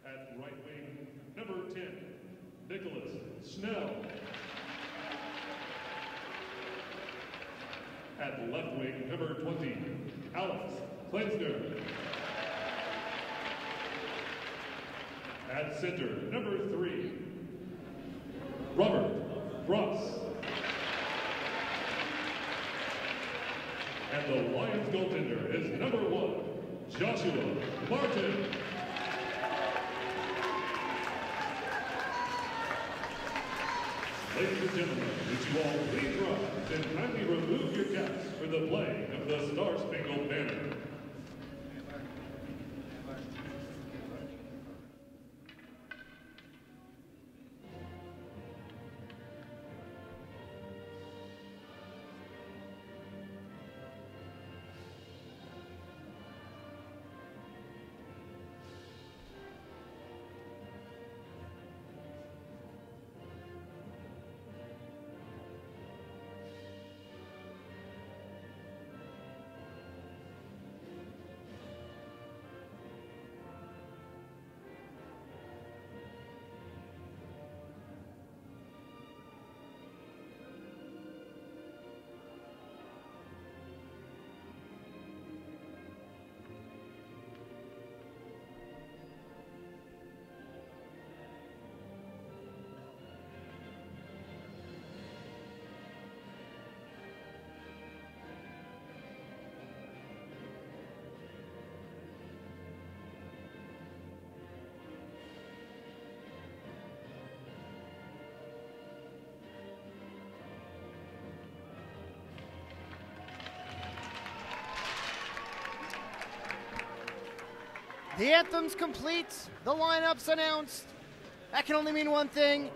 At right wing, number 10, Nicholas Snell. At left wing, number 20, Alex Klensner. At center, number 3, Robert Ross. And the Lions goaltender is number 1, Joshua Martin. Ladies and gentlemen, would you all please rise and kindly remove your caps for the playing of the Star-Spangled Banner. The anthem's complete, the lineup's announced. That can only mean one thing,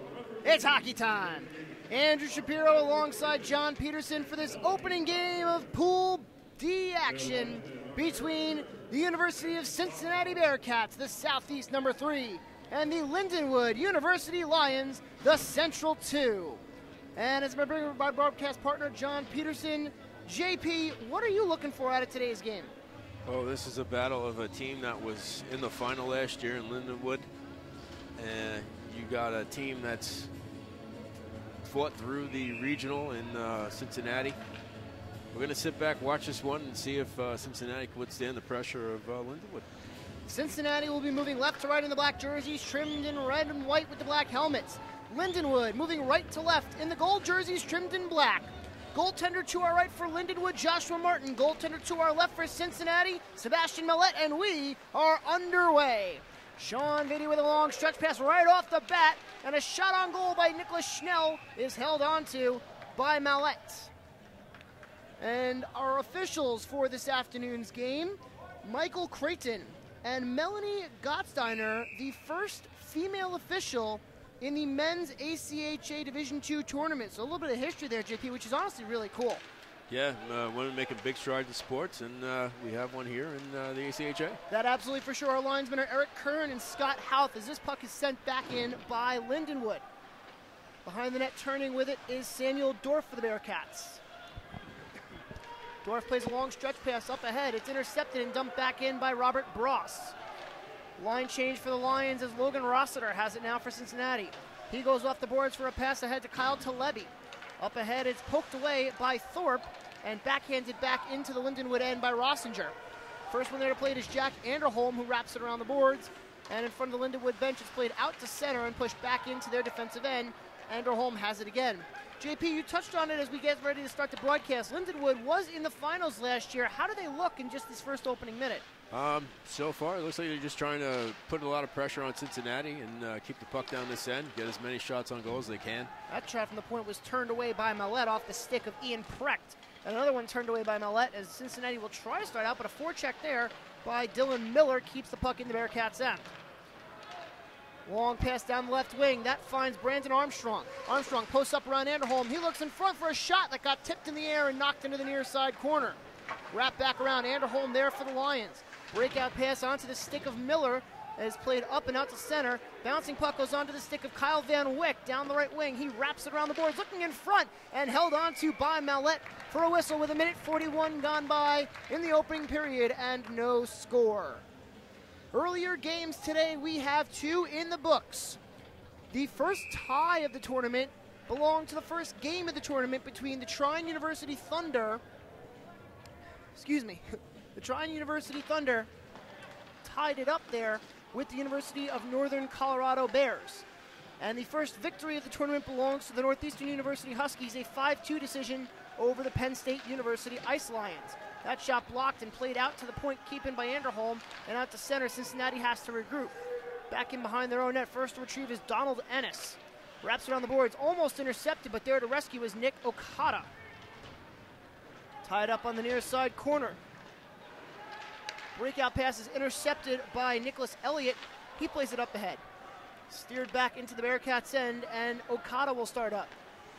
it's hockey time. Andrew Shapiro alongside John Peterson for this opening game of Pool D action between the University of Cincinnati Bearcats, the Southeast number 3, and the Lindenwood University Lions, the Central 2. And as my broadcast partner, John Peterson, JP, what are you looking for out of today's game? Oh, this is a battle of a team that was in the final last year in Lindenwood. And you got a team that's fought through the regional in Cincinnati. We're going to sit back, watch this one, and see if Cincinnati can withstand the pressure of Lindenwood. Cincinnati will be moving left to right in the black jerseys, trimmed in red and white with the black helmets. Lindenwood moving right to left in the gold jerseys, trimmed in black. Goaltender to our right for Lindenwood, Joshua Martin. Goaltender to our left for Cincinnati, Sebastian Millette, and we are underway. Sean Vitti with a long stretch pass right off the bat, and a shot on goal by Nicholas Schnell is held onto by Millette. And our officials for this afternoon's game, Michael Creighton and Melanie Gottsteiner, the first female official in the men's ACHA Division II tournament. So a little bit of history there, JP, which is honestly really cool. Yeah, women making big strides in sports, and we have one here in the ACHA. That absolutely for sure. Our linesmen are Eric Kern and Scott Houth as this puck is sent back in by Lindenwood. Behind the net, turning with it, is Samuel Dorff for the Bearcats. Dorff plays a long stretch pass up ahead. It's intercepted and dumped back in by Robert Bross. Line change for the Lions as Logan Rossiter has it now for Cincinnati. He goes off the boards for a pass ahead to Kyle Talebi. Up ahead, it's poked away by Thorpe and backhanded back into the Lindenwood end by Rossinger. First one there to play it is Jack Anderholm, who wraps it around the boards. And in front of the Lindenwood bench, it's played out to center and pushed back into their defensive end. Anderholm has it again. JP, you touched on it as we get ready to start the broadcast. Lindenwood was in the finals last year. How do they look in just this first opening minute? So far, it looks like they're just trying to put a lot of pressure on Cincinnati and keep the puck down this end, get as many shots on goal as they can. That shot from the point was turned away by Mallette off the stick of Ian Precht. Another one turned away by Mallette as Cincinnati will try to start out, but a forecheck there by Dylan Miller keeps the puck in the Bearcats' end. Long pass down the left wing. That finds Brandon Armstrong. Armstrong posts up around Anderholm. He looks in front for a shot that got tipped in the air and knocked into the near side corner. Wrap back around. Anderholm there for the Lions. Breakout pass onto the stick of Miller as played up and out to center. Bouncing puck goes onto the stick of Kyle Van Wyck down the right wing. He wraps it around the boards, looking in front and held onto by Mallette for a whistle with 1:41 gone by in the opening period and no score. Earlier games today, we have 2 in the books. The first tie of the tournament belonged to the first game of the tournament between the Trine University Thunder. The Trine University Thunder tied it up there with the University of Northern Colorado Bears. And the first victory of the tournament belongs to the Northeastern University Huskies, a 5-2 decision over the Penn State University Ice Lions. That shot blocked and played out to the point, keeping by Anderholm, and out to center. Cincinnati has to regroup. Back in behind their own net, first to retrieve is Donald Ennis. Wraps it on the boards, almost intercepted, but there to rescue is Nick Okada. Tied up on the near side corner. Breakout pass is intercepted by Nicholas Elliott. He plays it up ahead. Steered back into the Bearcats' end, and Okada will start up.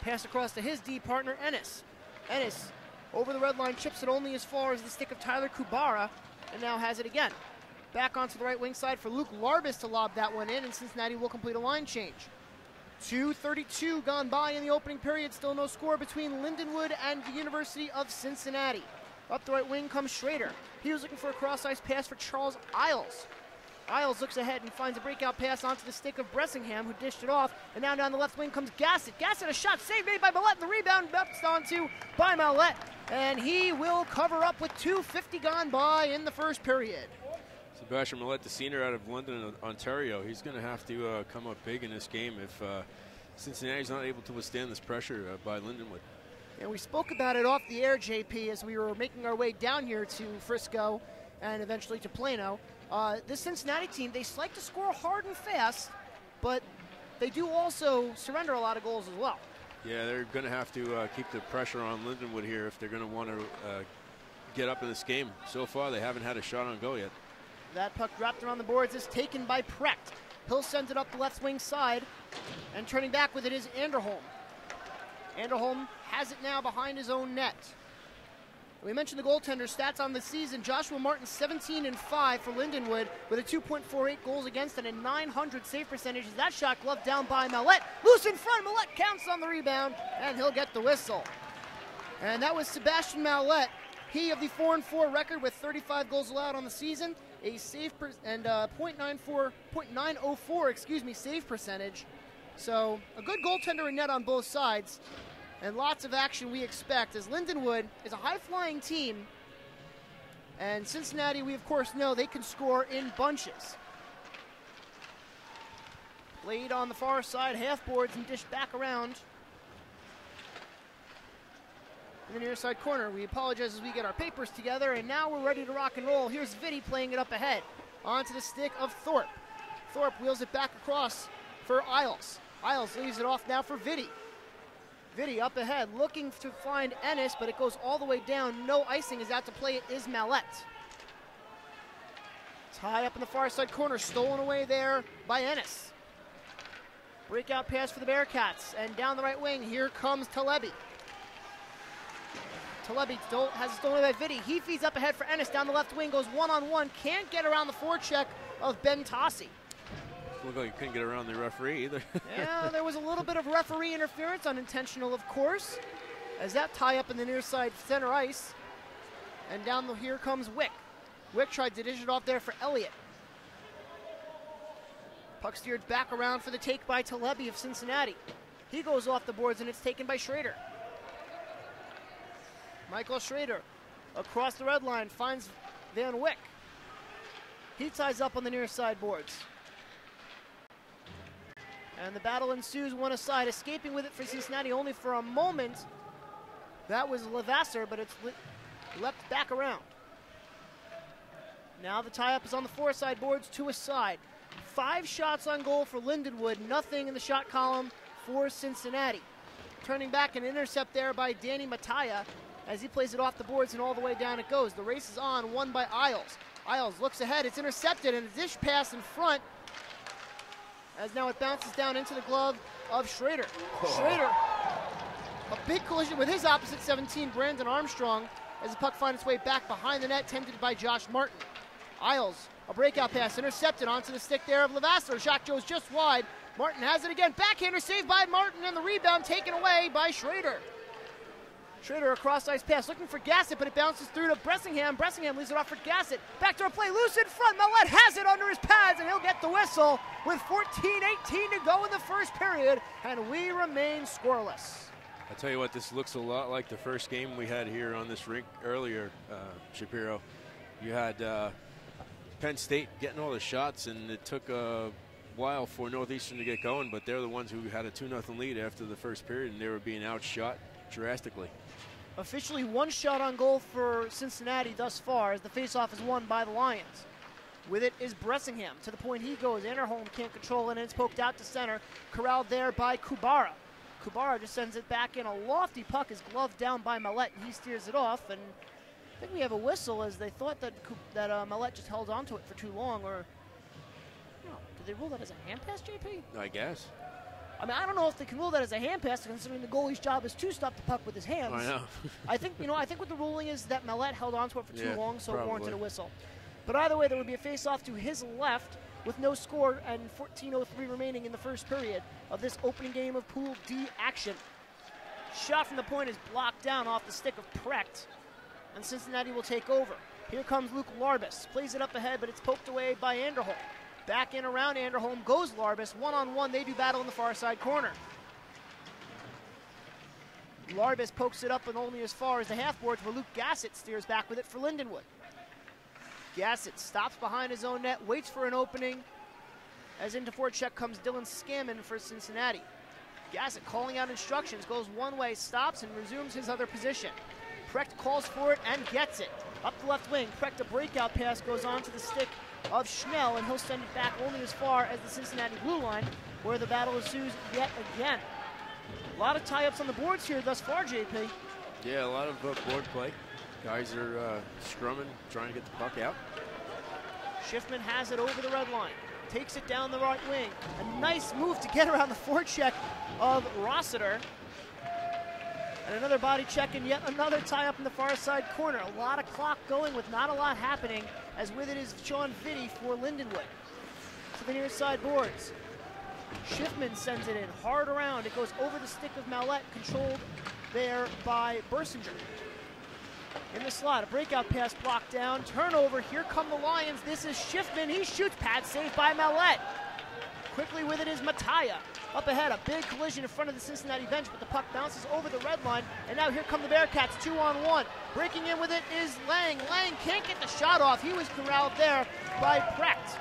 Pass across to his D partner, Ennis. Ennis over the red line, chips it only as far as the stick of Tyler Kubara, and now has it again. Back onto the right wing side for Luke Larbus to lob that one in, and Cincinnati will complete a line change. 2:32 gone by in the opening period, still no score between Lindenwood and the University of Cincinnati. Up the right wing comes Schrader. He was looking for a cross-ice pass for Charles Isles. Isles looks ahead and finds a breakout pass onto the stick of Bressingham, who dished it off. And now down the left wing comes Gassett. Gassett, a shot saved made by Mallette, and the rebound bounced onto by Mallette. And he will cover up with 2:50 gone by in the first period. Sebastian Mallette, the senior out of London, Ontario, he's going to have to come up big in this game if Cincinnati's not able to withstand this pressure by Lindenwood. And we spoke about it off the air, JP, as we were making our way down here to Frisco and eventually to Plano. This Cincinnati team, they like to score hard and fast, but they do also surrender a lot of goals as well. Yeah, they're going to have to keep the pressure on Lindenwood here if they're going to want to get up in this game. So far, they haven't had a shot on goal yet. That puck dropped around the boards is taken by Precht. He'll send it up the left wing side, and turning back with it is Anderholm. Anderholm has it now behind his own net. We mentioned the goaltender stats on the season. Joshua Martin, 17-5 for Lindenwood with a 2.48 goals against and a 900 save percentage. That shot gloved down by Mallette. Loose in front. Mallette counts on the rebound, and he'll get the whistle. And that was Sebastian Mallette. He of the 4-4 record with 35 goals allowed on the season, a save and .904 save percentage. So a good goaltender in net on both sides. And lots of action we expect, as Lindenwood is a high-flying team. And Cincinnati, we of course know they can score in bunches. Played on the far side, half boards, and dished back around in the near side corner. We apologize as we get our papers together, and now we're ready to rock and roll. Here's Vitti playing it up ahead. Onto the stick of Thorpe. Thorpe wheels it back across for Isles. Isles leaves it off now for Vitti. Vitti up ahead, looking to find Ennis, but it goes all the way down. No icing is out to play. It is Mallette. Tie up in the far side corner, stolen away there by Ennis. Breakout pass for the Bearcats, and down the right wing, here comes Talebi. Talebi has it stolen away by Vitti. He feeds up ahead for Ennis, down the left wing, goes one-on-one, can't get around the forecheck of Ben Tossi. Looked like he couldn't get around the referee either. Yeah, there was a little bit of referee interference, unintentional of course, as that tie up in the near side center ice. And down here comes Wick. Wick tried to dish it off there for Elliott. Puck steered back around for the take by Talebi of Cincinnati. He goes off the boards and it's taken by Schrader. Michael Schrader across the red line finds Van Wyck. He ties up on the near side boards. And the battle ensues, one aside, escaping with it for Cincinnati only for a moment. That was Levasseur, but it's leapt back around. Now the tie-up is on the four-side boards, 2 aside. 5 shots on goal for Lindenwood, nothing in the shot column for Cincinnati. Turning back, an intercept there by Danny Mattia as he plays it off the boards and all the way down it goes. The race is on, won by Isles. Isles looks ahead, it's intercepted, and a dish pass in front as now it bounces down into the glove of Schrader. Schrader, a big collision with his opposite 17, Brandon Armstrong, as the puck finds its way back behind the net, tended by Josh Martin. Isles, a breakout pass, intercepted onto the stick there of Levasseur. Shot goes just wide. Martin has it again. Backhander saved by Martin, and the rebound taken away by Schrader. Schrader, a cross-ice pass, looking for Gassett, but it bounces through to Bressingham. Bressingham leaves it off for Gassett. Backdoor play, loose in front. Millette has it under his pads, and he'll get the whistle with 14:18 to go in the first period, and we remain scoreless. I tell you what, this looks a lot like the first game we had here on this rink earlier, Shapiro. You had Penn State getting all the shots, and it took a while for Northeastern to get going, but they're the ones who had a 2-0 lead after the first period, and they were being outshot drastically. Officially 1 shot on goal for Cincinnati thus far as the faceoff is won by the Lions. With it is Bressingham. To the point he goes. Anderholm can't control it, and it's poked out to center. Corralled there by Kubara. Kubara just sends it back in. A lofty puck is gloved down by Millette, and he steers it off. And I think we have a whistle as they thought that Millette just held onto it for too long. Or no, did they rule that as a hand pass, JP? I guess. I mean, I don't know if they can rule that as a hand pass, considering the goalie's job is to stop the puck with his hands. I know. I think what the ruling is that Millette held onto it for too long, so probably. it warranted a whistle. But either way, there would be a face-off to his left with no score and 14:03 remaining in the first period of this opening game of Pool D action. Shot from the point is blocked down off the stick of Precht, and Cincinnati will take over. Here comes Luke Larbus. Plays it up ahead, but it's poked away by Anderholm. Back in around Anderholm goes Larbus. 1-on-1, they do battle in the far side corner. Larbus pokes it up and only as far as the half boards, where Luke Gassett steers back with it for Lindenwood. Gassett stops behind his own net, waits for an opening. As into forecheck comes Dylan Scammon for Cincinnati. Gassett calling out instructions, goes one way, stops, and resumes his other position. Precht calls for it and gets it. Up the left wing, Precht, a breakout pass, goes on to the stick of Schnell, and he'll send it back only as far as the Cincinnati blue line, where the battle ensues yet again. A lot of tie-ups on the boards here thus far, JP. Yeah, a lot of board play. Guys are scrumming, trying to get the puck out. Schiffman has it over the red line. Takes it down the right wing. A nice move to get around the forecheck of Rossiter. And another body check and yet another tie-up in the far side corner. A lot of clock going with not a lot happening, as with it is Sean Vitti for Lindenwood. To the near side boards. Schiffman sends it in hard around. It goes over the stick of Millette, controlled there by Bersinger. In the slot, a breakout pass blocked down. Turnover, here come the Lions. This is Schiffman, he shoots, pad saved by Millette. Quickly with it is Mattia. Up ahead, a big collision in front of the Cincinnati bench, but the puck bounces over the red line, and now here come the Bearcats, 2-on-1. Breaking in with it is Lang. Lang can't get the shot off. He was corralled there by Precht.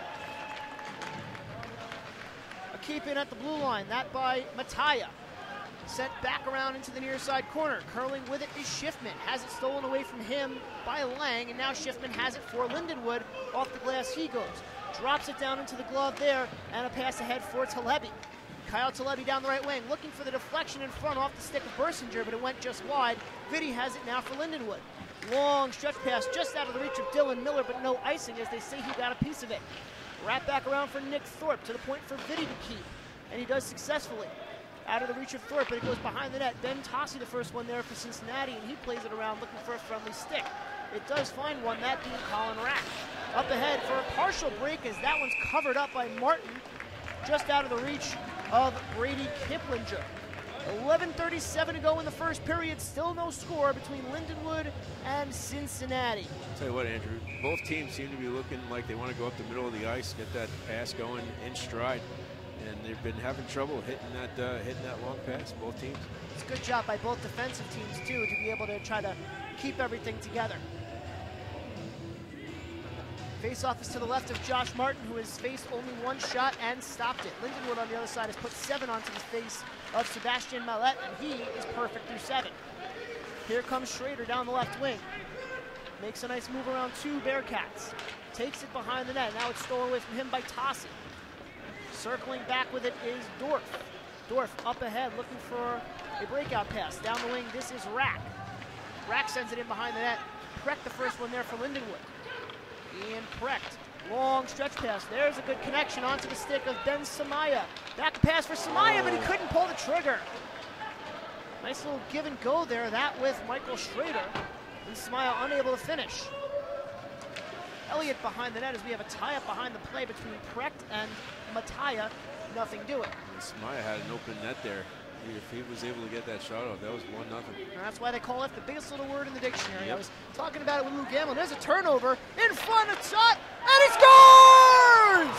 A keep in at the blue line, that by Mattia. Sent back around into the near side corner. Curling with it is Schiffman. Has it stolen away from him by Lang, and now Schiffman has it for Lindenwood. Off the glass he goes. Drops it down into the glove there, and a pass ahead for Talebi. Kyle Talebi down the right wing, looking for the deflection in front off the stick of Bersinger, but it went just wide. Vitti has it now for Lindenwood. Long stretch pass just out of the reach of Dylan Miller, but no icing as they say he got a piece of it. Wrap back around for Nick Thorpe, to the point for Vitti to keep, and he does successfully. Out of the reach of Thorpe, but it goes behind the net. Ben Tossi, the first one there for Cincinnati, and he plays it around looking for a friendly stick. It does find one, that being Colin Rack. Up ahead for a partial break as that one's covered up by Martin, just out of the reach of Brady Kiplinger. 11:37 to go in the first period, still no score between Lindenwood and Cincinnati. I'll tell you what, Andrew, both teams seem to be looking like they want to go up the middle of the ice, get that pass going in stride. And they've been having trouble hitting that long pass, both teams. It's a good job by both defensive teams, too, to be able to try to keep everything together. Face-off is to the left of Josh Martin, who has faced only one shot and stopped it. Lindenwood on the other side has put 7 onto the face of Sebastian Mallet, and he is perfect through 7. Here comes Schrader down the left wing. Makes a nice move around 2 Bearcats. Takes it behind the net. Now it's stolen away from him by Tossi. Circling back with it is Dorf. Dorf up ahead looking for a breakout pass. Down the wing, this is Rack. Rack sends it in behind the net. Precht the first one there for Lindenwood. Ian Precht, long stretch pass. There's a good connection onto the stick of Ben Samaya. Back pass for Samaya, but he couldn't pull the trigger. Nice little give and go there, that with Michael Schrader. And Samaya unable to finish. Elliott behind the net as we have a tie-up behind the play between Precht and Mataya. Nothing doing. Samaya had an open net there. If he was able to get that shot off, that was 1-0. That's why they call it the biggest little word in the dictionary. Yep. I was talking about it with Lou Gamble. There's a turnover in front of shot, and he scores!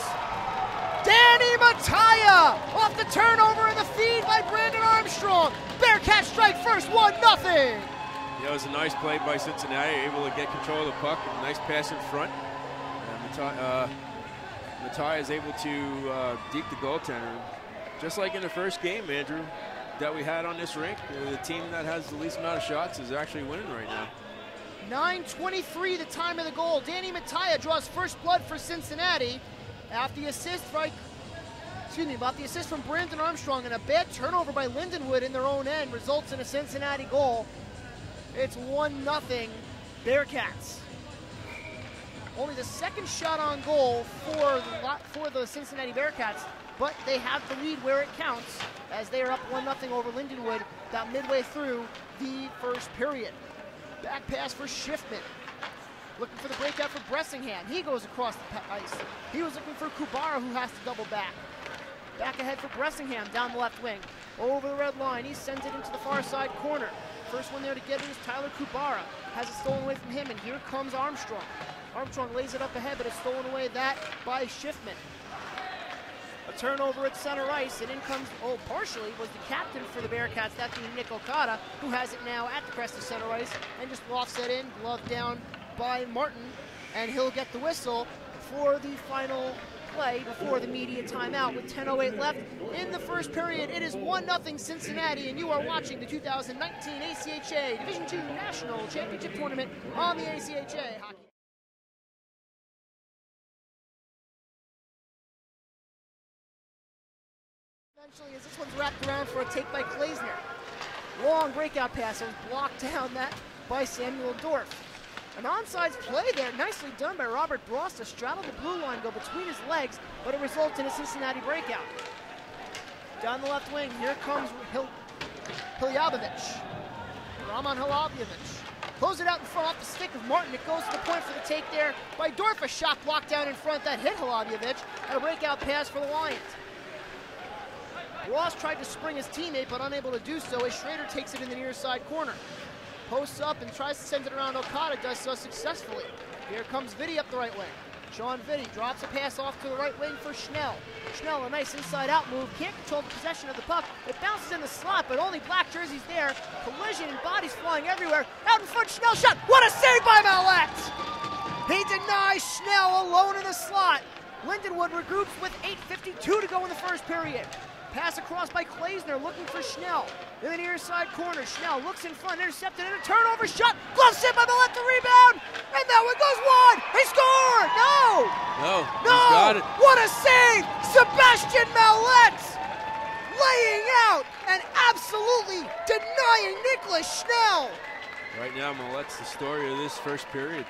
Danny Mataya off the turnover and the feed by Brandon Armstrong. Bearcats strike first, 1-0. Yeah, it was a nice play by Cincinnati, able to get control of the puck. Nice pass in front. Mataya is able to deep the goaltender. Just like in the first game, Andrew, that we had on this rink, the team that has the least amount of shots is actually winning right now. 9:23 the time of the goal. Danny Mataya draws first blood for Cincinnati after the assist from Brandon Armstrong, and a bad turnover by Lindenwood in their own end results in a Cincinnati goal. It's 1-0 Bearcats. Only the second shot on goal for the Cincinnati Bearcats, but they have the lead where it counts as they are up 1-0 over Lindenwood about midway through the first period. Back pass for Schiffman. Looking for the breakout for Bressingham. He goes across the ice. He was looking for Kubara, who has to double back. Back ahead for Bressingham down the left wing. Over the red line, he sends it into the far side corner. First one there to get it is Tyler Kubara. Has it stolen away from him, and here comes Armstrong. Armstrong lays it up ahead, but it's stolen away that by Schiffman. A turnover at center ice, and in comes, partially was the captain for the Bearcats, that being Nick Okada, who has it now at the crest of center ice, and just lofts it in, glove down by Martin, and he'll get the whistle for the final play before the media timeout with 10:08 left in the first period. It is 1-0 Cincinnati, and you are watching the 2019 ACHA Division II National Championship Tournament on the ACHA Hockey. Eventually, as this one's wrapped around for a take by Klaesner. Long breakout pass, it was blocked down that by Samuel Dorf. An onside play there, nicely done by Robert Bross to straddle the blue line, go between his legs, but it results in a Cincinnati breakout. Down the left wing, here comes Hiljabovich. Roman Hiljabovich. Close it out in front off the stick of Martin. It goes to the point for the take there by Dorf. A shot blocked down in front that hit Hiljabovich, and a breakout pass for the Lions. Ross tried to spring his teammate, but unable to do so as Schrader takes it in the near side corner. Posts up and tries to send it around. Okada does so successfully. Here comes Vitti up the right wing. Sean Vitti drops a pass off to the right wing for Schnell. Schnell, a nice inside-out move. Can't control the possession of the puck. It bounces in the slot, but only black jerseys there. Collision and bodies flying everywhere. Out in front, Schnell shot. What a save by Mallet! He denies Schnell alone in the slot. Lindenwood regroups with 8:52 to go in the first period. Pass across by Klaesner, looking for Schnell. In the near side corner, Schnell looks in front, intercepted, and a turnover shot. Glove sent by Mallet, the rebound, and that one goes wide. He scored! No! He's got it. What a save! Sebastian Mallet laying out and absolutely denying Nicholas Schnell. Right now, Mallet's the story of this first period.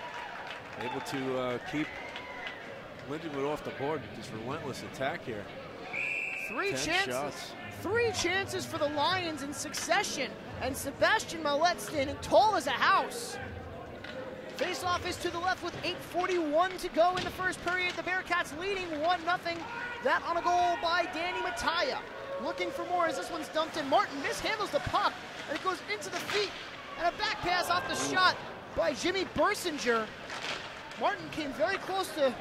Able to keep Lindenwood off the board. Just relentless attack here. Three chances for the Lions in succession, and Sebastian Mallet standing tall as a house. Face-off is to the left with 8:41 to go in the first period. The Bearcats leading 1-0. That on a goal by Danny Mataya. Looking for more as this one's dumped in. Martin mishandles the puck, and it goes into the feet, and a back pass off the shot by Jimmy Bersinger. Martin came very close to...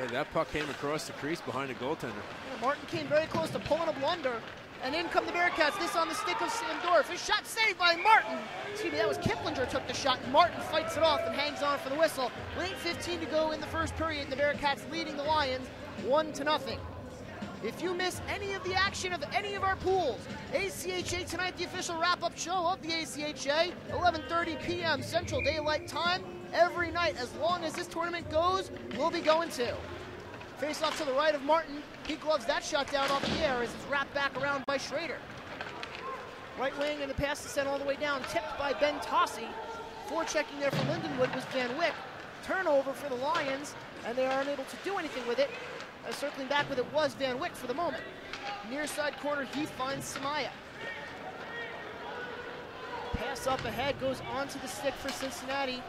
Yeah, that puck came across the crease behind the goaltender. Martin came very close to pulling a blunder, And in come the Bearcats, this on the stick of Sam Dorff. A shot saved by Martin. Excuse me, that was Kiplinger took the shot. Martin fights it off and hangs on for the whistle. With 8:15 to go in the first period, the Bearcats leading the Lions 1-0. If you miss any of the action of any of our pools, ACHA tonight, the official wrap-up show of the ACHA, 11:30 p.m. Central Daylight Time. Every night, as long as this tournament goes, we'll be going to. Face off to the right of Martin. He gloves that shot down off the air as it's wrapped back around by Schrader. Right wing and the pass is sent all the way down, tipped by Ben Tossi. Forechecking there for Lindenwood was Van Wyck. Turnover for the Lions, and they are unable to do anything with it. Circling back with it was Van Wyck for the moment. Near side corner, he finds Samaya. Pass up ahead, goes onto the stick for Cincinnati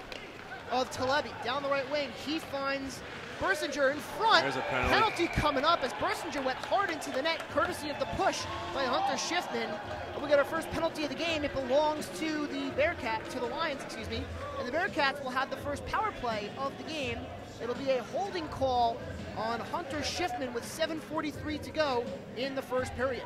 of Talebi. Down the right wing, he finds Bersinger in front. There's a penalty. Penalty coming up as Bersinger went hard into the net, courtesy of the push by Hunter Schiffman. And we got our first penalty of the game. It belongs to the Lions, excuse me. And the Bearcats will have the first power play of the game. It'll be a holding call on Hunter Schiffman with 7:43 to go in the first period.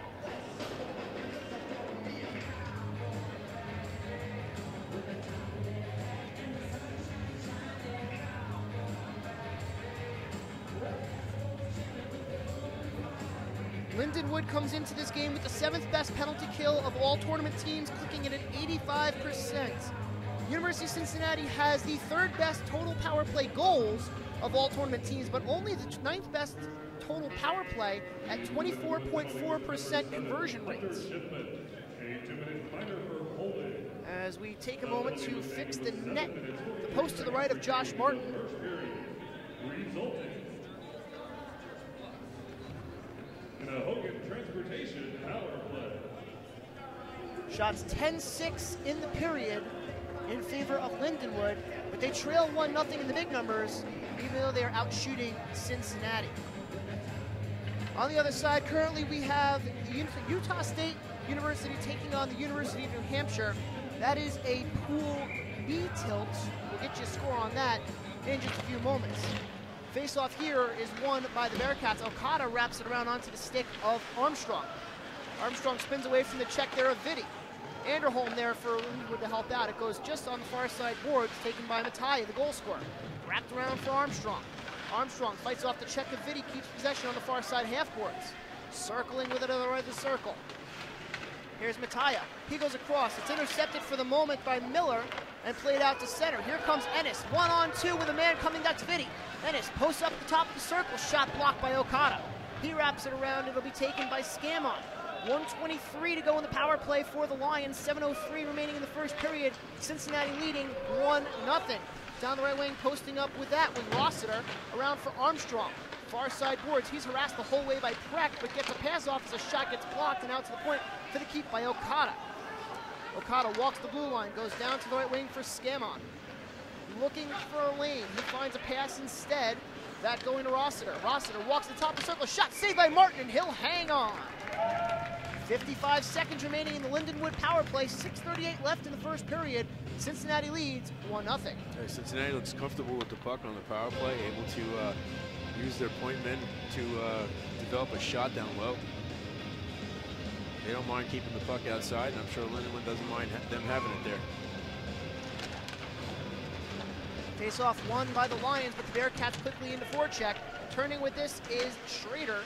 Lindenwood comes into this game with the 7th best penalty kill of all tournament teams, clicking it at 85%. University of Cincinnati has the 3rd best total power play goals of all tournament teams, but only the 9th best total power play at 24.4% conversion rates. As we take a moment to fix the net, the post to the right of Josh Martin. Shots 10-6 in the period in favor of Lindenwood, but they trail 1-0 in the big numbers, even though they are out shooting Cincinnati. On the other side, currently we have Utah State University taking on the University of New Hampshire. That is a Pool B tilt. We'll get you a score on that in just a few moments. Face-off here is won by the Bearcats. Okada wraps it around onto the stick of Armstrong. Armstrong spins away from the check there of Vitti. Anderholm there for Lindenwood to help out. It goes just on the far side boards, taken by Matai, the goal scorer. Wrapped around for Armstrong. Armstrong fights off the check of Vitti, keeps possession on the far side half boards. Circling with it on the right of the circle. Here's Mataya. He goes across. It's intercepted for the moment by Miller and played out to center. Here comes Ennis. 1-on-2 with a man coming. That's Vitti. Ennis posts up the top of the circle. Shot blocked by Okada. He wraps it around. It'll be taken by Scammon. 1:23 to go in the power play for the Lions. 7:03 remaining in the first period. Cincinnati leading 1-0. Down the right wing, posting up with that with Rossiter. Around for Armstrong. Far side boards. He's harassed the whole way by Preck, but gets a pass off as a shot gets blocked and out to the point for the keep by Okada. Okada walks the blue line, goes down to the right wing for Scammon. Looking for a lane. He finds a pass instead. That going to Rossiter. Rossiter walks to the top of the circle. Shot saved by Martin, and he'll hang on. 55 seconds remaining in the Lindenwood power play. 6:38 left in the first period. Cincinnati leads 1-0. Cincinnati looks comfortable with the puck on the power play, able to use their point men to develop a shot down low. They don't mind keeping the puck outside, and I'm sure Lindenwood doesn't mind them having it there. Face-off won by the Lions, but the Bearcats quickly into forecheck. Turning with this is Schrader.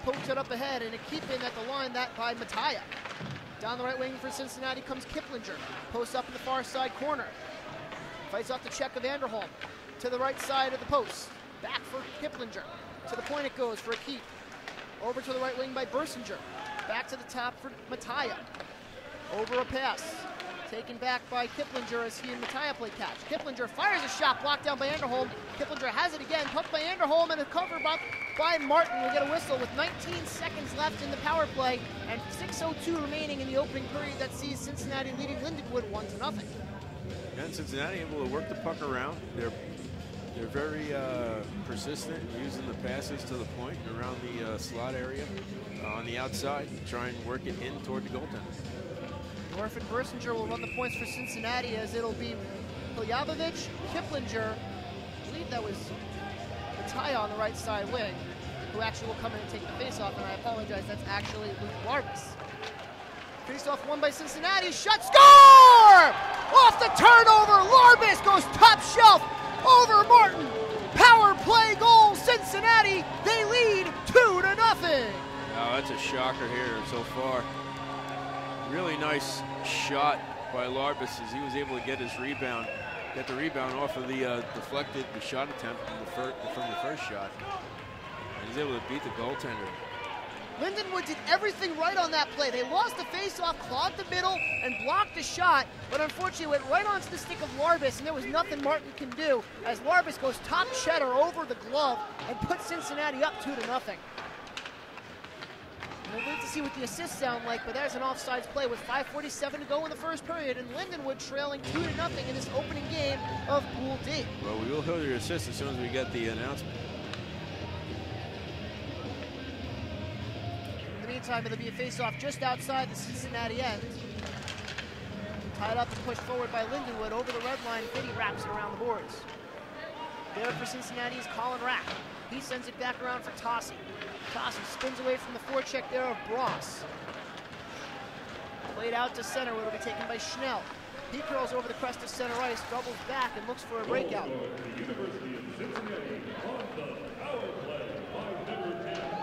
Pokes it up ahead, and a keep-in at the line, that by Mataya. Down the right wing for Cincinnati comes Kiplinger. Posts up in the far side corner. Fights off the check of Anderholm. To the right side of the post. Back for Kiplinger. To the point it goes for a keep. Over to the right wing by Bersinger. Back to the top for Mataya. Over a pass. Taken back by Kiplinger as he and Mataya play catch. Kiplinger fires a shot, blocked down by Anderholm. Kiplinger has it again, pumped by Anderholm, and a cover by Martin. We'll get a whistle with 19 seconds left in the power play and 6:02 remaining in the opening period that sees Cincinnati leading Lindenwood 1-0. And Cincinnati able to work the puck around. They're very persistent in using the passes to the point around the slot area on the outside, try and work it in toward the goaltender. Norfolk Bersinger will run the points for Cincinnati as it'll be Piljavovich, Kiplinger, I believe that was Mataya on the right side wing. who actually will come in and take the faceoff, and I apologize, that's actually Luke Larbus. Faceoff won by Cincinnati, shot, score! Off the turnover, Larbus goes top shelf over Martin. Power play goal, Cincinnati, they lead 2-0. Oh, that's a shocker here so far. Really nice shot by Larbus as he was able to get his rebound, get the rebound off of the deflected shot attempt from the first shot. And he's able to beat the goaltender. Lindenwood did everything right on that play. They lost the face-off, clogged the middle, and blocked the shot, but unfortunately went right onto the stick of Larbus, and there was nothing Martin can do as Larbus goes top cheddar over the glove and puts Cincinnati up 2-0. We'll wait to see what the assists sound like, but there's an offsides play with 5:47 to go in the first period, and Lindenwood trailing 2-0 in this opening game of Pool D. Well, we will hear your assists as soon as we get the announcement. In the meantime, it'll be a face-off just outside the Cincinnati end. Tied up and pushed forward by Lindenwood over the red line. Biddy wraps it around the boards. There for Cincinnati is Colin Rack. He sends it back around for Tossi. Tossi spins away from the forecheck there of Bross. Played out to center, where it'll be taken by Schnell. He curls over the crest of center ice, doubles back, and looks for a breakout. The University of Cincinnati on the power play by number 10.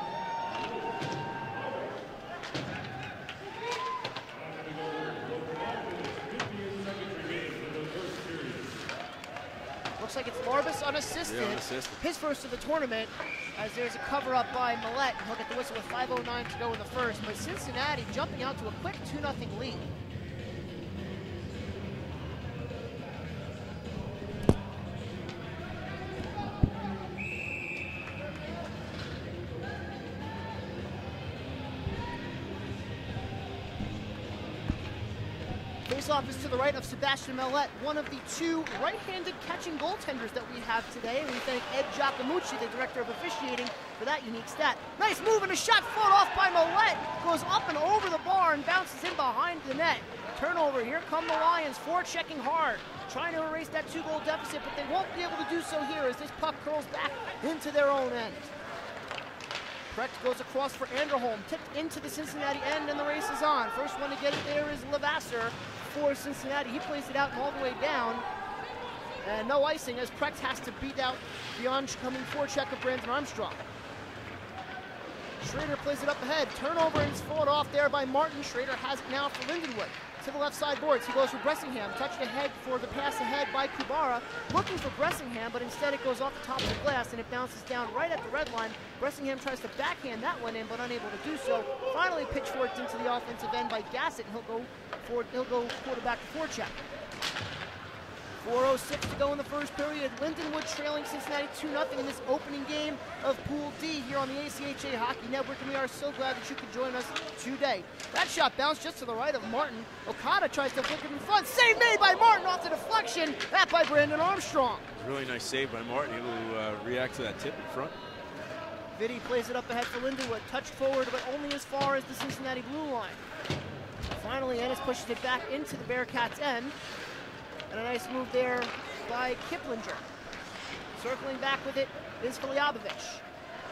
Looks like it's Larbus unassisted. Yeah, unassisted. His first of the tournament, as there's a cover-up by Millette. He'll get the whistle with 5:09 to go in the first, but Cincinnati jumping out to a quick 2-0 lead. Faceoff is to the right of Sebastian Millette, one of the two right-handed catching goaltenders that we have today. And we thank Ed Giacomucci, the director of officiating, for that unique stat. Nice move and a shot fought off by Millette. Goes up and over the bar and bounces in behind the net. Turnover, here come the Lions, forechecking hard. Trying to erase that 2-goal deficit, but they won't be able to do so here as this puck curls back into their own end. Precht goes across for Anderholm, tipped into the Cincinnati end, and the race is on. First one to get it there is Levasseur for Cincinnati. He plays it out all the way down. And no icing as Precht has to beat out the oncoming forecheck of Brandon Armstrong. Schrader plays it up ahead. Turnover and it's fought off there by Martin. Schrader has it now for Lindenwood. To the left side boards, he goes for Bressingham. Touched ahead for the pass ahead by Kubara. Looking for Bressingham, but instead it goes off the top of the glass and it bounces down right at the red line. Bressingham tries to backhand that one in, but unable to do so. Finally pitchforked into the offensive end by Gassett, and he'll go quarterback to forecheck. 4:06 to go in the first period. Lindenwood trailing Cincinnati 2-0 in this opening game of Pool D here on the ACHA Hockey Network, and we are so glad that you could join us today. That shot bounced just to the right of Martin. Okada tries to flick it in front. Save made by Martin off the deflection. That by Brandon Armstrong. Really nice save by Martin, able to react to that tip in front. Vitti plays it up ahead for Lindenwood. Touched forward, but only as far as the Cincinnati blue line. Finally, Ennis pushes it back into the Bearcats' end. And a nice move there by Kiplinger. Circling back with it is Filyabovic.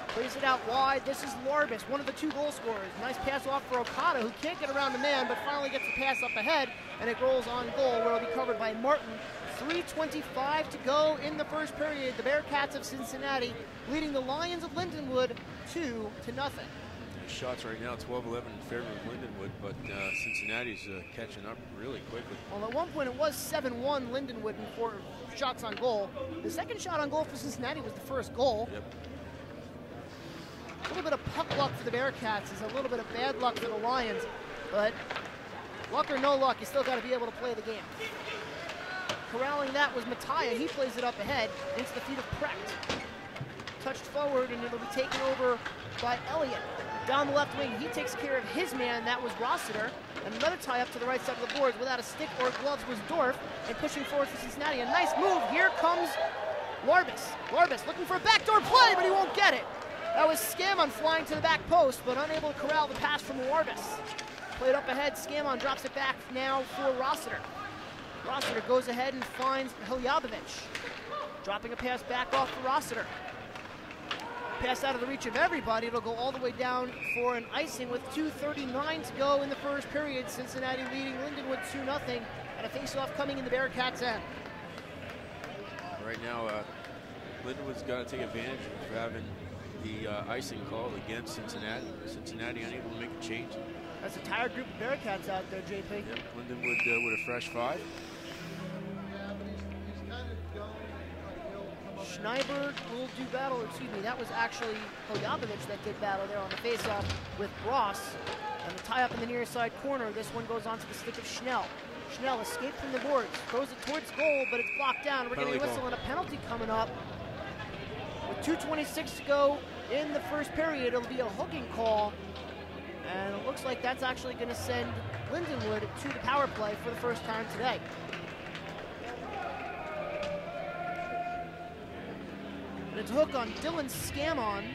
Plays it out wide. This is Larbus, one of the 2 goal scorers. Nice pass off for Okada, who can't get around the man, but finally gets the pass up ahead, and it rolls on goal, where it'll be covered by Martin. 3:25 to go in the first period. The Bearcats of Cincinnati leading the Lions of Lindenwood 2-0. Shots right now, 12-11 in favor of Lindenwood, but Cincinnati's catching up really quickly. Well, at one point it was 7-1 Lindenwood and 4 shots on goal. The second shot on goal for Cincinnati was the first goal. Yep. A little bit of puck luck for the Bearcats is a little bit of bad luck for the Lions, but luck or no luck, you still got to be able to play the game. Corralling that was Mattia. He plays it up ahead into the feet of Precht. Touched forward, and it'll be taken over by Elliott. Down the left wing, he takes care of his man, that was Rossiter. And another tie up to the right side of the boards without a stick or gloves was Dorf. And pushing forward for Cincinnati, a nice move. Here comes Larbus. Larbus looking for a backdoor play, but he won't get it. That was Scammon flying to the back post, but unable to corral the pass from Larbus. Played up ahead, Scammon drops it back now for Rossiter. Rossiter goes ahead and finds Hiljabovic. Dropping a pass back off for Rossiter. pass out of the reach of everybody. It'll go all the way down for an icing with 2:39 to go in the first period. Cincinnati leading Lindenwood 2-0, and a face-off coming in the Bearcats' end. Right now, Lindenwood's got to take advantage of having the icing call against Cincinnati. Cincinnati unable to make a change. That's a tired group of Bearcats out there, JP. Yep, Lindenwood with a fresh 5. Schneiber will do battle, that was actually Holjavovich that did battle there on the face-off with Ross. And the tie-up in the near side corner, this one goes onto the stick of Schnell. Schnell escaped from the boards, throws it towards goal, but it's blocked down. We're getting a whistle and a penalty coming up. With 2:26 to go in the first period, it'll be a hooking call. And it looks like that's actually going to send Lindenwood to the power play for the first time today. And it's a hook on Dylan Scamon.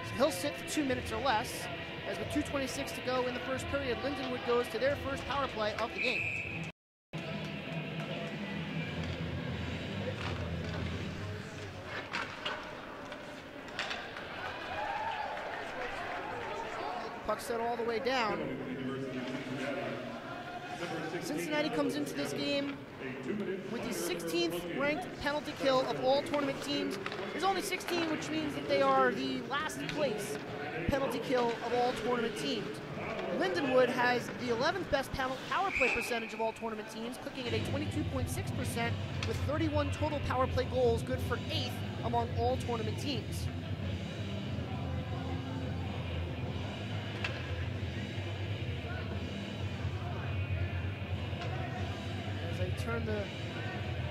So he'll sit for 2 minutes or less. As with 2:26 to go in the first period, Lindenwood goes to their first power play of the game. Puck set all the way down. Cincinnati comes into this game with the 16th ranked penalty kill of all tournament teams. There's only 16, which means that they are the last place penalty kill of all tournament teams. Lindenwood has the 11th best power play percentage of all tournament teams, cooking at a 22.6% with 31 total power play goals, good for 8th among all tournament teams. Turn the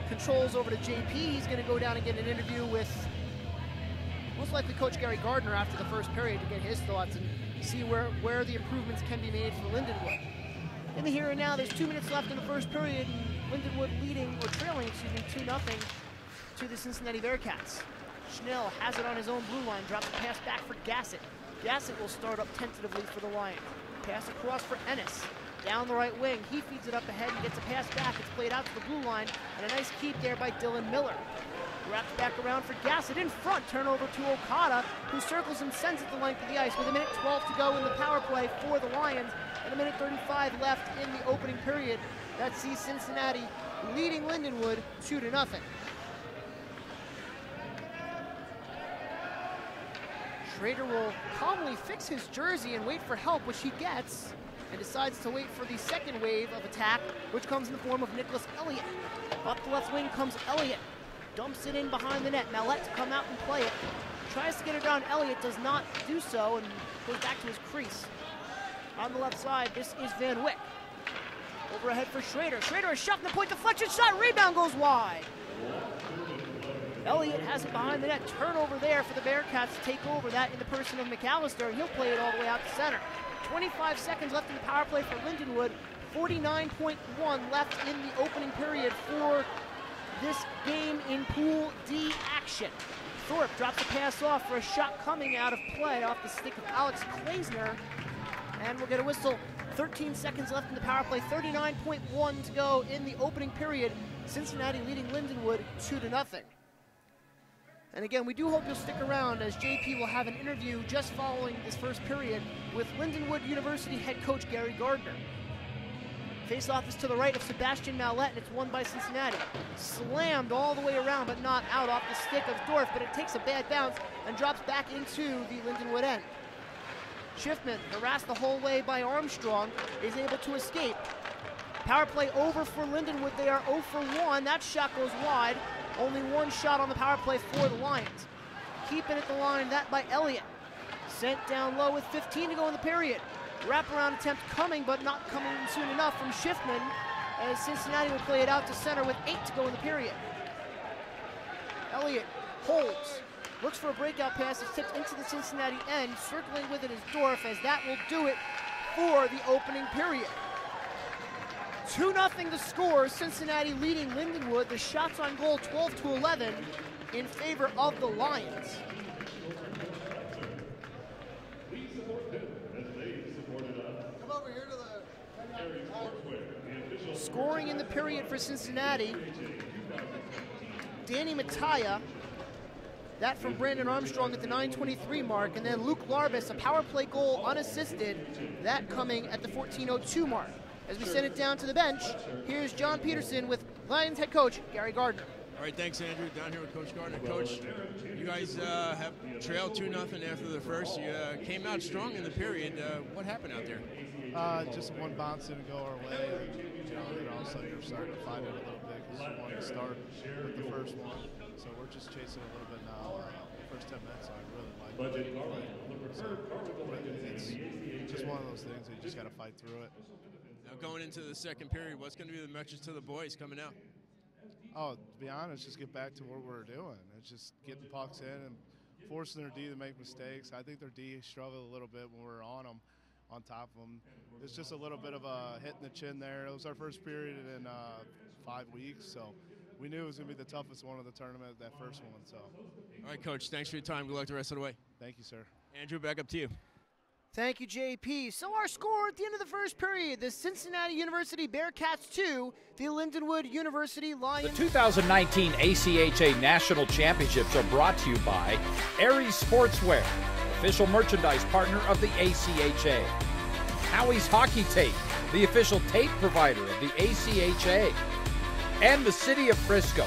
controls over to JP. He's going to go down and get an interview with most likely Coach Gary Gardner after the first period to get his thoughts and see where the improvements can be made for Lindenwood. In the here and now, there's 2 minutes left in the first period, and Lindenwood leading, or trailing, 2-0 to the Cincinnati Bearcats. Schnell has it on his own blue line, drops the pass back for Gassett. Gassett will start up tentatively for the Lions. Pass across for Ennis. Down the right wing, he feeds it up ahead and gets a pass back. It's played out to the blue line, and a nice keep there by Dylan Miller. Wrapped back around for Gassett in front, turnover to Okada, who circles and sends it the length of the ice with 1:12 to go in the power play for the Lions, and 1:35 left in the opening period. That sees Cincinnati leading Lindenwood 2-0. Schrader will calmly fix his jersey and wait for help, which he gets, and decides to wait for the second wave of attack, which comes in the form of Nicholas Elliott. Up the left wing comes Elliott. Dumps it in behind the net. Mallette to come out and play it. Tries to get it down. Elliott does not do so and goes back to his crease. On the left side, this is Van Wyck. Over ahead for Schrader. Schrader is shot from the point, deflection shot, rebound goes wide. Elliott has it behind the net. Turnover there for the Bearcats to take over that in the person of McAllister, and he'll play it all the way out to center. 25 seconds left in the power play for Lindenwood. 49.1 left in the opening period for this game in Pool D action. Thorpe drops the pass off for a shot coming out of play off the stick of Alex Klaesner. And we'll get a whistle. 13 seconds left in the power play. 39.1 to go in the opening period. Cincinnati leading Lindenwood 2-0. And again, we do hope you'll stick around, as JP will have an interview just following this first period with Lindenwood University head coach Gary Gardner. Face-off is to the right of Sebastian Mallette, and it's won by Cincinnati. Slammed all the way around, but not out off the stick of Dorf, but it takes a bad bounce and drops back into the Lindenwood end. Schiffman, harassed the whole way by Armstrong, is able to escape. Power play over for Lindenwood. They are 0 for 1. That shot goes wide. Only one shot on the power play for the Lions. Keeping at the line, that by Elliott. Sent down low with 15 to go in the period. Wraparound attempt coming, but not coming soon enough from Schiffman, as Cincinnati will play it out to center with 8 to go in the period. Elliott holds, looks for a breakout pass. It's tipped into the Cincinnati end. Circling with it is Dorf, as that will do it for the opening period. 2-0 the score, Cincinnati leading Lindenwood. The shots on goal 12-11 in favor of the Lions. Come over here to the... Scoring in the period for Cincinnati, Danny Mattia That from Brandon Armstrong at the 9:23 mark, and then Luke Larbus, a power play goal unassisted, that coming at the 14:02 mark. As we send it down to the bench, here's John Peterson with Lions head coach Gary Gardner. All right, thanks, Andrew. Down here with Coach Gardner. Coach, you guys have trailed 2-0 after the first. You came out strong in the period. What happened out there? Just one bounce didn't go our way. And all of a sudden you're starting to find it a little bit because you wanted to start with the first one. So we're just chasing a little bit now. First 10 minutes, I really like it. So it's just one of those things that you just got to fight through it. Now going into the second period, what's going to be the message to the boys coming out? Oh, to be honest, just get back to what we're doing. It's just getting pucks in and forcing their D to make mistakes. I think their D struggled a little bit when we were on them, on top of them. It's just a little bit of a hit in the chin there. It was our first period in 5 weeks, so we knew it was going to be the toughest one of the tournament, that first one. So. All right, Coach, thanks for your time. Good luck the rest of the way. Thank you, sir. Andrew, back up to you. Thank you, JP. So our score at the end of the first period, the Cincinnati University Bearcats 2, the Lindenwood University Lions. The 2019 ACHA National Championships are brought to you by Aries Sportswear, official merchandise partner of the ACHA. Howie's Hockey Tape, the official tape provider of the ACHA. And the City of Frisco.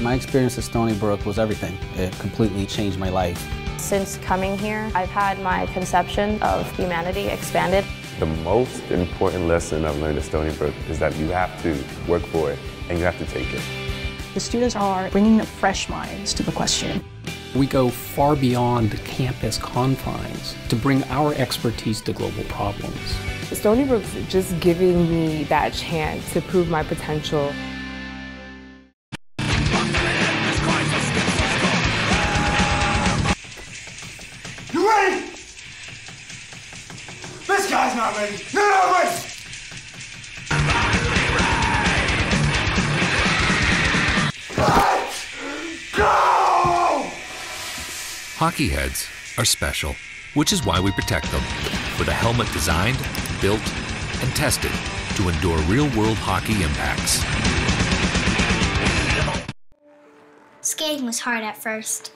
My experience at Stony Brook was everything. It completely changed my life. Since coming here, I've had my conception of humanity expanded. The most important lesson I've learned at Stony Brook is that you have to work for it and you have to take it. The students are bringing fresh minds to the question. We go far beyond campus confines to bring our expertise to global problems. Stony Brook's just giving me that chance to prove my potential. You ready? This guy's not ready. You're not ready. Let's go! Hockey heads are special, which is why we protect them with a helmet designed, built, and tested to endure real-world hockey impacts. Skating was hard at first.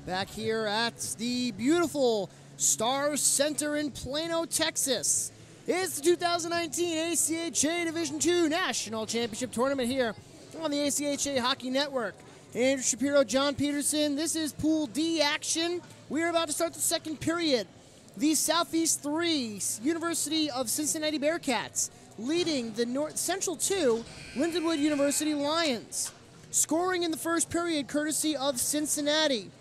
Back here at the beautiful Stars Center in Plano, Texas. It's the 2019 ACHA Division II National Championship Tournament here on the ACHA Hockey Network. Andrew Shapiro, John Peterson. This is Pool D action. We are about to start the second period. The Southeast 3 University of Cincinnati Bearcats leading the North Central 2 Lindenwood University Lions. Scoring in the first period courtesy of Cincinnati.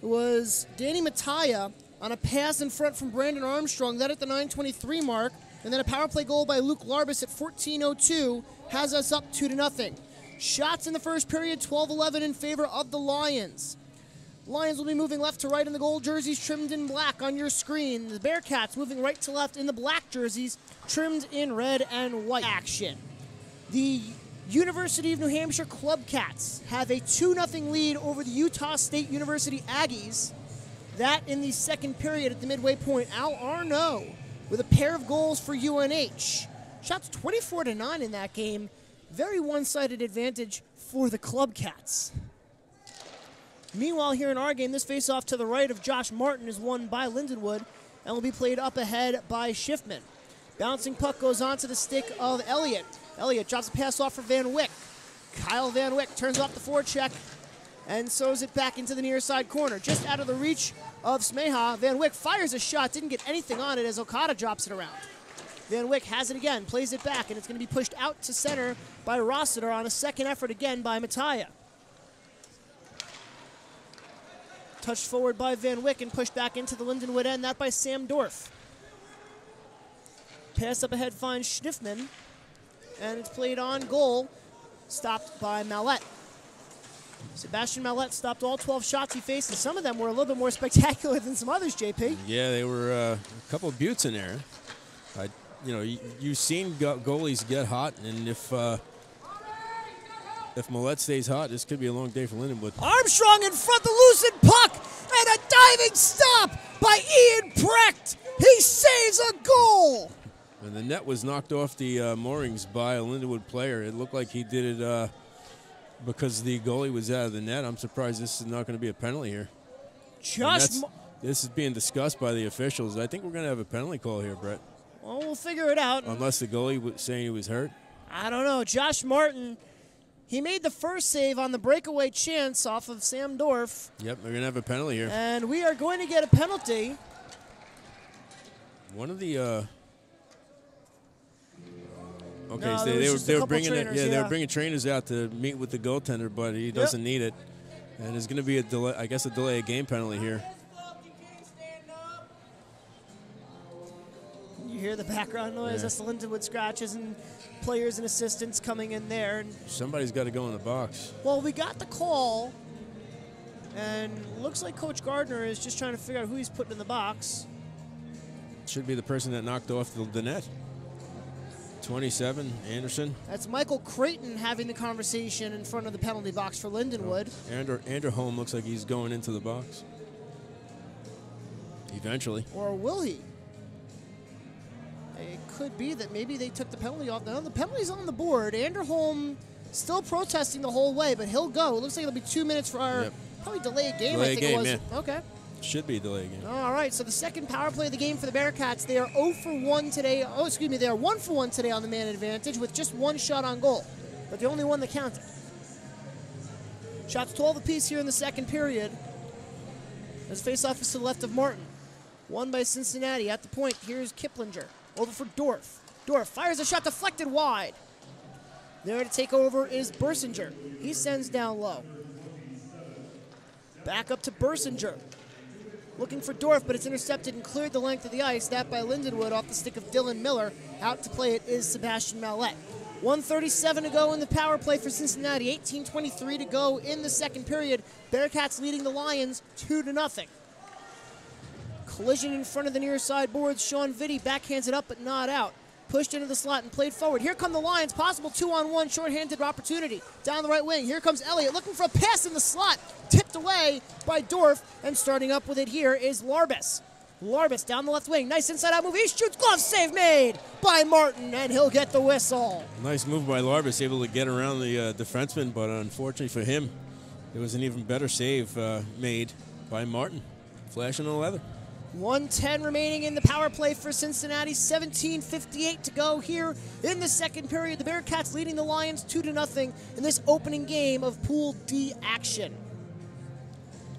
It was Danny Mattia on a pass in front from Brandon Armstrong, that at the 9:23 mark, and then a power play goal by Luke Larbus at 14:02 has us up 2-0. Shots in the first period, 12-11 in favor of the Lions. Lions will be moving left to right in the gold jerseys trimmed in black on your screen. The Bearcats moving right to left in the black jerseys trimmed in red and white. Action. The University of New Hampshire Club Cats have a 2-0 lead over the Utah State University Aggies. That in the second period at the midway point. Al Arno with a pair of goals for UNH. Shots 24-9 in that game. Very one-sided advantage for the Club Cats. Meanwhile, here in our game, this face-off to the right of Josh Martin is won by Lindenwood and will be played up ahead by Schiffman. Bouncing puck goes onto the stick of Elliott. Elliott drops a pass off for Van Wyck. Kyle Van Wyck turns off the forecheck and throws it back into the near side corner. Just out of the reach of Smeha, Van Wyck fires a shot, didn't get anything on it as Okada drops it around. Van Wyck has it again, plays it back, and it's going to be pushed out to center by Rossiter on a second effort again by Mattia. Touched forward by Van Wyck and pushed back into the Lindenwood end, that by Sam Dorff. Pass up ahead finds Schniffman, and it's played on goal, stopped by Mallette. Sebastian Mallette stopped all 12 shots he faced, and some of them were a little bit more spectacular than some others, JP. Yeah, they were a couple of buttes in there. You've seen goalies get hot, and if Mallette stays hot, this could be a long day for Lindenwood. Armstrong in front, the loosened puck, and a diving stop by Ian Precht. He saves a goal. And the net was knocked off the moorings by a Lindenwood player. It looked like he did it because the goalie was out of the net. I'm surprised this is not going to be a penalty here. This is being discussed by the officials. I think we're going to have a penalty call here, Brett. Well, we'll figure it out. Unless the goalie was saying he was hurt. I don't know. Josh Martin, he made the first save on the breakaway chance off of Sam Dorf. Yep, they're going to have a penalty here. And we are going to get a penalty. One of the okay, No, so there was they just a were couple bringing trainers, they yeah. were bringing trainers out to meet with the goaltender, but he doesn't need it. And there's going to be a delay, I guess, a delay of game penalty here. You hear the background noise. Yeah. That's the Lindenwood scratches and players and assistants coming in there. And, Somebody's got to go in the box. well, we got the call, and looks like Coach Gardner is just trying to figure out who he's putting in the box. Should be the person that knocked off the net. 27, Anderson. That's Michael Creighton having the conversation in front of the penalty box for Lindenwood. Andrew Holm looks like he's going into the box. Eventually. Or will he? It could be that maybe they took the penalty off. No, the penalty's on the board. Andrew Holm still protesting the whole way, but he'll go. It looks like it'll be 2 minutes for our probably delayed game, Delayed I think game, it was. yeah. Okay. Should be a delay game. All right, so the second power play of the game for the Bearcats. They are 0 for 1 today. Oh, excuse me, they are 1 for 1 today on the man advantage with just one shot on goal, but the only one that counted. Shots 12 apiece here in the second period. As face-off is to the left of Martin. Won by Cincinnati at the point. Here's Kiplinger. Over for Dorf. Dorf fires a shot deflected wide. There to take over is Bersinger. He sends down low. Back up to Bersinger. Looking for Dorf, but it's intercepted and cleared the length of the ice. That by Lindenwood off the stick of Dylan Miller. Out to play it is Sebastian Mallette. 1:37 to go in the power play for Cincinnati. 18:23 to go in the second period. Bearcats leading the Lions 2-0. Collision in front of the near side boards. Sean Vitti backhands it up but not out. Pushed into the slot and played forward. Here come the Lions. Possible 2-on-1 shorthanded opportunity. Down the right wing. Here comes Elliott looking for a pass in the slot. Tipped away by Dorf. And starting up with it here is Larbus. Larbus down the left wing. Nice inside out move. He shoots. Glove save made by Martin. And he'll get the whistle. Nice move by Larbus, able to get around the defenseman, but unfortunately for him, there was an even better save made by Martin. Flash in the leather. 1:10 remaining in the power play for Cincinnati. 17:58 to go here in the second period. The Bearcats leading the Lions 2-0 in this opening game of Pool D action.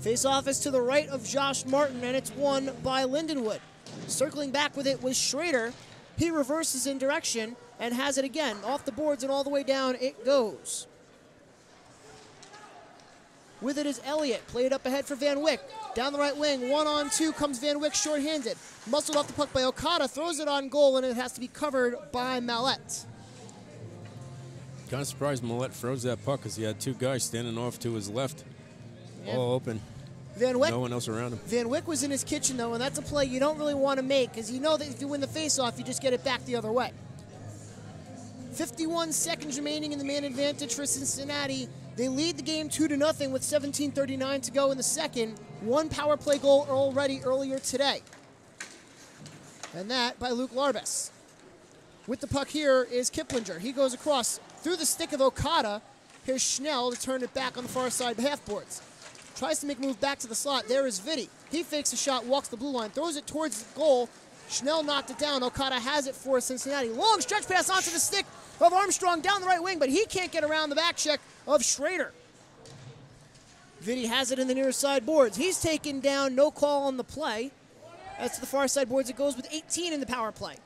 Face-off is to the right of Josh Martin, and it's won by Lindenwood. Circling back with it was Schrader. He reverses in direction and has it again. Off the boards and all the way down it goes. With it is Elliott. Played up ahead for Van Wyck. Down the right wing, 1-on-2 comes Van Wyck shorthanded. Muscled off the puck by Okada, throws it on goal, and it has to be covered by Mallette. Kind of surprised Mallette froze that puck because he had two guys standing off to his left. Yeah. All open. Van Wyck, no one else around him. Van Wyck was in his kitchen, though, and that's a play you don't really want to make because you know that if you win the faceoff, you just get it back the other way. 51 seconds remaining in the man advantage for Cincinnati. They lead the game 2-0 with 17:39 to go in the second. One power play goal already earlier today. And that by Luke Larbus. With the puck here is Kiplinger. He goes across through the stick of Okada. Here's Schnell to turn it back on the far side half boards. Tries to make a move back to the slot. There is Vitti. He fakes a shot, walks the blue line, throws it towards the goal. Schnell knocked it down. Okada has it for Cincinnati. Long stretch pass onto the stick of Armstrong down the right wing, but he can't get around the back check of Schrader. Vitti has it in the near side boards. He's taken down, no call on the play. As to the far side boards, it goes with 18 in the power play.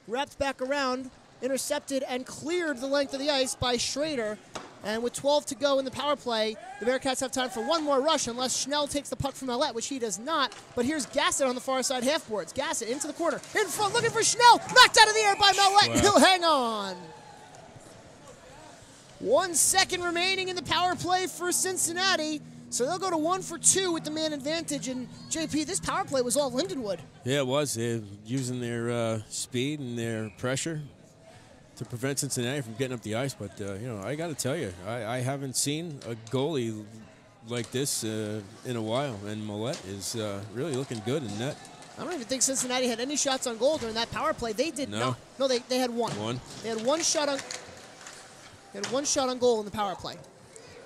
Wrapped back around, intercepted and cleared the length of the ice by Schrader. And with 12 to go in the power play, the Bearcats have time for one more rush unless Schnell takes the puck from Mallette, which he does not. But here's Gassett on the far side half boards. Gassett into the corner, in front, looking for Schnell. Knocked out of the air by Mallette. Wow. He'll hang on. 1 second remaining in the power play for Cincinnati. So they'll go to 1 for 2 with the man advantage. And, JP, this power play was all Lindenwood. Yeah, it was. They're using their speed and their pressure to prevent Cincinnati from getting up the ice. But, I got to tell you, I haven't seen a goalie like this in a while. And Mallette is really looking good in net. I don't even think Cincinnati had any shots on goal during that power play. They did not. No, they had one. They had one shot on... They had one shot on goal in the power play.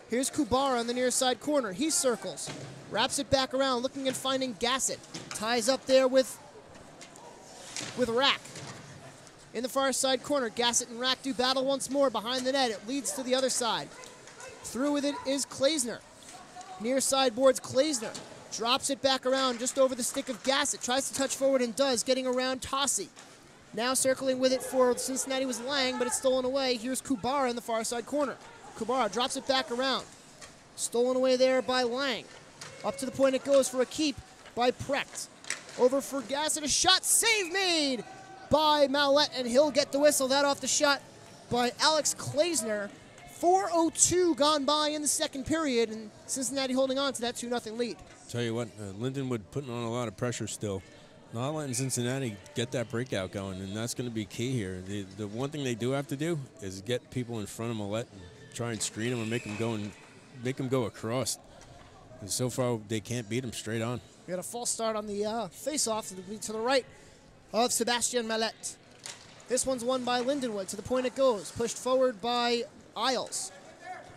Here's Kubara on the near side corner. He circles. Wraps it back around, looking and finding Gassett. Ties up there with Rack. in the far side corner. Gassett and Rack do battle once more behind the net. It leads to the other side. Through with it is Klaesner. Near side boards Klaesner. Drops it back around just over the stick of Gassett. Tries to touch forward and does, getting around Tossi. Now circling with it for Cincinnati was Lang, but it's stolen away. Here's Kubara in the far side corner. Kubara drops it back around. Stolen away there by Lang. Up to the point it goes for a keep by Precht. Over for Gassett, a shot, save made by Mallette, and he'll get the whistle. That off the shot by Alex Klaesner. 4:02 gone by in the second period, and Cincinnati holding on to that 2-0 lead. Tell you what, Lindenwood putting on a lot of pressure still. Not letting Cincinnati get that breakout going, and that's going to be key here. The one thing they do have to do is get people in front of Mallette and try and screen them and make them go across. And so far, they can't beat them straight on. We got a false start on the face-off to the right of Sebastian Mallette. This one's won by Lindenwood. To the point it goes. Pushed forward by Isles.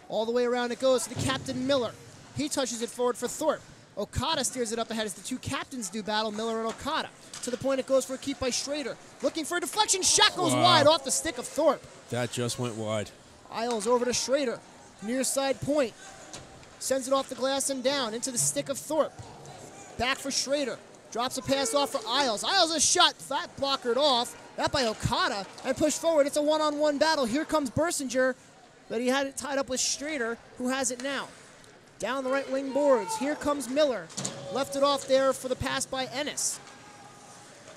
All the way around it goes to the captain, Miller. He touches it forward for Thorpe. Okada steers it up ahead as the two captains do battle, Miller and Okada. To the point it goes for a keep by Schrader. Looking for a deflection. Shot goes wide off the stick of Thorpe. That just went wide. Isles over to Schrader. Near side point. Sends it off the glass and down into the stick of Thorpe. Back for Schrader. Drops a pass off for Isles. Isles a shot. Flat blockered off. That by Okada. And pushed forward. It's a one-on-one battle. Here comes Bersinger. But he had it tied up with Schrader, who has it now. Down the right wing boards. Here comes Miller. Left it off there for the pass by Ennis.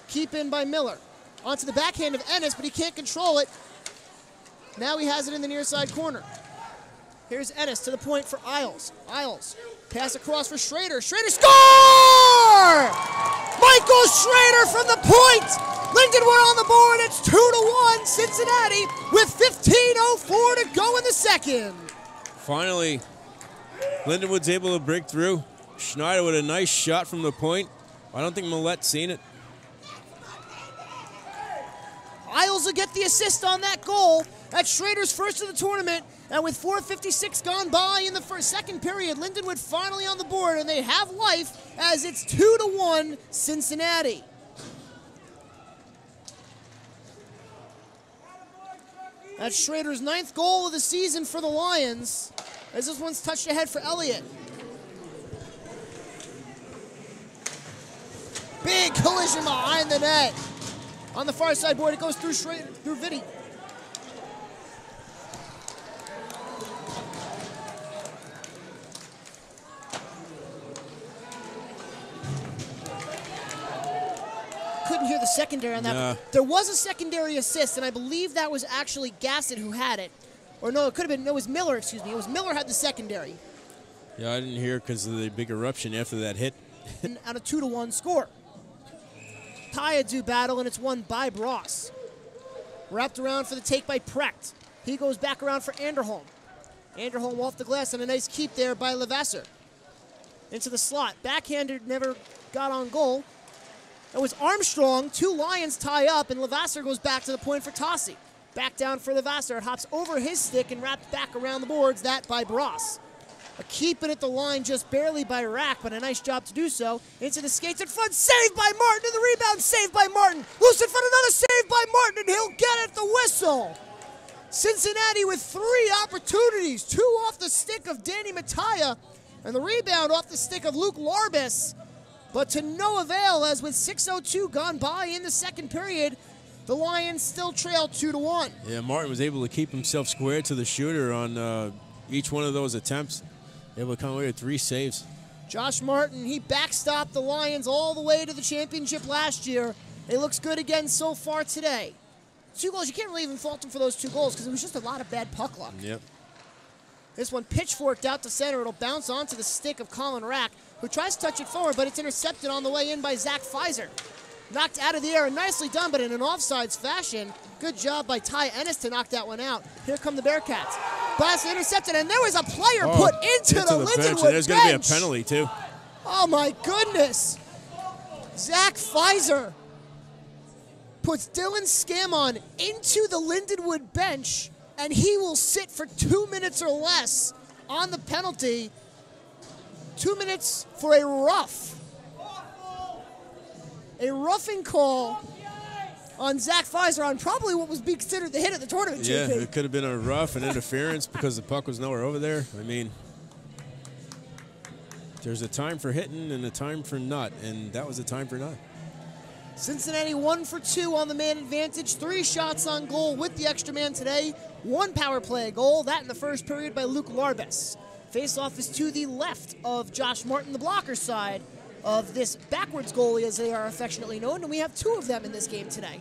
Keep in by Miller. Onto the backhand of Ennis, but he can't control it. Now he has it in the near side corner. Here's Ennis to the point for Isles. Isles. Pass across for Schrader. Schrader score! Michael Schrader from the point! Lindenwood on the board. It's 2-1 Cincinnati with 15:04 to go in the second. Finally, Lindenwood's able to break through. Schneider with a nice shot from the point. I don't think Mallette's seen it. Isles will get the assist on that goal. That's Schrader's first of the tournament. And with 4:56 gone by in the second period, Lindenwood finally on the board, and they have life as it's 2-1 Cincinnati. That's Schrader's 9th goal of the season for the Lions, as this one's touched ahead for Elliott. Big collision behind the net. On the far side board, it goes through Schrader, through Vitti. Couldn't hear the secondary on that. Nah. There was a secondary assist, and I believe that was actually Gassett who had it. Or no, it could have been, no, it was Miller, excuse me. It was Miller had the secondary. Yeah, I didn't hear because of the big eruption after that hit. And on a 2-1 score. Taya do battle, and it's won by Bross. Wrapped around for the take by Precht. He goes back around for Anderholm. Anderholm off the glass, and a nice keep there by Levasseur. Into the slot. Backhander never got on goal. It was Armstrong. Two Lions tie up, and Levasseur goes back to the point for Tossi. Back down for Levasseur. It hops over his stick and wrapped back around the boards. That by Bross. A keep it at the line just barely by Rack, but a nice job to do so. Into the skates in front. Saved by Martin. And the rebound saved by Martin. Loose in front. Another save by Martin, and he'll get it at the whistle. Cincinnati with 3 opportunities. 2 off the stick of Danny Mattia, and the rebound off the stick of Luke Larbis. But to no avail, as with 6:02 gone by in the second period, the Lions still trail 2-1. Yeah, Martin was able to keep himself square to the shooter on each one of those attempts. Able to come away with 3 saves. Josh Martin, he backstopped the Lions all the way to the championship last year. It looks good again so far today. 2 goals, you can't really even fault him for those 2 goals because it was just a lot of bad puck luck. Yep. This one pitchforked out to center. It'll bounce onto the stick of Colin Rack, who tries to touch it forward, but it's intercepted on the way in by Zach Pfizer. Knocked out of the air and nicely done, but in an offsides fashion. Good job by Ty Ennis to knock that one out. Here come the Bearcats. Blast intercepted, and there was a player put into the Lindenwood bench. There's going to be a penalty, too. Oh, my goodness. Zach Pfizer puts Dylan Scamon into the Lindenwood bench, and he will sit for 2 minutes or less on the penalty. 2 minutes for a rough. A roughing call on Zach Pfizer on probably what was being considered the hit of the tournament. Yeah, JP. it could have been a rough and interference because the puck was nowhere over there. I mean, there's a time for hitting and a time for not, and that was a time for not. Cincinnati 1 for 2 on the man advantage. 3 shots on goal with the extra man today. 1 power play goal, that in the first period by Luke Larbes. Face-off is to the left of Josh Martin, the blocker side of this backwards goalie, as they are affectionately known, and we have 2 of them in this game today.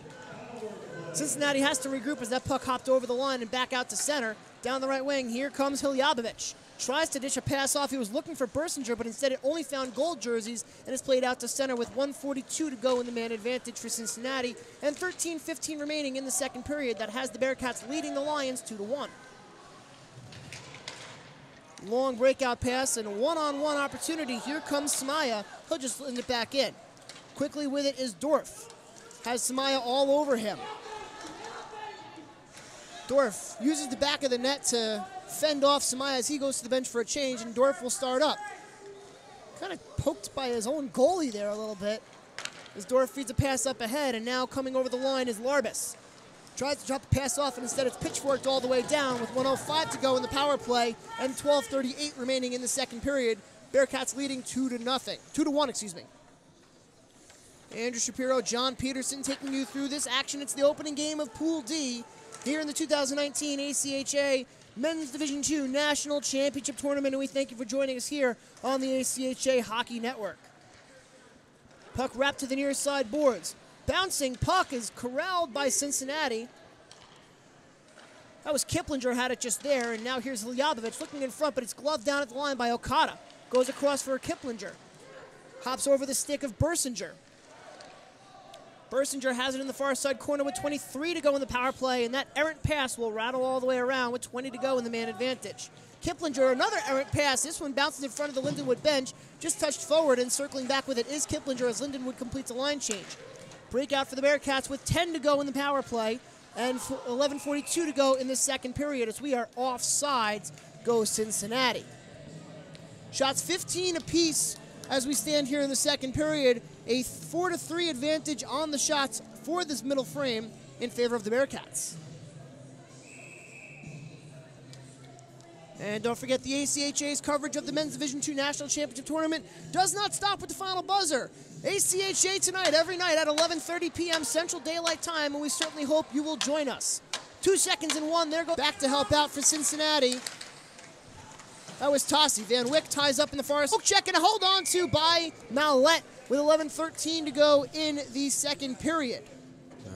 Cincinnati has to regroup as that puck hopped over the line and back out to center. Down the right wing, here comes Hiljabovic. Tries to dish a pass off. He was looking for Bersinger, but instead it only found gold jerseys and is played out to center with 1:42 to go in the man advantage for Cincinnati and 13:15 remaining in the second period. That has the Bearcats leading the Lions 2-1. Long breakout pass and a one-on-one opportunity. Here comes Samaya. He'll just send it back in. Quickly with it is Dorf. Has Samaya all over him. Dorf uses the back of the net to fend off Samaya as he goes to the bench for a change, and Dorf will start up. Kind of poked by his own goalie there a little bit as Dorf feeds a pass up ahead, and now coming over the line is Larbes. Tries to drop the pass off, and instead it's pitchforked all the way down with 1:05 to go in the power play and 12:38 remaining in the second period. Bearcats leading 2-1, excuse me. Andrew Shapiro, John Peterson taking you through this action. It's the opening game of Pool D here in the 2019 ACHA Men's Division II National Championship Tournament, and we thank you for joining us here on the ACHA Hockey Network. Puck wrapped to the near side boards. Bouncing puck is corralled by Cincinnati. That was Kiplinger, had it just there, and now here's Hiljabovic looking in front, but it's gloved down at the line by Okada. Goes across for Kiplinger. Hops over the stick of Bersinger. Bersinger has it in the far side corner with 23 to go in the power play, and that errant pass will rattle all the way around with 20 to go in the man advantage. Kiplinger, another errant pass. This one bounces in front of the Lindenwood bench, just touched forward, and circling back with it is Kiplinger as Lindenwood completes a line change. Breakout for the Bearcats with 10 to go in the power play and 11:42 to go in the second period as we are offsides. Goes Cincinnati. Shots 15 apiece as we stand here in the second period. A 4-3 advantage on the shots for this middle frame in favor of the Bearcats. And don't forget the ACHA's coverage of the Men's Division II National Championship Tournament does not stop with the final buzzer. ACHA tonight, every night at 11:30 p.m. Central Daylight Time, and we certainly hope you will join us. 2 seconds and 1, there goes back to help out for Cincinnati. That was Tossi. Van Wyck ties up in the forest. Check and hold on to by Mallette with 11:13 to go in the second period.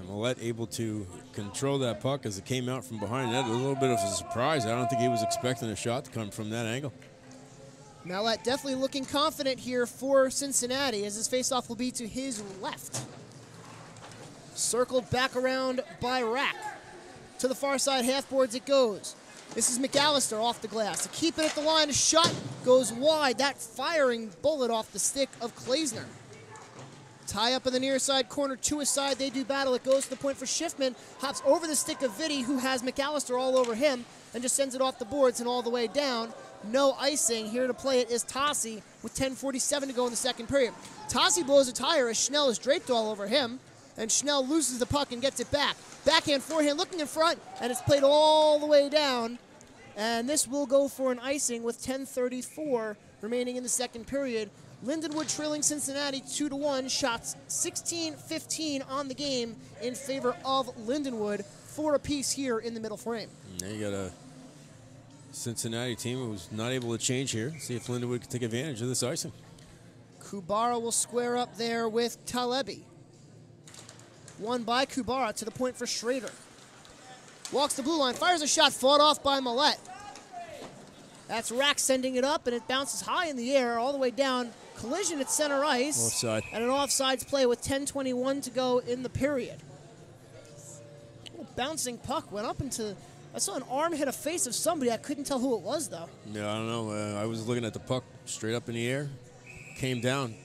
Mallette able to control that puck as it came out from behind that. A little bit of a surprise. I don't think he was expecting a shot to come from that angle. Mallette definitely looking confident here for Cincinnati as his faceoff will be to his left. Circled back around by Rack. To the far side half boards it goes. This is McAllister off the glass. To keep it at the line, a shot goes wide. That firing bullet off the stick of Klaesner. Tie up in the near side corner, to his side, they do battle. It goes to the point for Schiffman, hops over the stick of Vitti, who has McAllister all over him, and just sends it off the boards and all the way down. No icing. Here to play it is Tossi with 10:47 to go in the second period. Tossi blows a tire as Schnell is draped all over him, and Schnell loses the puck and gets it back. Backhand, forehand, looking in front, and it's played all the way down. And this will go for an icing with 10:34 remaining in the second period. Lindenwood trailing Cincinnati 2-1. Shots 16-15 on the game in favor of Lindenwood. 4 apiece here in the middle frame. Now you got a Cincinnati team who was not able to change here. See if Lindenwood can take advantage of this icing. Kubara will square up there with Talebi. Won by Kubara to the point for Schrader. Walks the blue line, fires a shot, fought off by Mallette. That's Rack sending it up, and it bounces high in the air, all the way down. Collision at center ice. Offside. And an offsides play with 10:21 to go in the period. Bouncing puck went up into, I saw an arm hit a face of somebody. I couldn't tell who it was, though. Yeah, I don't know. I was looking at the puck straight up in the air. Came down.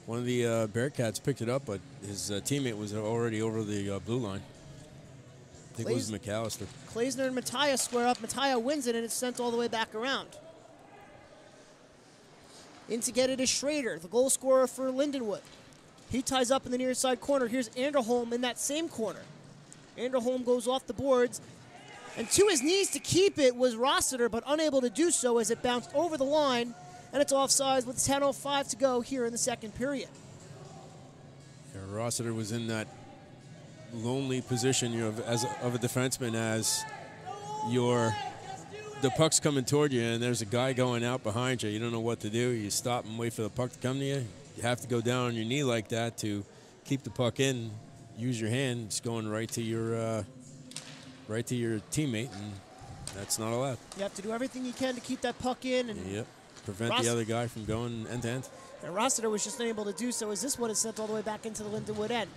One of the Bearcats picked it up, but his teammate was already over the blue line. I think it was McAllister. Klaesner and Mattia square up. Mattia wins it, and it's sent all the way back around. In to get it is Schrader, the goal scorer for Lindenwood. He ties up in the near side corner. Here's Anderholm in that same corner. Anderholm goes off the boards. And to his knees to keep it was Rossiter, but unable to do so as it bounced over the line. And it's offsides with 10:05 to go here in the second period. Yeah, Rossiter was in that lonely position, you know, of a defenseman as the puck's coming toward you and there's a guy going out behind you. You don't know what to do. You stop and wait for the puck to come to you. You have to go down on your knee like that to keep the puck in. Use your hand. It's going right to your teammate, and that's not allowed. You have to do everything you can to keep that puck in. And yep. Prevent the other guy from going end to end. And Rossiter was just unable to do so as this one is sent all the way back into the Lindenwood end.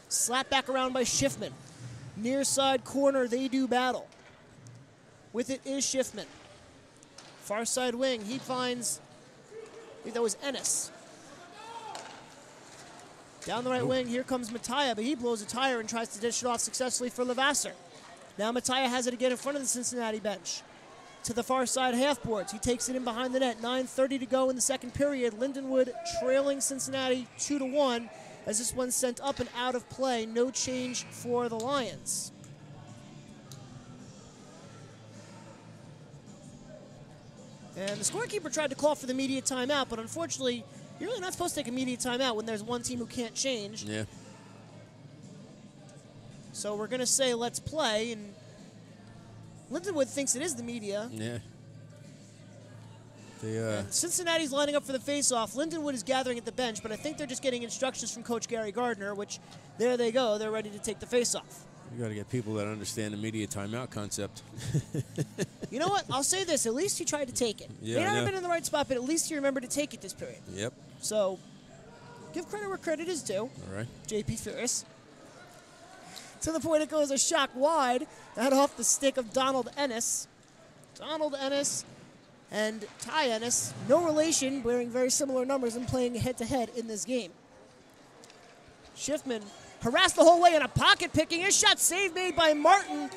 Slapped back around by Schiffman. Near side corner, they do battle. With it is Schiffman. Far side wing, he finds, I think that was Ennis. Down the right wing, here comes Mattia, but he blows a tire and tries to dish it off successfully for Levasseur. Now Mattia has it again in front of the Cincinnati bench. To the far side half boards. He takes it in behind the net. 9:30 to go in the second period. Lindenwood trailing Cincinnati 2-1 as this one's sent up and out of play. No change for the Lions. And the scorekeeper tried to call for the immediate timeout, but unfortunately, you're really not supposed to take immediate timeout when there's one team who can't change. Yeah. So we're going to say let's play, and Lindenwood thinks it is the media. Yeah. And Cincinnati's lining up for the face-off. Lindenwood is gathering at the bench, but I think they're just getting instructions from Coach Gary Gardner, which there they go. They're ready to take the face-off. You got to get people that understand the immediate timeout concept. You know what? I'll say this. At least he tried to take it. Yeah, May not have been in the right spot, but at least he remembered to take it this period. Yep. So give credit where credit is due. All right. J.P. Ferris. To the point it goes a shot wide. That off the stick of Donald Ennis. Donald Ennis and Ty Ennis, no relation, wearing very similar numbers and playing head-to-head in this game. Schiffman harassed the whole way in a pocket picking. His shot save made by Martin.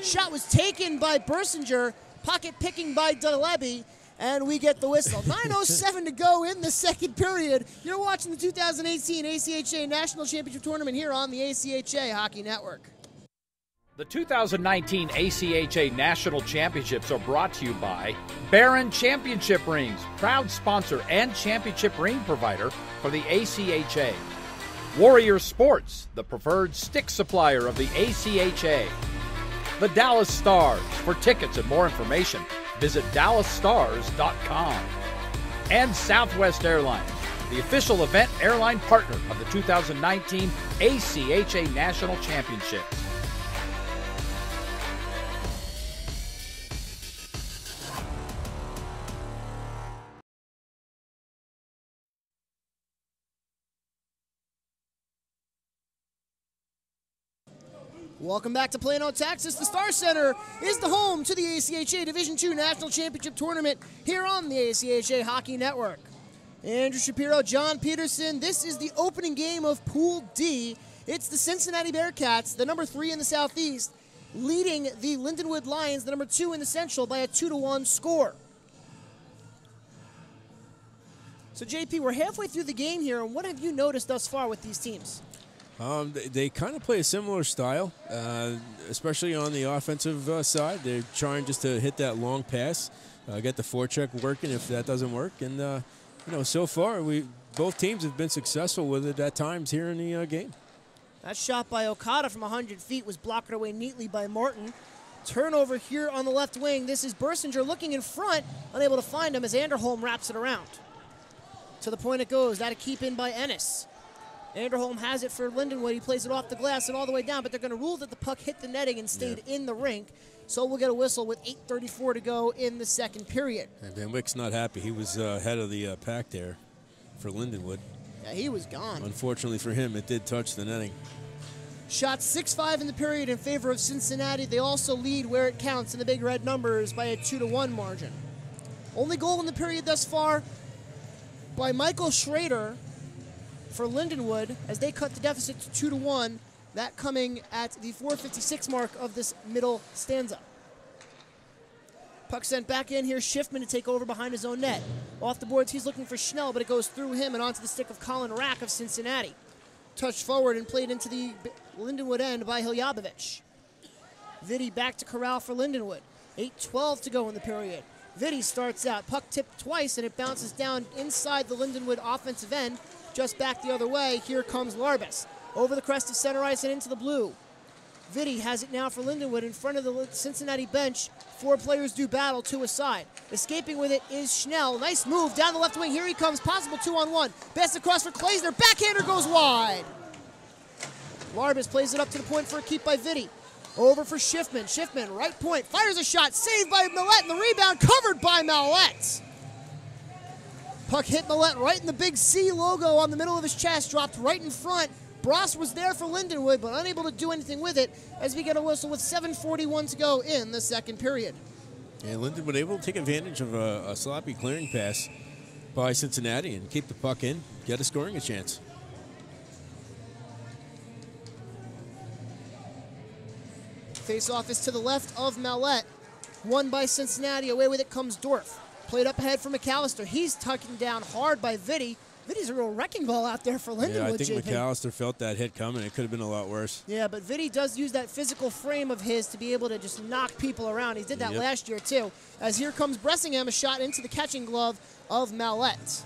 Shot was taken by Bersinger. Pocket picking by Delebi. And we get the whistle. 9:07 to go in the second period. You're watching the 2018 ACHA National Championship Tournament here on the ACHA Hockey Network. The 2019 ACHA National Championships are brought to you by Barron Championship Rings, proud sponsor and championship ring provider for the ACHA. Warrior Sports, the preferred stick supplier of the ACHA. The Dallas Stars. For tickets and more information, visit dallasstars.com. And Southwest Airlines, the official event airline partner of the 2019 ACHA National Championships. Welcome back to Plano, Texas. The Star Center is the home to the ACHA Division II National Championship Tournament here on the ACHA Hockey Network. Andrew Shapiro, John Peterson. This is the opening game of Pool D. It's the Cincinnati Bearcats, the number 3 in the Southeast, leading the Lindenwood Lions, the number 2 in the Central, by a 2-1 score. So, JP, we're halfway through the game here, and what have you noticed thus far with these teams? They kind of play a similar style, especially on the offensive side. They're trying just to hit that long pass, get the forecheck working if that doesn't work. And, you know, so far, both teams have been successful with it at times here in the game. That shot by Okada from 100 feet was blocked away neatly by Martin. Turnover here on the left wing. This is Bersinger looking in front, unable to find him as Anderholm wraps it around. To the point it goes. That a keep in by Ennis. Anderholm has it for Lindenwood. He plays it off the glass and all the way down, but they're going to rule that the puck hit the netting and stayed in the rink. So we'll get a whistle with 8:34 to go in the second period. And Van Wyck's not happy. He was ahead of the pack there for Lindenwood. Yeah, he was gone. Unfortunately for him, it did touch the netting. Shot 6-5 in the period in favor of Cincinnati. They also lead where it counts in the big red numbers by a 2-1 margin. Only goal in the period thus far by Michael Schrader for Lindenwood as they cut the deficit to 2-1, that coming at the 4:56 mark of this middle stanza. Puck sent back in here, Schiffman to take over behind his own net. Off the boards, he's looking for Schnell, but it goes through him and onto the stick of Colin Rack of Cincinnati. touched forward and played into the Lindenwood end by Hiljabovic. Vitti back to corral for Lindenwood. 8:12 to go in the period. Vitti starts out, puck tipped twice, and it bounces down inside the Lindenwood offensive end, just back the other way. Here comes Larbus. Over the crest of center ice and into the blue. Vitti has it now for Lindenwood in front of the Cincinnati bench. 4 players do battle, 2 aside. Escaping with it is Schnell. Nice move down the left wing. Here he comes, possible 2-on-1. Pass across for Klaesner. Backhander goes wide. Larbus plays it up to the point for a keep by Vitti. Over for Schiffman. Schiffman, right point, fires a shot. Saved by Millette, and the rebound covered by Millette. Puck hit Millette right in the big C logo on the middle of his chest, dropped right in front. Bross was there for Lindenwood, but unable to do anything with it as we get a whistle with 7:41 to go in the second period. Yeah, Lindenwood able to take advantage of a sloppy clearing pass by Cincinnati and keep the puck in, get a scoring chance. Face-off is to the left of Mallette. Won by Cincinnati. Away with it comes Dorf. Played up ahead for McAllister. He's tucking down hard by Vitti. Vitti's a real wrecking ball out there for Lindenwood. Yeah, I think JP. McAllister felt that hit coming. It could have been a lot worse. Yeah, but Vitti does use that physical frame of his to be able to just knock people around. He did that last year, too. As here comes Bressingham, a shot into the catching glove of Mallette.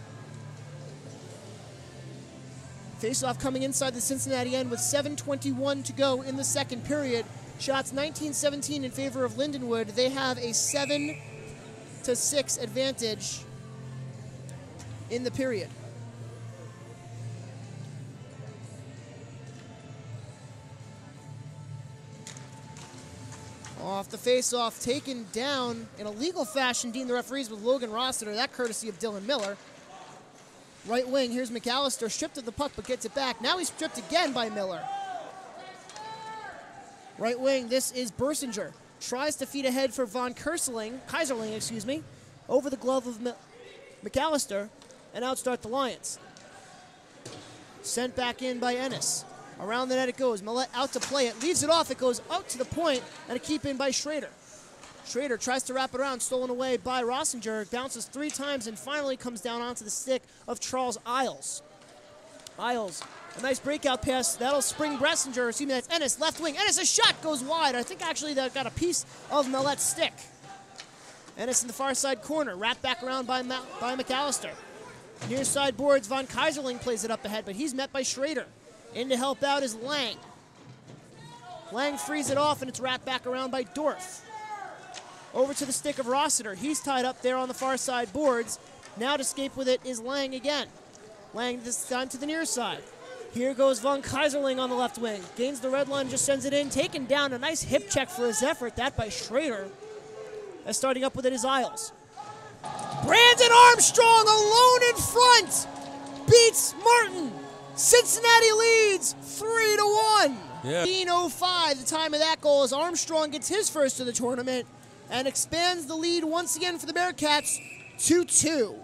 Face-off coming inside the Cincinnati end with 7:21 to go in the second period. Shots 19-17 in favor of Lindenwood. They have a 7-6 advantage in the period. Off the face-off, taken down in a legal fashion, deemed the referees with Logan Rossiter. That courtesy of Dylan Miller. Right wing, here's McAllister, stripped of the puck but gets it back. Now he's stripped again by Miller. Right wing, this is Bersinger. Tries to feed ahead for Kaiserling, over the glove of McAllister, and outstart the Lions. Sent back in by Ennis. Around the net it goes. Millette out to play it. Leaves it off. It goes out to the point, and a keep in by Schrader. Schrader tries to wrap it around, stolen away by Rossinger. Bounces 3 times and finally comes down onto the stick of Charles Isles. Isles, a nice breakout pass. That'll spring Bressinger. That's Ennis, left wing. Ennis, a shot goes wide. I think actually that got a piece of Millette's stick. Ennis in the far side corner. Wrapped back around by McAllister. Near side boards, Von Kaiserling plays it up ahead, but he's met by Schrader. In to help out is Lang. Lang frees it off, and it's wrapped back around by Dorf. Over to the stick of Rossiter. He's tied up there on the far side boards. Now to escape with it is Lang again. Lang this time to the near side. Here goes Von Kaiserling on the left wing. Gains the red line, just sends it in. Taken down, a nice hip check for his effort. That by Schrader. As starting up with it is Isles. Brandon Armstrong alone in front. Beats Martin. Cincinnati leads 3-1. Yeah. 15:05, the time of that goal, as Armstrong gets his first of the tournament and expands the lead once again for the Bearcats 2-2.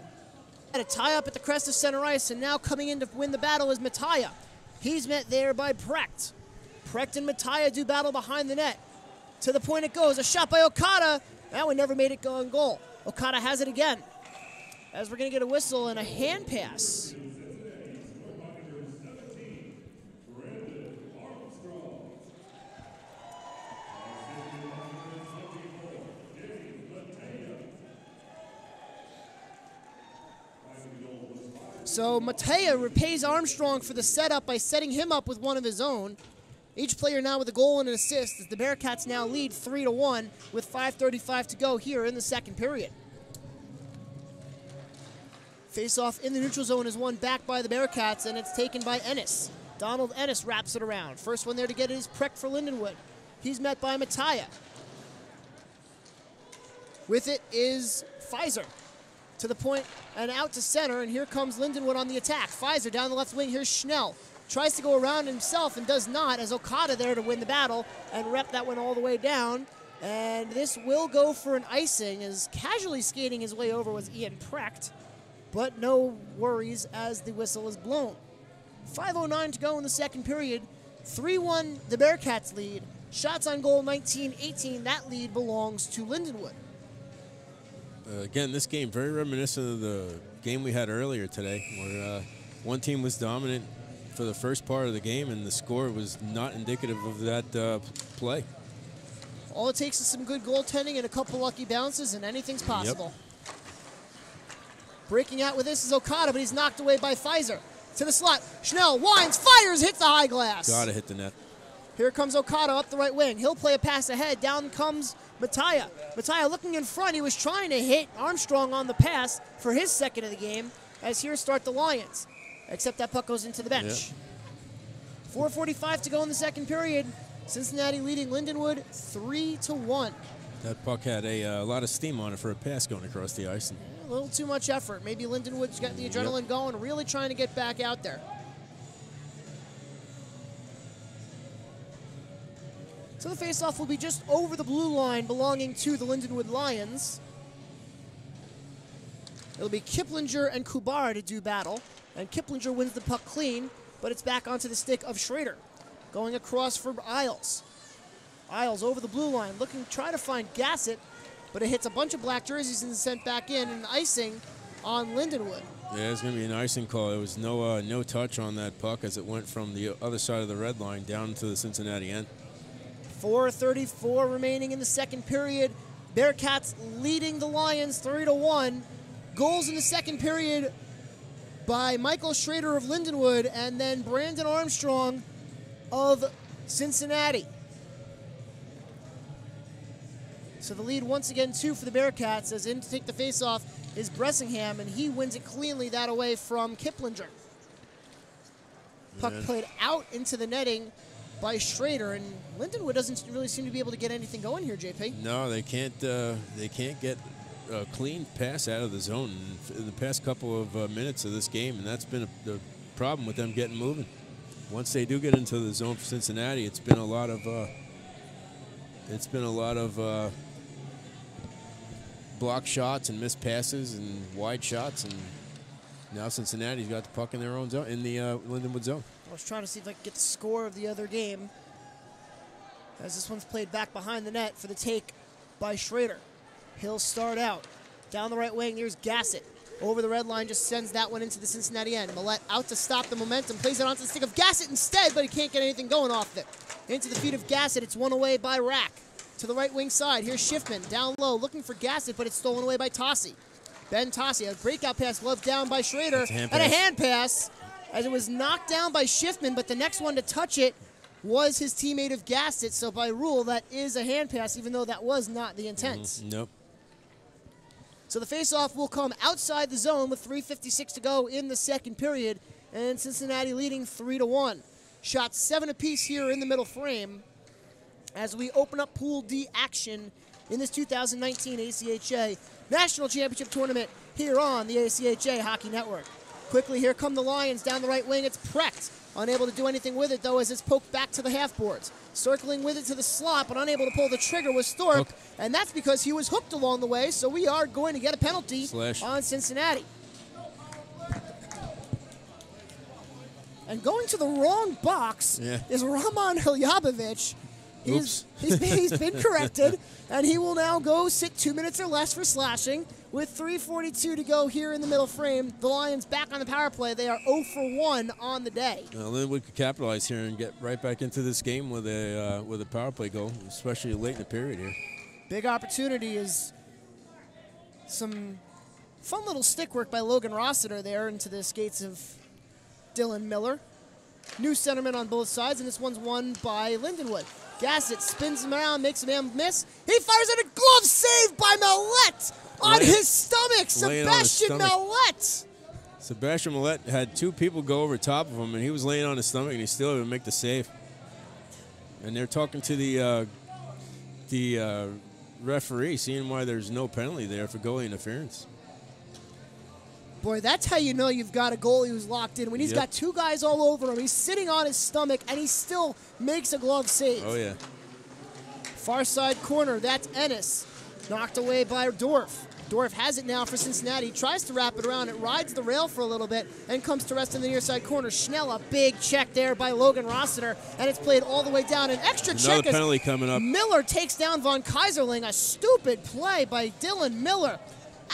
At a tie up at the crest of center ice, and now coming in to win the battle is Mattia. He's met there by Precht. Precht and Mattia do battle behind the net. To the point it goes, a shot by Okada. That one never made it go in goal. Okada has it again. As we're going to get a whistle and a hand pass. So Mattia repays Armstrong for the setup by setting him up with one of his own. Each player now with a goal and an assist as the Bearcats now lead 3-1 with 5:35 to go here in the second period. Face-off in the neutral zone is won back by the Bearcats, and it's taken by Ennis. Donald Ennis wraps it around. First one there to get it is Precht for Lindenwood. He's met by Mattia. With it is Pfizer. To the point and out to center, and here comes Lindenwood on the attack. Pfizer down the left wing, here's Schnell. Tries to go around himself and does not, as Okada there to win the battle and rep that one all the way down. And this will go for an icing, as casually skating his way over was Ian Precht, but no worries as the whistle is blown. 5:09 to go in the second period. 3-1 the Bearcats lead. Shots on goal 19-18. That lead belongs to Lindenwood. Again, this game very reminiscent of the game we had earlier today, where one team was dominant for the first part of the game, and the score was not indicative of that play. All it takes is some good goaltending and a couple lucky bounces, and anything's possible. Yep. Breaking out with this is Okada, but he's knocked away by Pfizer. To the slot. Schnell winds, fires, hits the high glass. Gotta hit the net. Here comes Okada up the right wing. He'll play a pass ahead. Down comes Mattia. Mattia looking in front. He was trying to hit Armstrong on the pass for his second of the game, as here start the Lions. Except that puck goes into the bench. Yep. 4:45 to go in the second period. Cincinnati leading Lindenwood 3-1. That puck had a lot of steam on it for a pass going across the ice. A little too much effort. Maybe Lindenwood's got the adrenaline going, really trying to get back out there. So the faceoff will be just over the blue line belonging to the Lindenwood Lions. It'll be Kiplinger and Kubara to do battle. And Kiplinger wins the puck clean, but it's back onto the stick of Schrader. Going across for Isles. Isles over the blue line, looking, try to find Gassett, but it hits a bunch of black jerseys and is sent back in, and icing on Lindenwood. Yeah, it's going to be an icing call. There was no touch on that puck as it went from the other side of the red line down to the Cincinnati end. 4:34 remaining in the second period. Bearcats leading the Lions 3-1. Goals in the second period by Michael Schrader of Lindenwood and then Brandon Armstrong of Cincinnati. So the lead once again 2 for the Bearcats, as in to take the faceoff is Bressingham, and he wins it cleanly that away from Kiplinger. Puck played out into the netting by Schrader, and Lindenwood doesn't really seem to be able to get anything going here, JP. No, they can't get a clean pass out of the zone in the past couple of minutes of this game, and that's been the problem with them getting moving. Once they do get into the zone for Cincinnati, it's been a lot of block shots and missed passes and wide shots, and now Cincinnati's got the puck in their own zone, in the Lindenwood zone. I was trying to see if I could get the score of the other game, as this one's played back behind the net for the take by Schrader. He'll start out. Down the right wing, there's Gassett. Over the red line, just sends that one into the Cincinnati end. Millette out to stop the momentum, plays it onto the stick of Gassett instead, but he can't get anything going off it. Into the feet of Gassett, it's won away by Rack. To the right wing side, here's Schiffman, down low, looking for Gassett, but it's stolen away by Tossi. Ben Tossi, a breakout pass, gloved down by Schrader, and a hand pass, as it was knocked down by Schiffman, but the next one to touch it was his teammate of Gassett, so by rule, that is a hand pass, even though that was not the intent. Nope. So the faceoff will come outside the zone with 3:56 to go in the second period, and Cincinnati leading 3-1. Shots 7 apiece here in the middle frame as we open up Pool D action in this 2019 ACHA National Championship Tournament here on the ACHA Hockey Network. Quickly, here come the Lions down the right wing. It's Precht. Unable to do anything with it, though, as it's poked back to the half boards. Circling with it to the slot, but unable to pull the trigger was Thorpe, and that's because he was hooked along the way, so we are going to get a penalty on Cincinnati. And going to the wrong box is Roman Hiljabovic. He's been corrected, and he will now go sit 2 minutes or less for slashing. With 3:42 to go here in the middle frame, the Lions back on the power play. They are 0 for 1 on the day. Lindenwood could capitalize here and get right back into this game with a power play goal, especially late in the period here. Big opportunity is some fun little stick work by Logan Rossiter there into the skates of Dylan Miller. New centerman on both sides, and this one's won by Lindenwood. Gassett spins him around, makes a man miss. He fires at a glove save by Millette on his stomach. Sebastian Millette. Sebastian Millette had 2 people go over top of him, and he was laying on his stomach, and he still didn't make the save. And they're talking to the referee, seeing why there's no penalty there for goalie interference. Boy, that's how you know you've got a goalie who's locked in. When he's got 2 guys all over him, he's sitting on his stomach, and he still makes a glove save. Oh, yeah. Far side corner, that's Ennis. Knocked away by Dorf. Dorf has it now for Cincinnati. Tries to wrap it around. It rides the rail for a little bit and comes to rest in the near side corner. Schnell, a big check there by Logan Rossiter, and it's played all the way down. An extra check. Another penalty coming up. Miller takes down Von Kaiserling. A stupid play by Dylan Miller.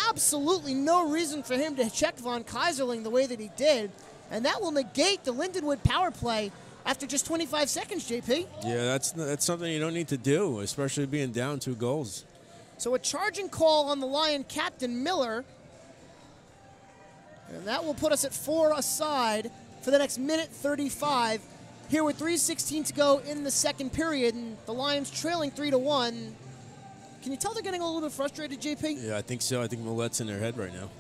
Absolutely no reason for him to check Von Kaiserling the way that he did. And that will negate the Lindenwood power play after just 25 seconds, JP. Yeah, that's something you don't need to do, especially being down 2 goals. So a charging call on the Lion captain, Miller. And that will put us at 4 aside for the next minute 35. Here with 3:16 to go in the second period, and the Lions trailing 3-1. Can you tell they're getting a little bit frustrated, JP? Yeah, I think so. I think Millette's in their head right now.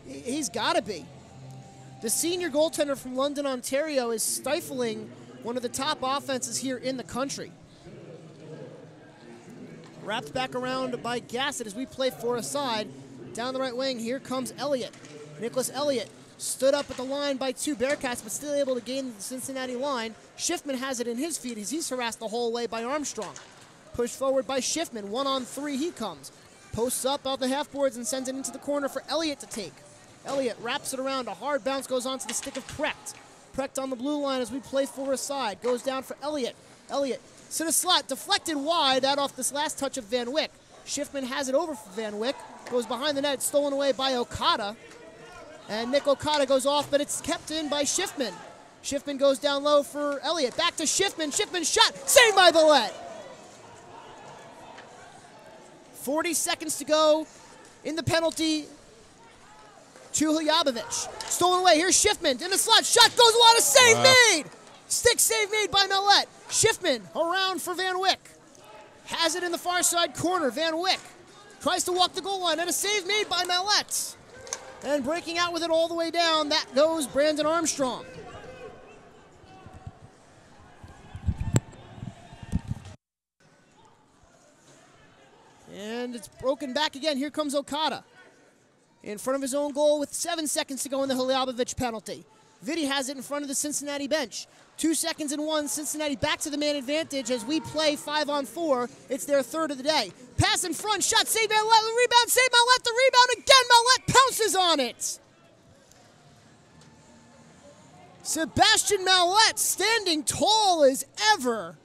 He's got to be. The senior goaltender from London, Ontario, is stifling one of the top offenses here in the country. Wrapped back around by Gassett as we play 4 aside. Down the right wing, here comes Elliott. Nicholas Elliott stood up at the line by 2 Bearcats, but still able to gain the Cincinnati line. Schiffman has it in his feet as he's harassed the whole way by Armstrong. Pushed forward by Schiffman. 1-on-3 he comes. Posts up out the half boards and sends it into the corner for Elliott to take. Elliott wraps it around. A hard bounce goes onto the stick of Precht. Precht on the blue line as we play 4 aside. Goes down for Elliott. Elliott to the slot. Deflected wide. That off this last touch of Van Wyck. Schiffman has it over for Van Wyck. Goes behind the net. Stolen away by Okada. And Nick Okada goes off, but it's kept in by Schiffman. Schiffman goes down low for Elliott. Back to Schiffman. Schiffman shot. Saved by Millette. 40 seconds to go in the penalty to Hiljabovich. Stolen away. Here's Schiffman in the slot. Shot goes a lot of save made. Stick save made by Millette. Schiffman around for Van Wyck. Has it in the far side corner. Van Wyck tries to walk the goal line and a save made by Millette. And breaking out with it all the way down, that goes Brandon Armstrong. And it's broken back again. Here comes Okada. In front of his own goal with 7 seconds to go in the Hiljabovich penalty. Vitti has it in front of the Cincinnati bench. 2 seconds and 1. Cincinnati back to the man advantage as we play 5-on-4. It's their third of the day. Pass in front, shot, save Millette, the rebound, save Millette, the rebound again. Millette pounces on it. Sebastian Millette standing tall as ever.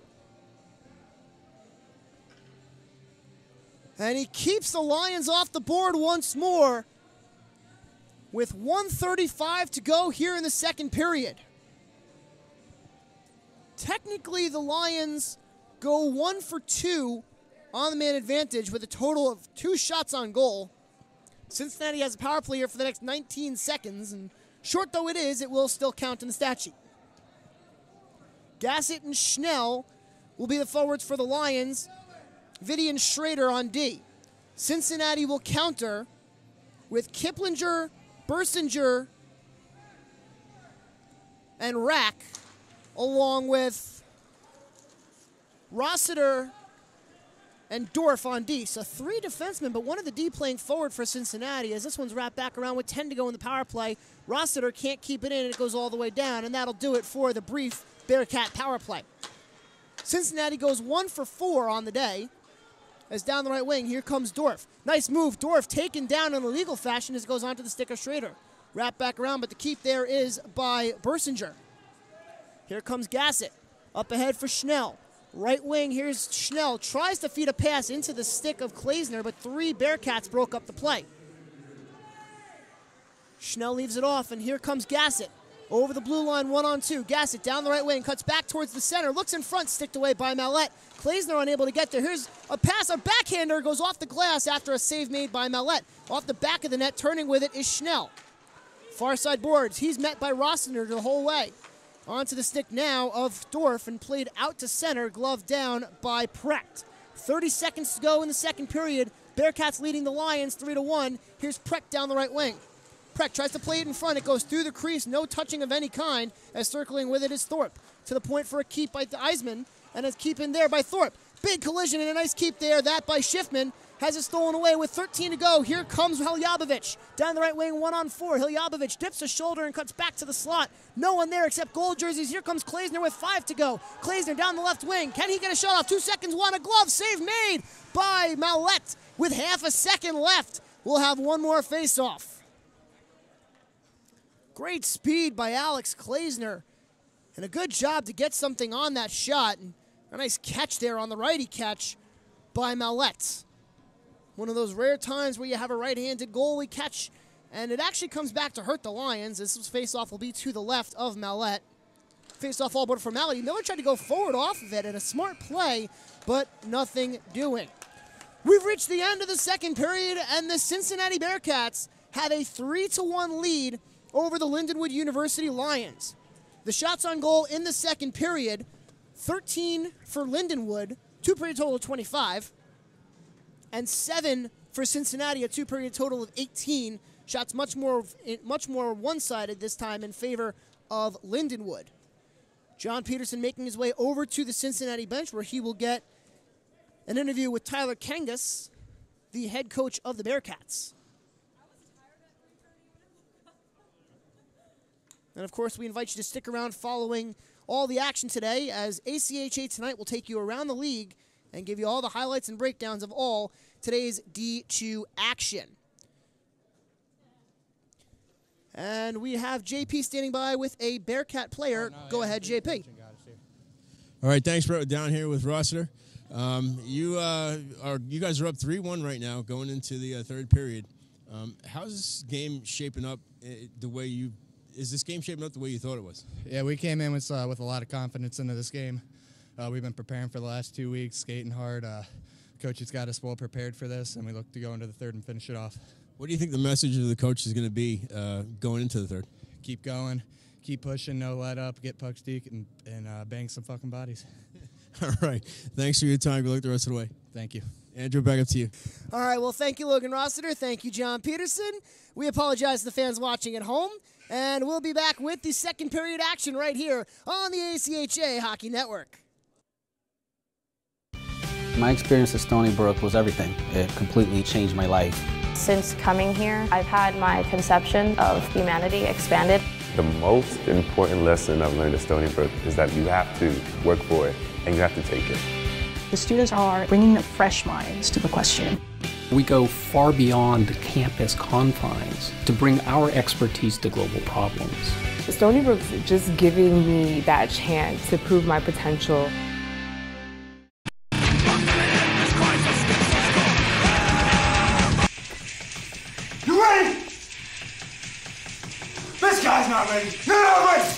And he keeps the Lions off the board once more with 1:35 to go here in the second period. Technically, the Lions go 1 for 2 on the man advantage with a total of 2 shots on goal. Cincinnati has a power play here for the next 19 seconds, and short though it is, it will still count in the stat sheet. Gassett and Schnell will be the forwards for the Lions. Vitti and Schrader on D. Cincinnati will counter with Kiplinger, Bersinger, and Rack, along with Rossiter and Dorf on D. So 3 defensemen, but one of the D playing forward for Cincinnati as this one's wrapped back around with 10 to go in the power play. Rossiter can't keep it in, and it goes all the way down, and that'll do it for the brief Bearcat power play. Cincinnati goes 1 for 4 on the day. As down the right wing, here comes Dorf. Nice move. Dorf taken down in illegal fashion as it goes onto the stick of Schrader. Wrapped back around, but the keep there is by Bersinger. Here comes Gassett. Up ahead for Schnell. Right wing, here's Schnell. Tries to feed a pass into the stick of Klaesner, but 3 Bearcats broke up the play. Schnell leaves it off, and here comes Gassett. Over the blue line, 1-on-2. Gassett down the right wing, cuts back towards the center, looks in front, sticked away by Millette. Klaesner unable to get there. Here's a pass, a backhander goes off the glass after a save made by Millette. Off the back of the net, turning with it is Schnell. Far side boards, he's met by Rossiter the whole way. Onto the stick now of Dorf and played out to center, glove down by Precht. 30 seconds to go in the second period. Bearcats leading the Lions 3-1. Here's Precht down the right wing. Precht tries to play it in front. It goes through the crease. No touching of any kind. As circling with it is Thorpe. To the point for a keep by Eisman. And a keep in there by Thorpe. Big collision and a nice keep there. That by Schiffman. Has it stolen away with 13 to go. Here comes Hiljabovich. Down the right wing, 1-on-4. Hiljabovich dips a shoulder and cuts back to the slot. No one there except gold jerseys. Here comes Klaesner with 5 to go. Klaesner down the left wing. Can he get a shot off? 2 seconds, 1. A glove save made by Millette. With half a second left. We'll have one more face-off. Great speed by Alex Klaesner. And a good job to get something on that shot. And a nice catch there on the righty catch by Millette. One of those rare times where you have a right-handed goalie catch And it actually comes back to hurt the Lions. This face-off will be to the left of Mallette. Face-off all but a formality. Miller tried to go forward off of it in a smart play, but nothing doing. We've reached the end of the second period, and the Cincinnati Bearcats have a 3-1 lead over the Lindenwood University Lions. The shots on goal in the second period, 13 for Lindenwood, two-period total of 25, and 7 for Cincinnati, a two-period total of 18. Shots much more one-sided this time in favor of Lindenwood. John Peterson making his way over to the Cincinnati bench, where he will get an interview with Tyler Kangas, the head coach of the Bearcats. And of course, we invite you to stick around following all the action today, as ACHA Tonight will take you around the league and give you all the highlights and breakdowns of all today's D2 action. And we have JP standing by with a Bearcat player. Go ahead, JP. All right, thanks, bro. Down here with Rossiter. You guys are up 3-1 right now, going into the third period. How's this game shaping up the way you? Is this game shaping up the way you thought it was? Yeah, we came in with a lot of confidence into this game. We've been preparing for the last 2 weeks, skating hard. Coach has got us well prepared for this, and we look to go into the third and finish it off. What do you think the message of the coach is going to be going into the third? Keep going, keep pushing, no let up, get pucks deep, and bang some fucking bodies. All right. Thanks for your time. Good luck the rest of the way. Thank you. Andrew, back up to you. All right, well, thank you, Logan Rossiter. Thank you, John Peterson. We apologize to the fans watching at home, and we'll be back with the second period action right here on the ACHA Hockey Network. My experience at Stony Brook was everything. It completely changed my life. Since coming here, I've had my conception of humanity expanded. The most important lesson I've learned at Stony Brook is that you have to work for it and you have to take it. The students are bringing fresh minds to the question. We go far beyond campus confines to bring our expertise to global problems. Stony Brook's just giving me that chance to prove my potential. You ready? This guy's not ready. You're not ready.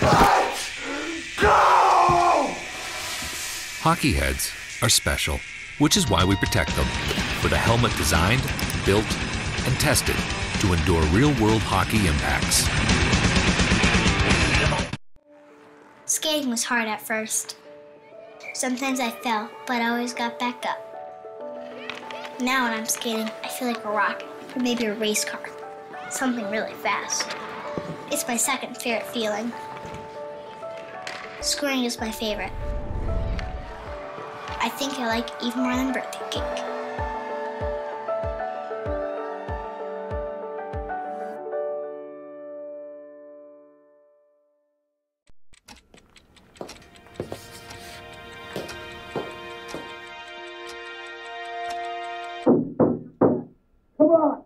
Let's go! Hockey heads are special, which is why we protect them with a helmet designed, built, and tested to endure real-world hockey impacts. Skating was hard at first. Sometimes I fell, but I always got back up. Now when I'm skating, I feel like a rocket, or maybe a race car. Something really fast. It's my second favorite feeling. Scoring is my favorite. I think I like it even more than birthday cake. Come on!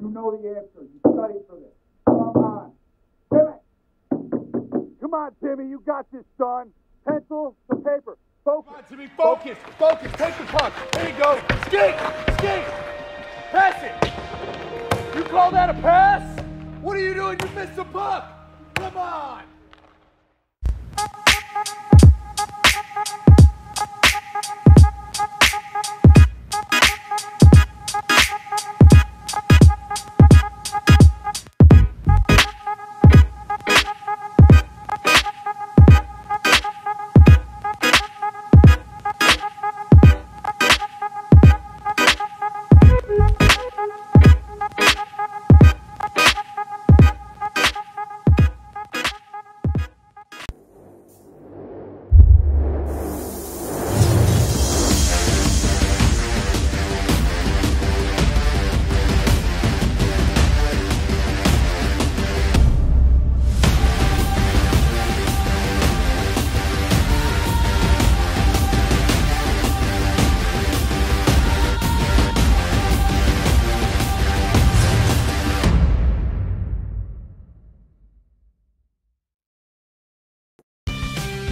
You know the answer. You studied for this. Come on. Timmy! Come on, Timmy. You got this, son. Pencil to paper. Focus. Come on, Timmy. Focus. Focus. Take the puck. There you go. Skate. Skate. Pass it. You call that a pass? What are you doing? You missed the puck. Come on.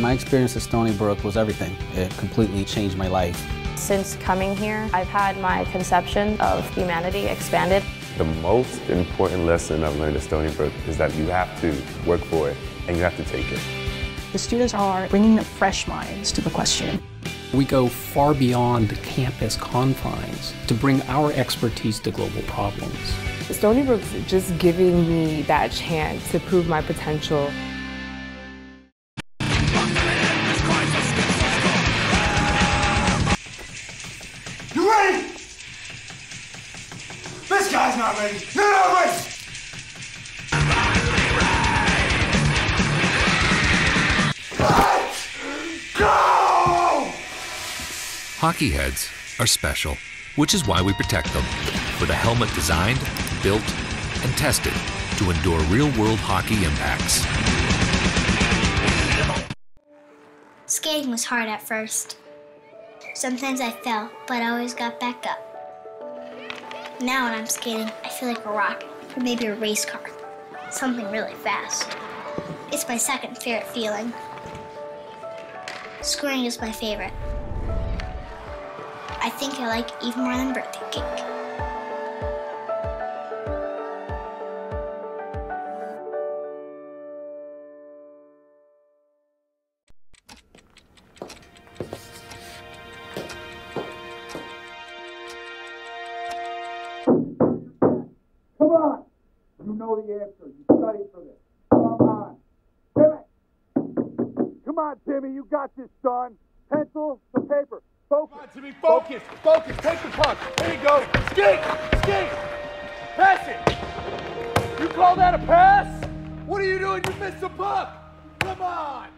My experience at Stony Brook was everything. It completely changed my life. Since coming here, I've had my conception of humanity expanded. The most important lesson I've learned at Stony Brook is that you have to work for it and you have to take it. The students are bringing fresh minds to the question. We go far beyond campus confines to bring our expertise to global problems. Stony Brook's just giving me that chance to prove my potential. You ready? This guy's not ready. You're not ready. Let's go! Hockey heads are special, which is why we protect them. With a helmet designed, built, and tested to endure real-world hockey impacts. Skating was hard at first. Sometimes I fell, but I always got back up. Now when I'm skating, I feel like a rocket, or maybe a race car. Something really fast. It's my second favorite feeling. Scoring is my favorite. I think I like it even more than birthday cake. Come on. You know the answer. You studied for this. Come on. Timmy. Come on, Timmy. You got this, son. Pencil to paper. Focus. Come on, Timmy. Focus. Focus. Take the puck. There you go. Skate. Skate. Pass it. You call that a pass? What are you doing? You missed the puck. Come on.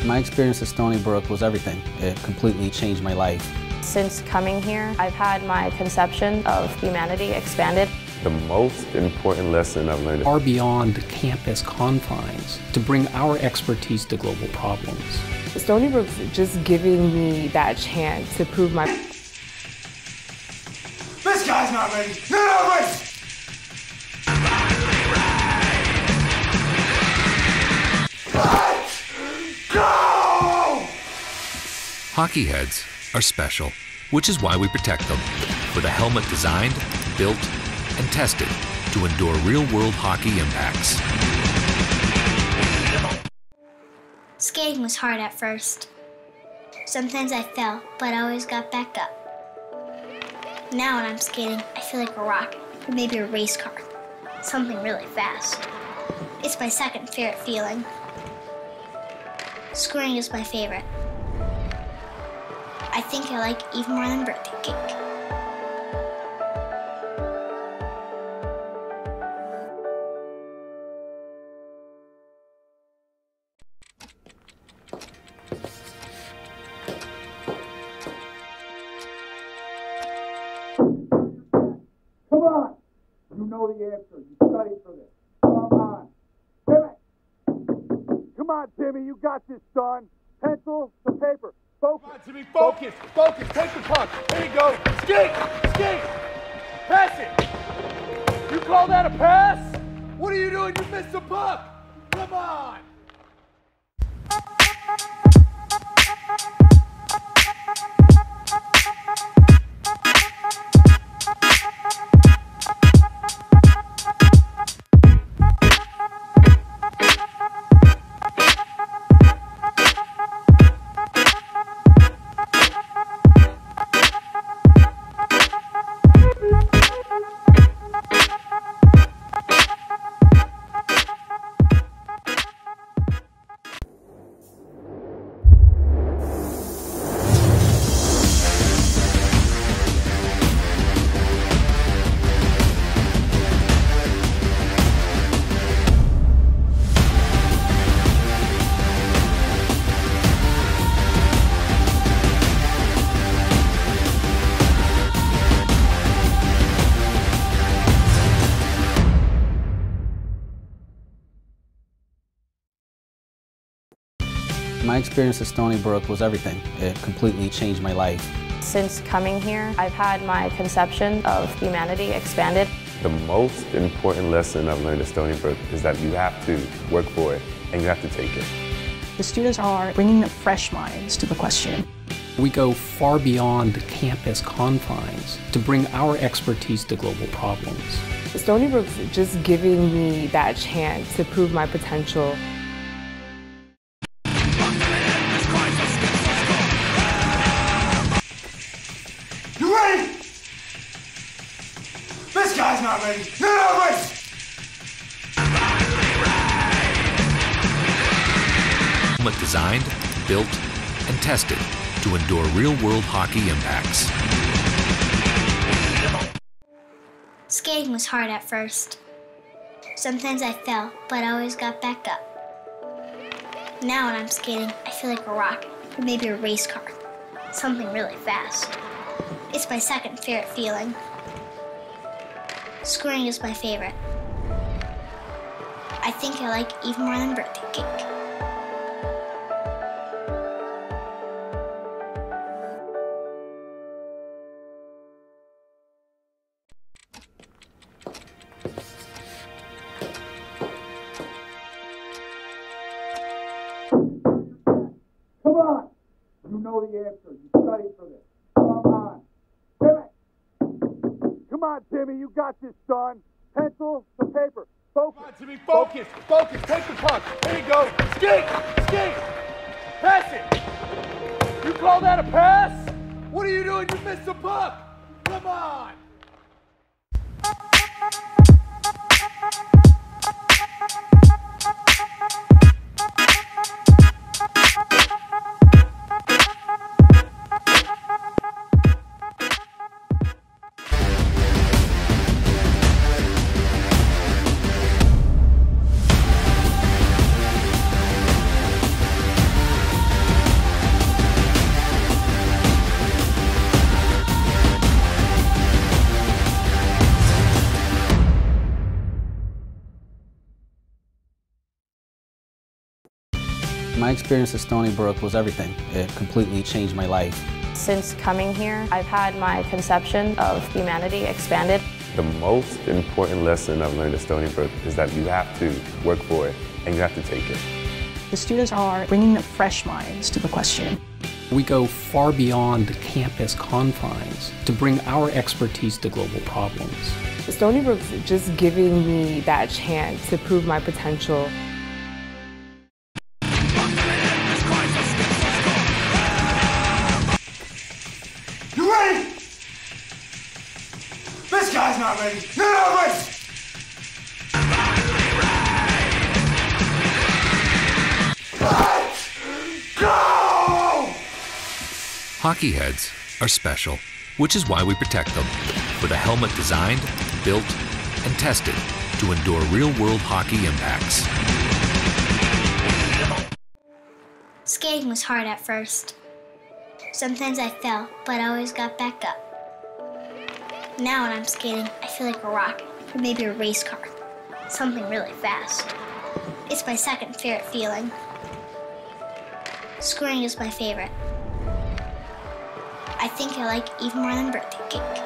My experience at Stony Brook was everything. It completely changed my life. Since coming here, I've had my conception of humanity expanded. The most important lesson I've learned Far beyond campus confines to bring our expertise to global problems. Stony Brook's just giving me that chance to prove my... This guy's not ready. You're not ready. Let's go! Hockey heads are special, which is why we protect them. With a helmet designed, built, and tested to endure real-world hockey impacts. Skating was hard at first. Sometimes I fell, but I always got back up. Now when I'm skating, I feel like a rocket, or maybe a race car. Something really fast. It's my second favorite feeling. Scoring is my favorite. I think I like it even more than birthday cake. Come on. You know the answer. You studied for this. Come on. Timmy. Come on, Timmy. You got this, son. Pencil to paper. Focus. Come on, Timmy. Focus. Focus. Take the puck. There you go. Skate. Skate. Pass it. You call that a pass? What are you doing? You missed the puck. Come on. My experience at Stony Brook was everything. It completely changed my life. Since coming here, I've had my conception of humanity expanded. The most important lesson I've learned at Stony Brook is that you have to work for it and you have to take it. The students are bringing fresh minds to the question. We go far beyond campus confines to bring our expertise to global problems. Stony Brook's just giving me that chance to prove my potential. You ready? This guy's not ready. You're not ready. Helmet designed, built, and tested to endure real-world hockey impacts. Skating was hard at first. Sometimes I fell, but I always got back up. Now when I'm skating, I feel like a rocket, or maybe a race car. Something really fast. It's my second favorite feeling. Scoring is my favorite. I think I like it even more than birthday cake. Come on. You know the answer. You studied for this. Come on. Timmy. Come on, Timmy. You got this, son. Pencil to paper. Focus. Come on, Timmy. Focus. Focus. Take the puck. There you go. Skate. Skate. Pass it. You call that a pass? What are you doing? You missed the puck. Come on. My experience at Stony Brook was everything. It completely changed my life. Since coming here, I've had my conception of humanity expanded. The most important lesson I've learned at Stony Brook is that you have to work for it and you have to take it. The students are bringing fresh minds to the question. We go far beyond campus confines to bring our expertise to global problems. Stony Brook's just giving me that chance to prove my potential. You ready? This guy's not ready. You're not ready. Let's go! Hockey heads are special, which is why we protect them with a helmet designed, built, and tested to endure real-world hockey impacts. Skating was hard at first. Sometimes I fell, but I always got back up. Now when I'm skating, I feel like a rocket, or maybe a race car. Something really fast. It's my second favorite feeling. Scoring is my favorite. I think I like it even more than birthday cake.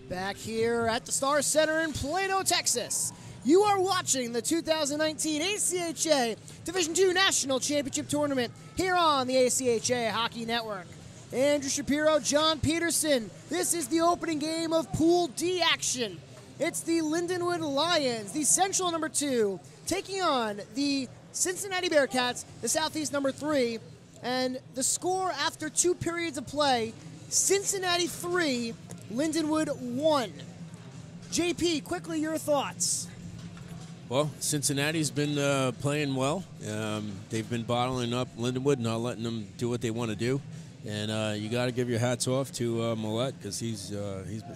Back here at the Star Center in Plano, Texas, you are watching the 2019 ACHA Division II National Championship Tournament here on the ACHA Hockey Network. Andrew Shapiro, John Peterson. This is the opening game of Pool D action. It's the Lindenwood Lions, the Central number 2, taking on the Cincinnati Bearcats, the Southeast number 3. And the score after 2 periods of play, Cincinnati 3, Lindenwood 1. JP, quickly your thoughts. Well, Cincinnati's been playing well. They've been bottling up Lindenwood, not letting them do what they want to do. And you got to give your hats off to Millette, because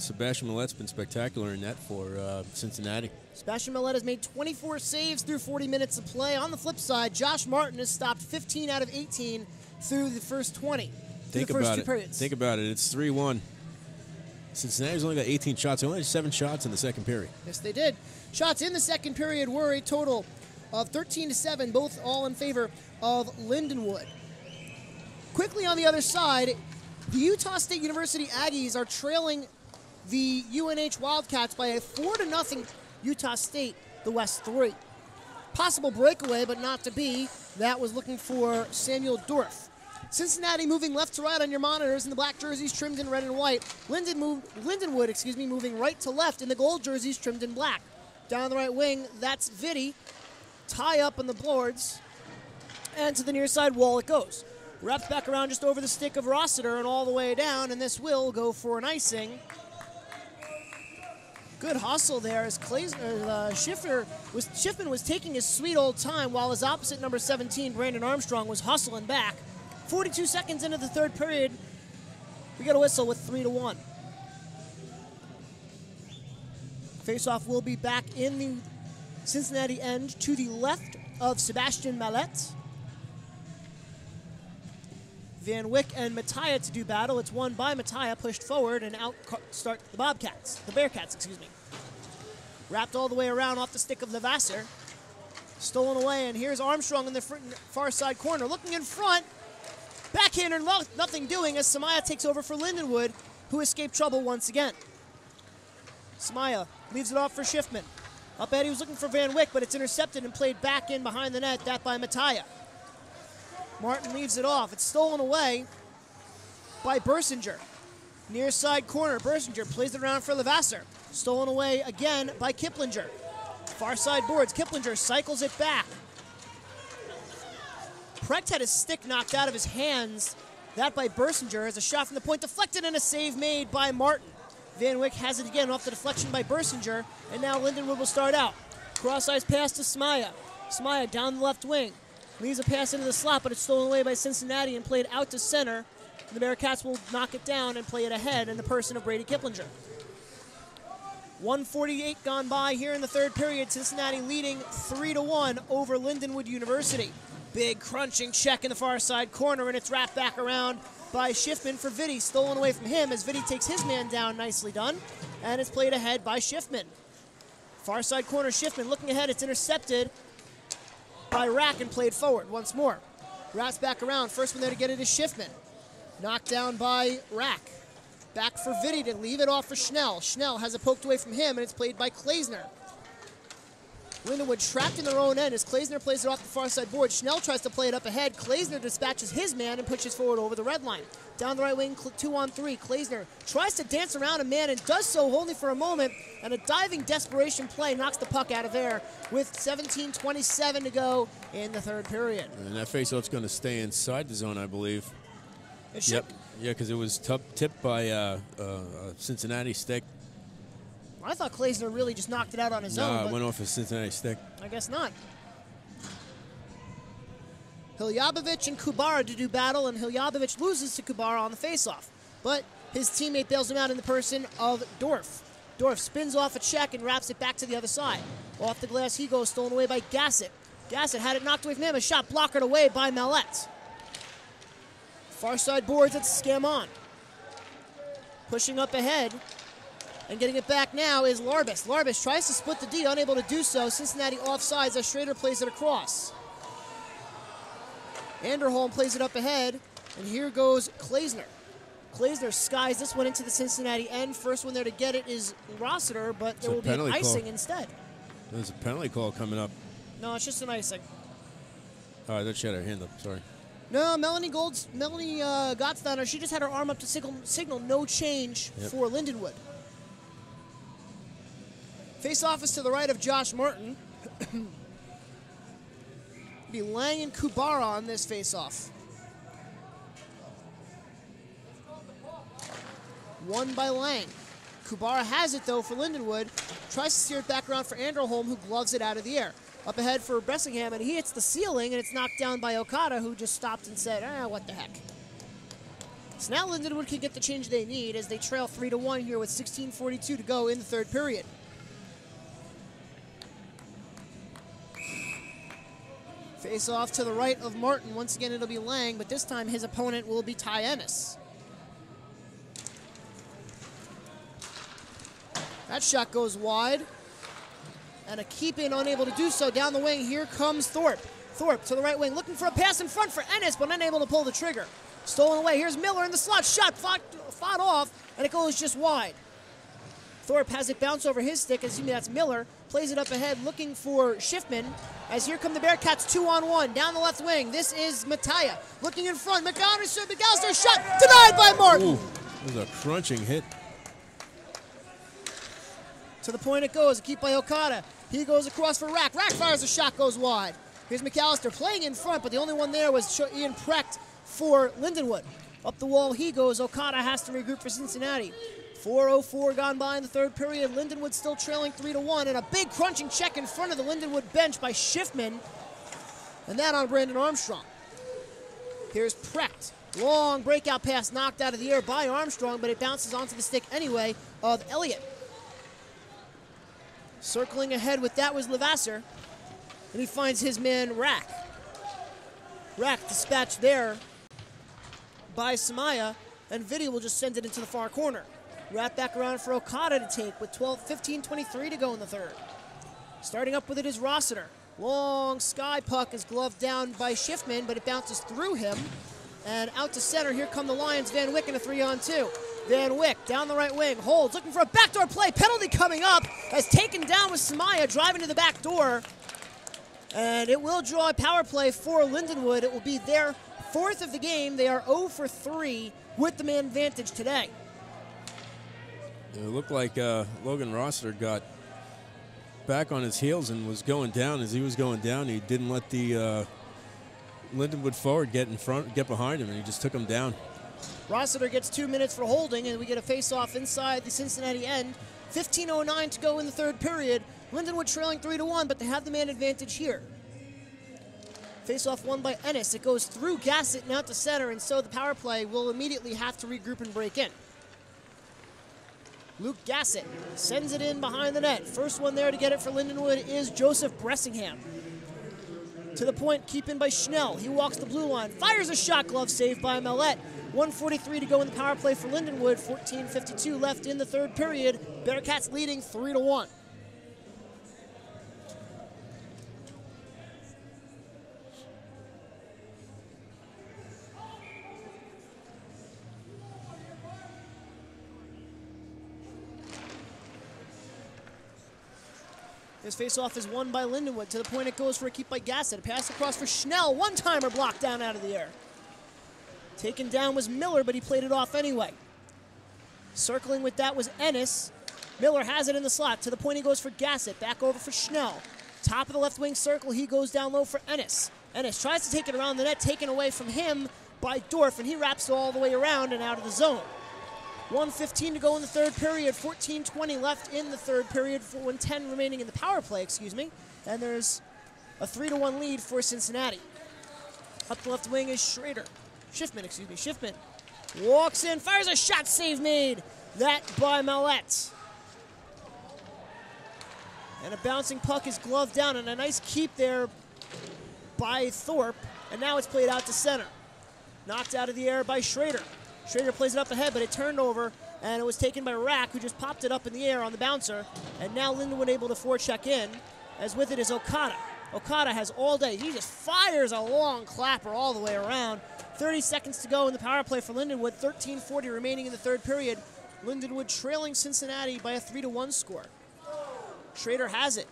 Sebastian Millette's been spectacular in net for Cincinnati. Sebastian Millette has made 24 saves through 40 minutes of play. On the flip side, Josh Martin has stopped 15 out of 18 through the first 20. Think about it. Think about it. It's 3-1. Cincinnati's only got 18 shots. They only had 7 shots in the second period. Yes, they did. Shots in the second period were a total of 13-7, both all in favor of Lindenwood. Quickly on the other side, the Utah State University Aggies are trailing the UNH Wildcats by a 4-0 Utah State, the West 3. Possible breakaway, but not to be. That was looking for Samuel Dorff. Cincinnati moving left to right on your monitors in the black jerseys trimmed in red and white. Lindenwood, moving right to left in the gold jerseys trimmed in black. Down the right wing, that's Vitti. Tie up on the boards. And to the near side wall it goes. Wraps back around just over the stick of Rossiter and all the way down, and this will go for an icing. Good hustle there as Schiffman was taking his sweet old time while his opposite number 17, Brandon Armstrong, was hustling back. 42 seconds into the third period, we get a whistle with 3-1. Faceoff will be back in the Cincinnati end to the left of Sebastian Millette. Van Wyck and Mattia to do battle. It's won by Mattia, pushed forward, and out start the Bearcats. Wrapped all the way around off the stick of Levasseur. Stolen away, and here's Armstrong in the far side corner. Looking in front. Backhander, nothing doing as Samaya takes over for Lindenwood, who escaped trouble once again. Samaya leaves it off for Schiffman. Up ahead, he was looking for Van Wyck, but it's intercepted and played back in behind the net, that by Mattia. Martin leaves it off. It's stolen away by Bersinger. Near side corner, Bersinger plays it around for Levasseur. Stolen away again by Kiplinger. Far side boards, Kiplinger cycles it back. Precht had his stick knocked out of his hands. That by Bersinger as a shot from the point deflected and a save made by Martin. Van Wyck has it again off the deflection by Bersinger, and now Lindenwood will start out. Cross-ice pass to Smaya. Smaya down the left wing. Leaves a pass into the slot, but it's stolen away by Cincinnati and played out to center. The Bearcats will knock it down and play it ahead in the person of Brady Kiplinger. 1:48 gone by here in the third period. Cincinnati leading 3-1 over Lindenwood University. Big crunching check in the far side corner, and it's wrapped back around by Schiffman for Vitti. Stolen away from him as Vitti takes his man down. Nicely done. And it's played ahead by Schiffman. Far side corner, Schiffman looking ahead. It's intercepted by Rack and played forward once more. Wraps back around. First one there to get it is Schiffman. Knocked down by Rack. Back for Vitti to leave it off for Schnell. Schnell has it poked away from him, and it's played by Kleisner. Lindenwood trapped in their own end as Kleisner plays it off the far side board. Schnell tries to play it up ahead. Kleisner dispatches his man and pushes forward over the red line. Down the right wing, 2-on-3. Kleisner tries to dance around a man and does so only for a moment. And a diving desperation play knocks the puck out of there with 17:27 to go in the third period. And that faceoff's going to stay inside the zone, I believe. It should. Yep. Yeah, because it was tipped by Cincinnati stick. I thought Kleisner really just knocked it out on his own. No, it went off his Cincinnati stick. I guess not. Hiljabovich and Kubara to do battle, and Hiljabovich loses to Kubara on the faceoff. But his teammate bails him out in the person of Dorff. Dorff spins off a check and wraps it back to the other side. Off the glass he goes, stolen away by Gassett. Gassett had it knocked away from him, a shot blockered away by Millette. Far side boards, it's Scamon. Pushing up ahead. And getting it back now is Larbis. Larbis tries to split the D, unable to do so. Cincinnati offsides as Schrader plays it across. Anderholm plays it up ahead, and here goes Kleisner. Kleisner skies this one into the Cincinnati end. First one there to get it is Rossiter, but there will be an icing instead. There's a penalty call coming up. No, it's just an icing. All right, she had her hand up, sorry. No, Melanie Gottsteiner, she just had her arm up to signal no change for Lindenwood. Face-off is to the right of Josh Martin. Be Lang and Kubara on this face-off. Won by Lang. Kubara has it, though, for Lindenwood. Tries to steer it back around for Anderholm, who gloves it out of the air. Up ahead for Bressingham, and he hits the ceiling, and it's knocked down by Okada, who just stopped and said, what the heck. So now Lindenwood can get the change they need as they trail 3-1 here with 16:42 to go in the third period. Face off to the right of Martin. Once again, it'll be Lang, but this time his opponent will be Ty Ennis. That shot goes wide. And a keep-in unable to do so. Down the wing, here comes Thorpe. Thorpe to the right wing, looking for a pass in front for Ennis, but unable to pull the trigger. Stolen away. Here's Miller in the slot. Shot fought off, and it goes just wide. Thorpe has it bounce over his stick. Assuming that's Miller. Plays it up ahead, looking for Schiffman. As here come the Bearcats 2-on-1. Down the left wing, this is Mattia. Looking in front. McAllister shot denied by Martin. Ooh, it was a crunching hit. To the point it goes. A keep by Okada. He goes across for Rack. Rack fires a shot, goes wide. Here's McAllister playing in front, but the only one there was Ian Precht for Lindenwood. Up the wall he goes. Okada has to regroup for Cincinnati. 4:04 gone by in the third period. Lindenwood still trailing 3-1, and a big crunching check in front of the Lindenwood bench by Schiffman, and that on Brandon Armstrong. Here's Precht. Long breakout pass knocked out of the air by Armstrong, but it bounces onto the stick anyway of Elliott. Circling ahead with that was Levasseur, and he finds his man Rack. Rack dispatched there by Samaya, and Vitti will just send it into the far corner. Wrap back around for Okada to take with 15:23 to go in the third. Starting up with it is Rossiter. Long sky puck is gloved down by Schiffman, but it bounces through him. And out to center, here come the Lions. Van Wyck in a 3-on-2. Van Wyck down the right wing, holds, looking for a backdoor play. Penalty coming up, as taken down with Samaya, driving to the back door. And it will draw a power play for Lindenwood. It will be their fourth of the game. They are 0 for 3 with the man advantage today. It looked like Logan Rossiter got back on his heels and was going down. As he was going down, he didn't let the Lindenwood forward get in front, get behind him, and he just took him down. Rossiter gets 2 minutes for holding, and we get a face-off inside the Cincinnati end. 15:09 to go in the third period. Lindenwood trailing 3-1, but they have the man advantage here. Face-off won by Ennis. It goes through Gassett and out to center, and so the power play will immediately have to regroup and break in. Luke Gassett sends it in behind the net. First one there to get it for Lindenwood is Joseph Bressingham. To the point, keep in by Schnell. He walks the blue line, fires a shot, glove saved by Mellette. 1:43 to go in the power play for Lindenwood. 14:52 left in the third period. Bearcats leading 3-1. This face-off is won by Lindenwood. To the point it goes for a keep by Gassett. A pass across for Schnell. One-timer blocked down out of the air. Taken down was Miller, but he played it off anyway. Circling with that was Ennis. Miller has it in the slot. To the point he goes for Gassett. Back over for Schnell. Top of the left wing circle, he goes down low for Ennis. Ennis tries to take it around the net, taken away from him by Dorf, and he wraps it all the way around and out of the zone. 1:15 to go in the third period. 14:20 left in the third period. 1:10 remaining in the power play, And there's a 3-1 lead for Cincinnati. Up the left wing is Schiffman. Schiffman walks in, fires a shot, save made. That by Mellette. And a bouncing puck is gloved down, and a nice keep there by Thorpe. And now it's played out to center. Knocked out of the air by Schrader. Schrader plays it up ahead, but it turned over, and it was taken by Rack, who just popped it up in the air on the bouncer. And now Lindenwood able to forecheck in, as with it is Okada. Okada has all day. He just fires a long clapper all the way around. 30 seconds to go in the power play for Lindenwood. 13:40 remaining in the third period. Lindenwood trailing Cincinnati by a 3-1 score. Schrader has it.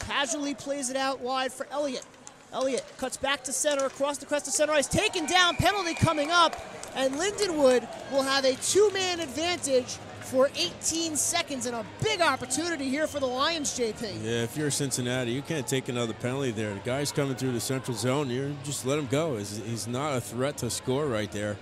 Casually plays it out wide for Elliott. Elliott cuts back to center, across the crest of center ice. Taken down, penalty coming up. And Lindenwood will have a two-man advantage for 18 seconds, and a big opportunity here for the Lions, JP. Yeah, if you're Cincinnati, you can't take another penalty there. The guy's coming through the central zone. You just let him go. He's not a threat to score right there.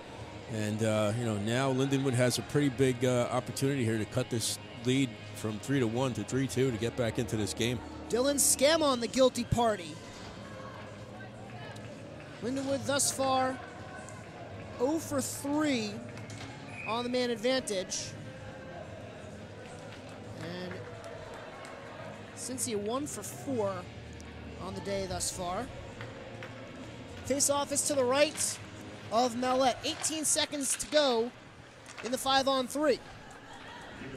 And, now Lindenwood has a pretty big opportunity here to cut this lead from 3-1 to 3-2 to get back into this game. Dylan Scamon, the guilty party. Lindenwood thus far 0 for 3 on the man advantage. And Cincy 1 for 4 on the day thus far. Face-off is to the right of Mellette. 18 seconds to go in the 5-on-3.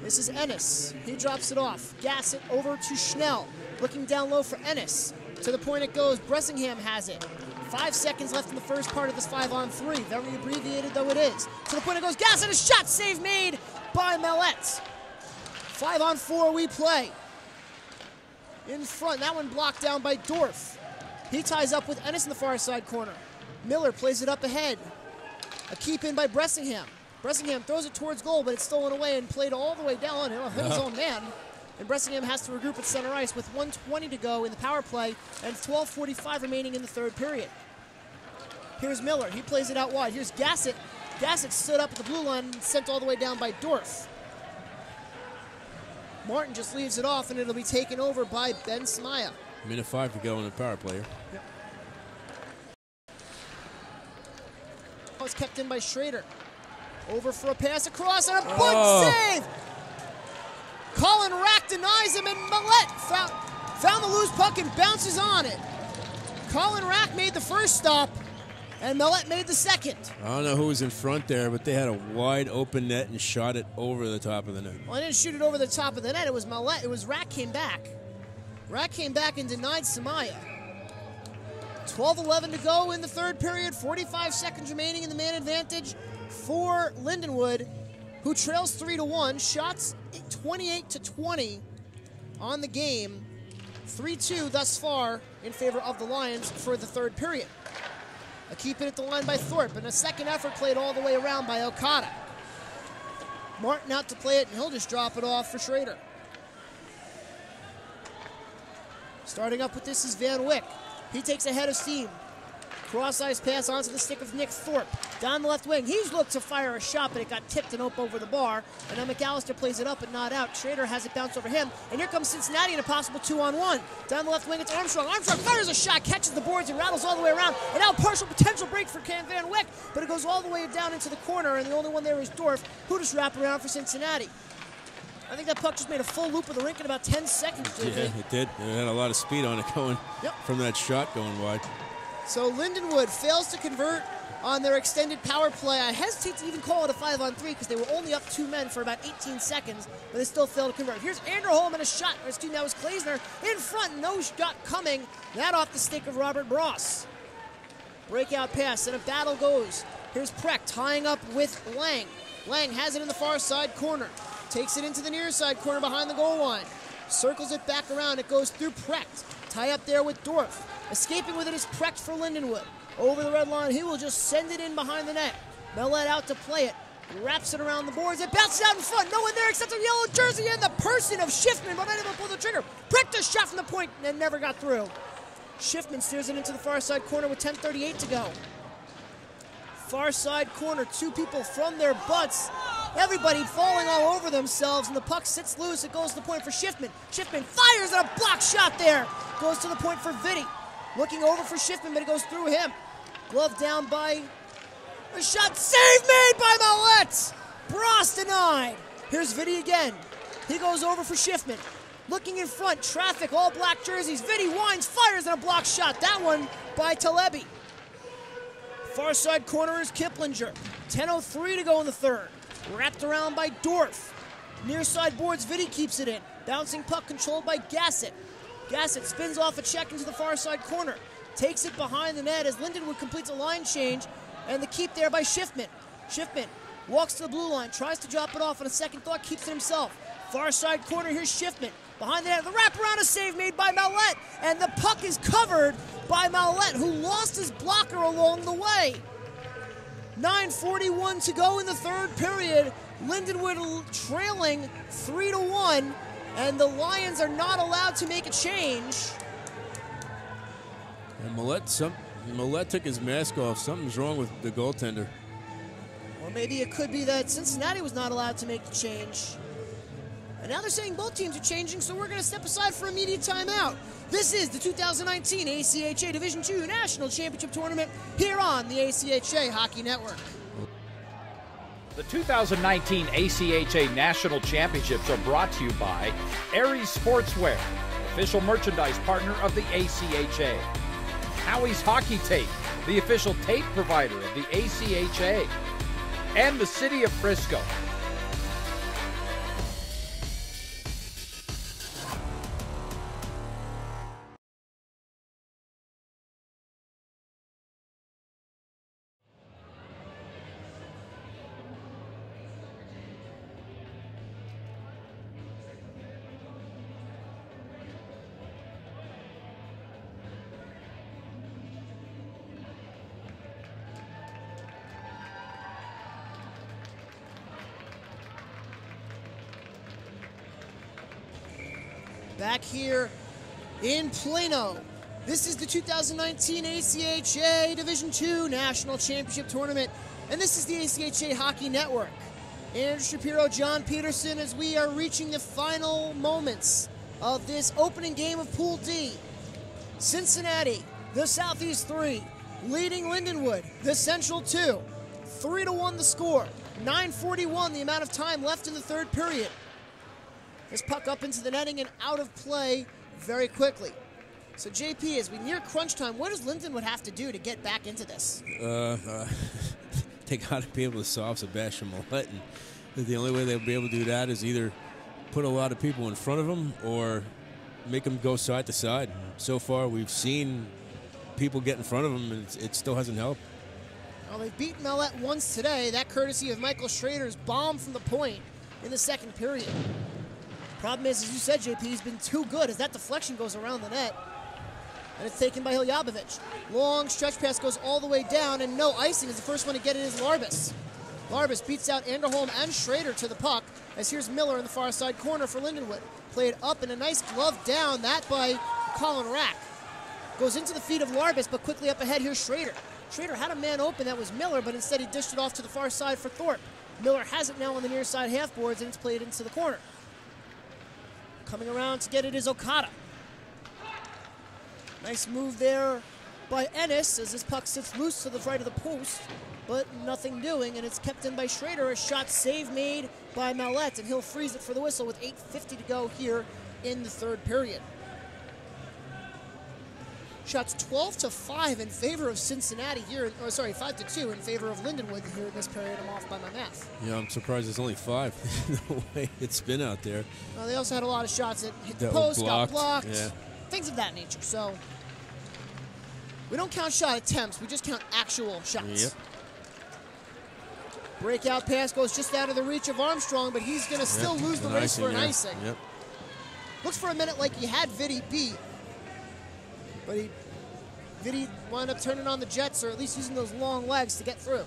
This is Ennis. He drops it off. Gassett over to Schnell. Looking down low for Ennis. To the point it goes. Bressingham has it. 5 seconds left in the first part of this 5-on-3. Very abbreviated though it is. To the point it goes. Gassett, a shot save made by Mellette. 5-on-4 we play. In front. That one blocked down by Dorf. He ties up with Ennis in the far side corner. Miller plays it up ahead. A keep in by Bressingham. Bressingham throws it towards goal, but it's stolen away and played all the way down. He'll hit his own man. And Bressingham has to regroup at center ice with 1:20 to go in the power play and 12:45 remaining in the third period. Here's Miller. He plays it out wide. Here's Gassett. Gassett stood up at the blue line and sent all the way down by Dorf. Martin just leaves it off, and it'll be taken over by Ben Smaya. Minute 5 to go in the power play. Yep. It's kept in by Schrader. Over for a pass across and a bunt save! Colin Rack denies him, and Mellette found the loose puck and bounces on it. Colin Rack made the first stop, and Mellette made the second. I don't know who was in front there, but they had a wide open net and shot it over the top of the net. Well, I didn't shoot it over the top of the net. It was Mellette. It was Rack came back. Rack came back and denied Samaya. 12:11 to go in the third period. 45 seconds remaining in the man advantage for Lindenwood, who trails 3-1. Shots 28-20 on the game. 3-2 thus far in favor of the Lions for the third period. A keep it at the line by Thorpe, and a second effort played all the way around by Okada. Martin out to play it, and he'll just drop it off for Schrader. Starting up with this is Van Wyck. He takes a head of steam. Cross-ice pass onto the stick of Nick Thorpe. Down the left wing, he's looked to fire a shot, but it got tipped and up over the bar. And now McAllister plays it up and not out. Schrader has it bounce over him. And here comes Cincinnati in a possible 2-on-1. Down the left wing, it's Armstrong. Armstrong fires a shot, catches the boards, and rattles all the way around. And now partial potential break for Van Wyck, but it goes all the way down into the corner, and the only one there is Dorf, who just wrapped around for Cincinnati. I think that puck just made a full loop of the rink in about 10 seconds, JJ. Yeah, it did. It had a lot of speed on it going from that shot going wide. So Lindenwood fails to convert on their extended power play. I hesitate to even call it a 5-on-3 because they were only up 2 men for about 18 seconds, but they still failed to convert. Here's Anderholm and a shot. Excuse me, that was Klaesner in front. No shot coming. That off the stick of Robert Bross. Breakout pass, and a battle goes. Here's Precht tying up with Lang. Lang has it in the far side corner. Takes it into the near side corner behind the goal line. Circles it back around. It goes through Precht. Tie up there with Dorf. Escaping with it is Precht for Lindenwood. Over the red line, he will just send it in behind the net. Mellette out to play it. Wraps it around the boards. It bounces out in front. No one there except a yellow jersey and the person of Schiffman, but not able to pull the trigger. Precht a shot from the point and never got through. Schiffman steers it into the far side corner with 10:38 to go. Far side corner, 2 people from their butts. Everybody falling all over themselves, and the puck sits loose. It goes to the point for Schiffman. Schiffman fires and a block shot there. Goes to the point for Vitti. Looking over for Schiffman, but it goes through him. Glove down by a shot. Save made by Mellette. Bross denied. Here's Vitti again. He goes over for Schiffman. Looking in front, traffic, all black jerseys. Vitti winds, fires, and a block shot. That one by Talebi. Far side corner is Kiplinger. 10:03 to go in the third. Wrapped around by Dorf. Near side boards, Vitti keeps it in. Bouncing puck controlled by Gassett. Gassett spins off a check into the far side corner. Takes it behind the net as Lindenwood completes a line change. And the keep there by Schiffman. Schiffman walks to the blue line, tries to drop it off on a second thought, keeps it himself. Far side corner, here's Schiffman. Behind the net, the wraparound is saved made by Mellette. And the puck is covered by Mellette, who lost his blocker along the way. 9:41 to go in the third period. Lindenwood trailing 3-1, and the Lions are not allowed to make a change. And Mellette took his mask off. Something's wrong with the goaltender. Or maybe it could be that Cincinnati was not allowed to make the change. And now they're saying both teams are changing, so we're going to step aside for immediate timeout. This is the 2019 ACHA Division II National Championship Tournament here on the ACHA Hockey Network. The 2019 ACHA National Championships are brought to you by Aries Sportswear, official merchandise partner of the ACHA. Howie's Hockey Tape, the official tape provider of the ACHA. And the City of Frisco. Back here in Plano. This is the 2019 ACHA Division II National Championship Tournament, and this is the ACHA Hockey Network. Andrew Shapiro, John Peterson, as we are reaching the final moments of this opening game of Pool D. Cincinnati, the Southeast 3, leading Lindenwood, the Central 2. 3-1 the score. 9:41 the amount of time left in the third period. This puck up into the netting and out of play very quickly. So, JP, as we near crunch time, what does Lindenwood have to do to get back into this? They got to be able to solve Sebastian Millette, and the only way they'll be able to do that is either put a lot of people in front of them or make them go side to side. So far, we've seen people get in front of them, and it still hasn't helped. Well, they've beaten Millette once today, that courtesy of Michael Schrader's bomb from the point in the second period. Problem is, as you said, JP, he's been too good as that deflection goes around the net. And it's taken by Hiljabovich. Long stretch pass goes all the way down, and no icing is the first one to get it is Larbus. Larbus beats out Anderholm and Schrader to the puck, as here's Miller in the far side corner for Lindenwood. Played up and a nice glove down, that by Colin Rack. Goes into the feet of Larbus, but quickly up ahead, here's Schrader. Schrader had a man open, that was Miller, but instead he dished it off to the far side for Thorpe. Miller has it now on the near side half boards, and it's played into the corner. Coming around to get it is Okada. Nice move there by Ennis as this puck sits loose to the right of the post, but nothing doing, and it's kept in by Schrader. A shot save made by Millette, and he'll freeze it for the whistle with 8:50 to go here in the third period. Shots 12-5 in favor of Cincinnati here, 5-2 in favor of Lindenwood here in this period. I'm off by my math. Yeah, I'm surprised it's only 5. The way it's been out there. Well, they also had a lot of shots that hit the post, got blocked, yeah. Things of that nature. So we don't count shot attempts, we just count actual shots. Yep. Breakout pass goes just out of the reach of Armstrong, but he's going to still lose the race for an icing. Yep. Looks for a minute like he had Vitti beat, but Vitti wound up turning on the jets, or at least using those long legs to get through.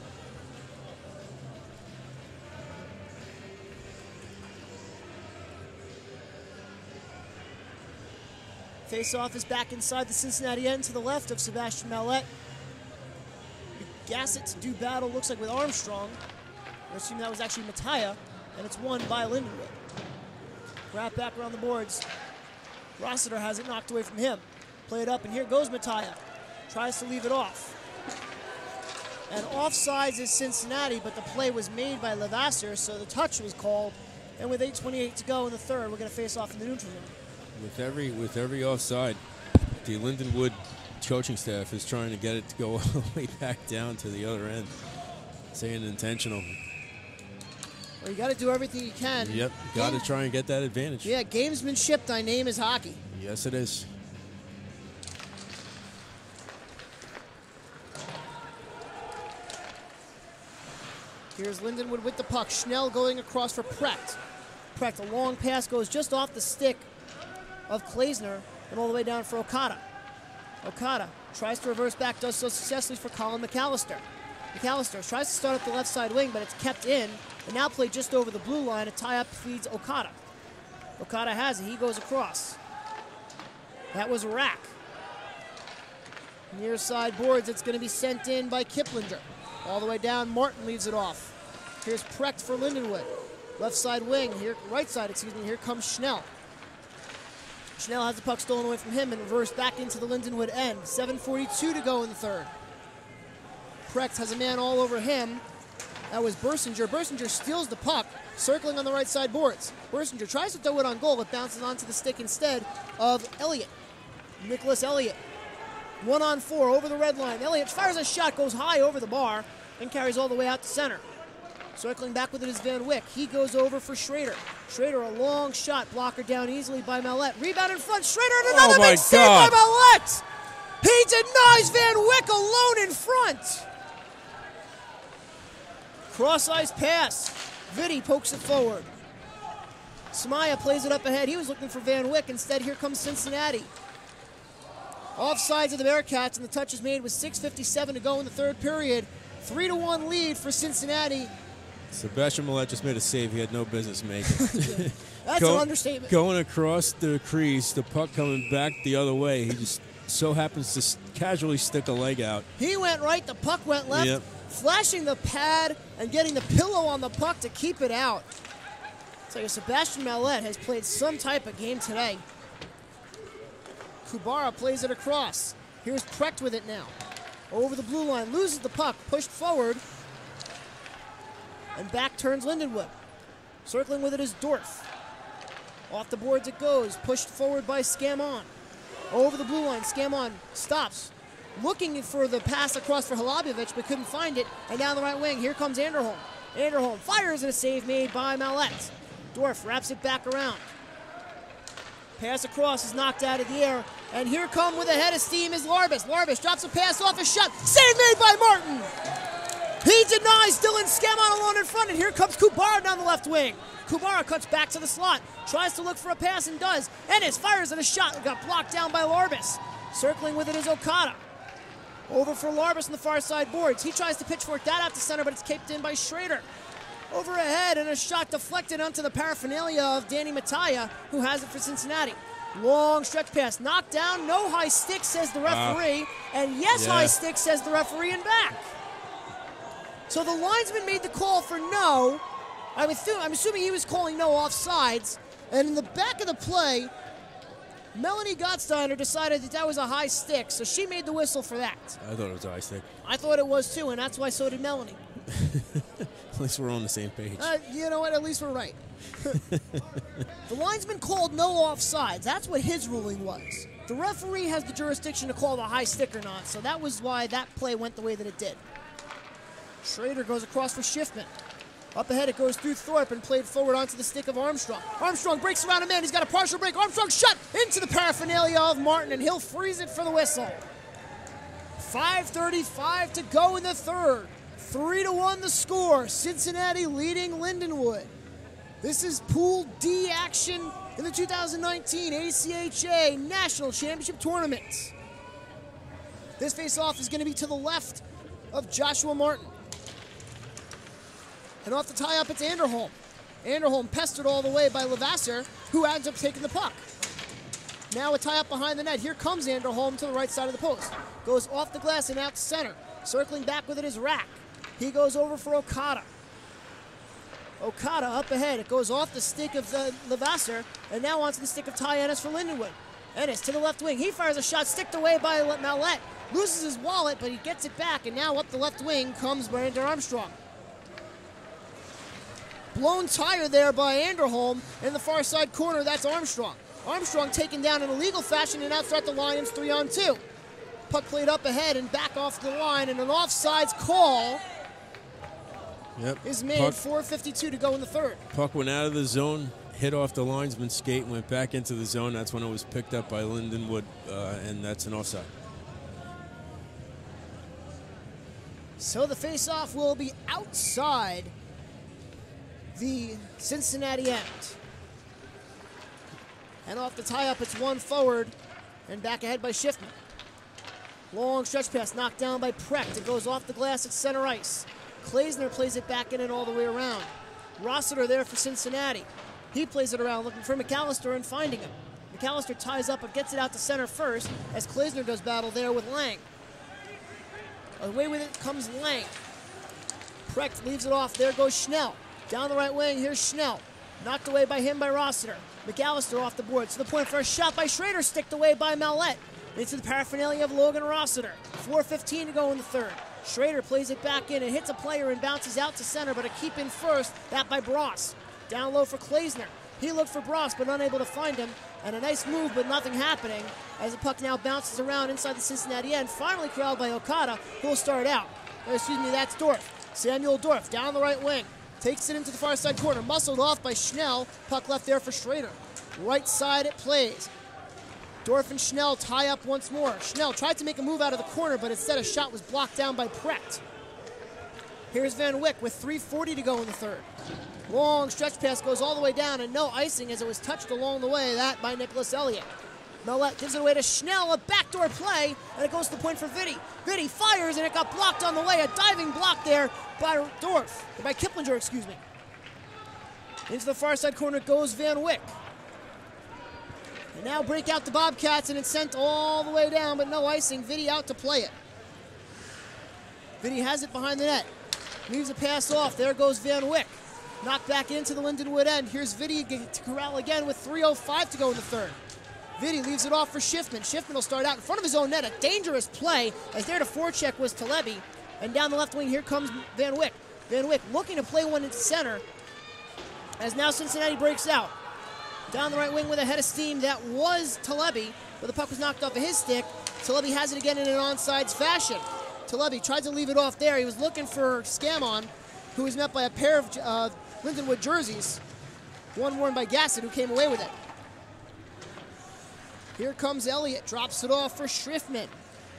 Face-off is back inside the Cincinnati end to the left of Sebastian Millette. Gassett to do battle, looks like with Armstrong. I assume that was actually Mattia, and it's won by Lindenwood. Grab back around the boards. Rossiter has it knocked away from him. Play it up, and here goes Mattia. Tries to leave it off. And offsides is Cincinnati, but the play was made by Levasseur, so the touch was called. And with 8:28 to go in the third, we're going to face off in the neutral zone. With every offside, the Lindenwood coaching staff is trying to get it to go all the way back down to the other end, saying intentional. Well, you got to do everything you can. Yep, got to try and get that advantage. Yeah, gamesmanship, thy name is hockey. Yes, it is. Here's Lindenwood with the puck. Schnell going across for Precht. Precht, a long pass goes just off the stick of Klaesner and all the way down for Okada. Okada tries to reverse back, does so successfully for Colin McAllister. McAllister tries to start up the left side wing, but it's kept in, and now played just over the blue line. A tie-up feeds Okada. Okada has it. He goes across. That was Rack. Near side boards, it's going to be sent in by Kiplinger. All the way down, Martin leaves it off. Here's Precht for Lindenwood. Left side wing, right side, here comes Schnell. Schnell has the puck stolen away from him and reversed back into the Lindenwood end. 7:42 to go in the third. Precht has a man all over him, That was Bersinger. Bersinger steals the puck, circling on the right side boards. Bersinger tries to throw it on goal, but bounces onto the stick instead of Elliott. Nicholas Elliott. 1-on-4 over the red line. Elliott fires a shot, goes high over the bar, and carries all the way out to center. Circling back with it is Van Wyck. He goes over for Schrader. Schrader, a long shot, blocker down easily by Mallette. Rebound in front, Schrader, and another big save by Mallette! He denies Van Wyck alone in front! Cross-ice pass. Vitti pokes it forward. Smaya plays it up ahead. He was looking for Van Wyck. Instead, here comes Cincinnati. Offsides of the Bearcats, and the touch is made with 6:57 to go in the third period. 3-1 lead for Cincinnati. Sebastian Mallette just made a save he had no business making. That's an understatement. Going across the crease, the puck coming back the other way. He just so happens to casually stick a leg out. He went right, the puck went left. Yep. Flashing the pad and getting the pillow on the puck to keep it out. It's like Sebastian Mallette has played some type of game today. Kubara plays it across. Here's Precht with it now. Over the blue line, loses the puck, pushed forward. And back turns Lindenwood. Circling with it is Dorf. Off the boards it goes, pushed forward by Scamon. Over the blue line, Scamon stops. Looking for the pass across for Halabovic, but couldn't find it. And down the right wing, here comes Anderholm. Anderholm fires and a save made by Mallette. Dorf wraps it back around. Pass across is knocked out of the air. And here come with a head of steam is Larbus. Larbus drops a pass off a shot. Save made by Martin. He denies Dylan Scamon alone in front. And here comes Kubara down the left wing. Kubara cuts back to the slot. Tries to look for a pass and does. Ennis fires at a shot that got blocked down by Larbus. Circling with it is Okada. Over for Larbus on the far side boards. He tries to pitchfork that out to center, but it's caped in by Schrader. Over ahead, and a shot deflected onto the paraphernalia of Danny Mattia, who has it for Cincinnati. Long stretch pass, knocked down, no high stick, says the referee, and yes, high stick, says the referee, and back. So the linesman made the call for no. I'm assuming he was calling no offsides, and in the back of the play, Melanie Gottsteiner decided that was a high stick, so she made the whistle for that. I thought it was a high stick. I thought it was too, and that's why so did Melanie. At least we're on the same page. You know what? At least we're right. The linesman called no offsides. That's what his ruling was. The referee has the jurisdiction to call the high stick or not, so that was why that play went the way that it did. Schrader goes across for Schiffman. Up ahead, it goes through Thorpe and played forward onto the stick of Armstrong. Armstrong breaks around a man. He's got a partial break. Armstrong shot into the paraphernalia of Martin, and he'll freeze it for the whistle. 5:35 to go in the third. 3-1 the score. Cincinnati leading Lindenwood. This is Pool D action in the 2019 ACHA National Championship Tournament. This face-off is going to be to the left of Joshua Martin. And off the tie-up, it's Anderholm. Anderholm pestered all the way by Levasseur, who ends up taking the puck. Now a tie-up behind the net. Here comes Anderholm to the right side of the post. Goes off the glass and out to center. Circling back with it is Rack. He goes over for Okada. Okada up ahead. It goes off the stick of Levasseur, and now onto the stick of Ty Ennis for Lindenwood. Ennis to the left wing. He fires a shot, sticked away by Mallette. Loses his wallet, but he gets it back, and now up the left wing comes Brandon Armstrong. Blown tire there by Anderholm. In the far side corner, that's Armstrong. Armstrong taken down in illegal fashion, and outside the line, it's 3-on-2. Puck played up ahead and back off the line, and an offsides call is made. 4:52 to go in the third. Puck went out of the zone, hit off the linesman's skate, and went back into the zone. That's when it was picked up by Lindenwood, and that's an offside. So the face-off will be outside the Cincinnati end. And off the tie-up, it's one forward and back ahead by Schiffman. Long stretch pass knocked down by Precht. It goes off the glass at center ice. Klaesner plays it back in and all the way around. Rossiter there for Cincinnati. He plays it around looking for McAllister and finding him. McAllister ties up but gets it out to center first as Klaesner does battle there with Lang. Away with it comes Lang. Precht leaves it off. There goes Schnell. Down the right wing, here's Schnell. Knocked away by him by Rossiter. McAllister off the board. To the point for a shot by Schrader, sticked away by Mallette. Into the paraphernalia of Logan Rossiter. 4:15 to go in the third. Schrader plays it back in and hits a player and bounces out to center, but a keep in first. That by Bross. Down low for Klaesner. He looked for Bross, but unable to find him. And a nice move, but nothing happening as the puck now bounces around inside the Cincinnati end. Finally corralled by Okada, who will start out. Excuse me, that's Dorf. Samuel Dorf down the right wing. Takes it into the far side corner. Muscled off by Schnell. Puck left there for Schrader. Right side it plays. Dorf and Schnell tie up once more. Schnell tried to make a move out of the corner, but instead a shot was blocked down by Precht. Here's Van Wyck with 3:40 to go in the third. Long stretch pass goes all the way down, and no icing as it was touched along the way. That by Nicholas Elliott. Mellette gives it away to Schnell, a backdoor play, and it goes to the point for Vitti. Vitti fires, and it got blocked on the way. A diving block there by Dorf, or by Kiplinger, excuse me. Into the far side corner goes Van Wyck. And now break out the Bobcats, and it's sent all the way down, but no icing. Vitti out to play it. Vitti has it behind the net. Leaves a pass off. There goes Van Wyck. Knocked back into the Lindenwood end. Here's Vitti to corral again with 3:05 to go in the third. Vitti leaves it off for Schiffman. Schiffman will start out in front of his own net. A dangerous play as there to forecheck was Talebi. And down the left wing, here comes Van Wyck. Van Wyck looking to play one into center as now Cincinnati breaks out. Down the right wing with a head of steam, that was Talebi, but the puck was knocked off of his stick. Talebi has it again in an onside fashion. Talebi tried to leave it off there. He was looking for Scamon, who was met by a pair of Lindenwood jerseys, one worn by Gassett, who came away with it. Here comes Elliott, drops it off for Schiffman.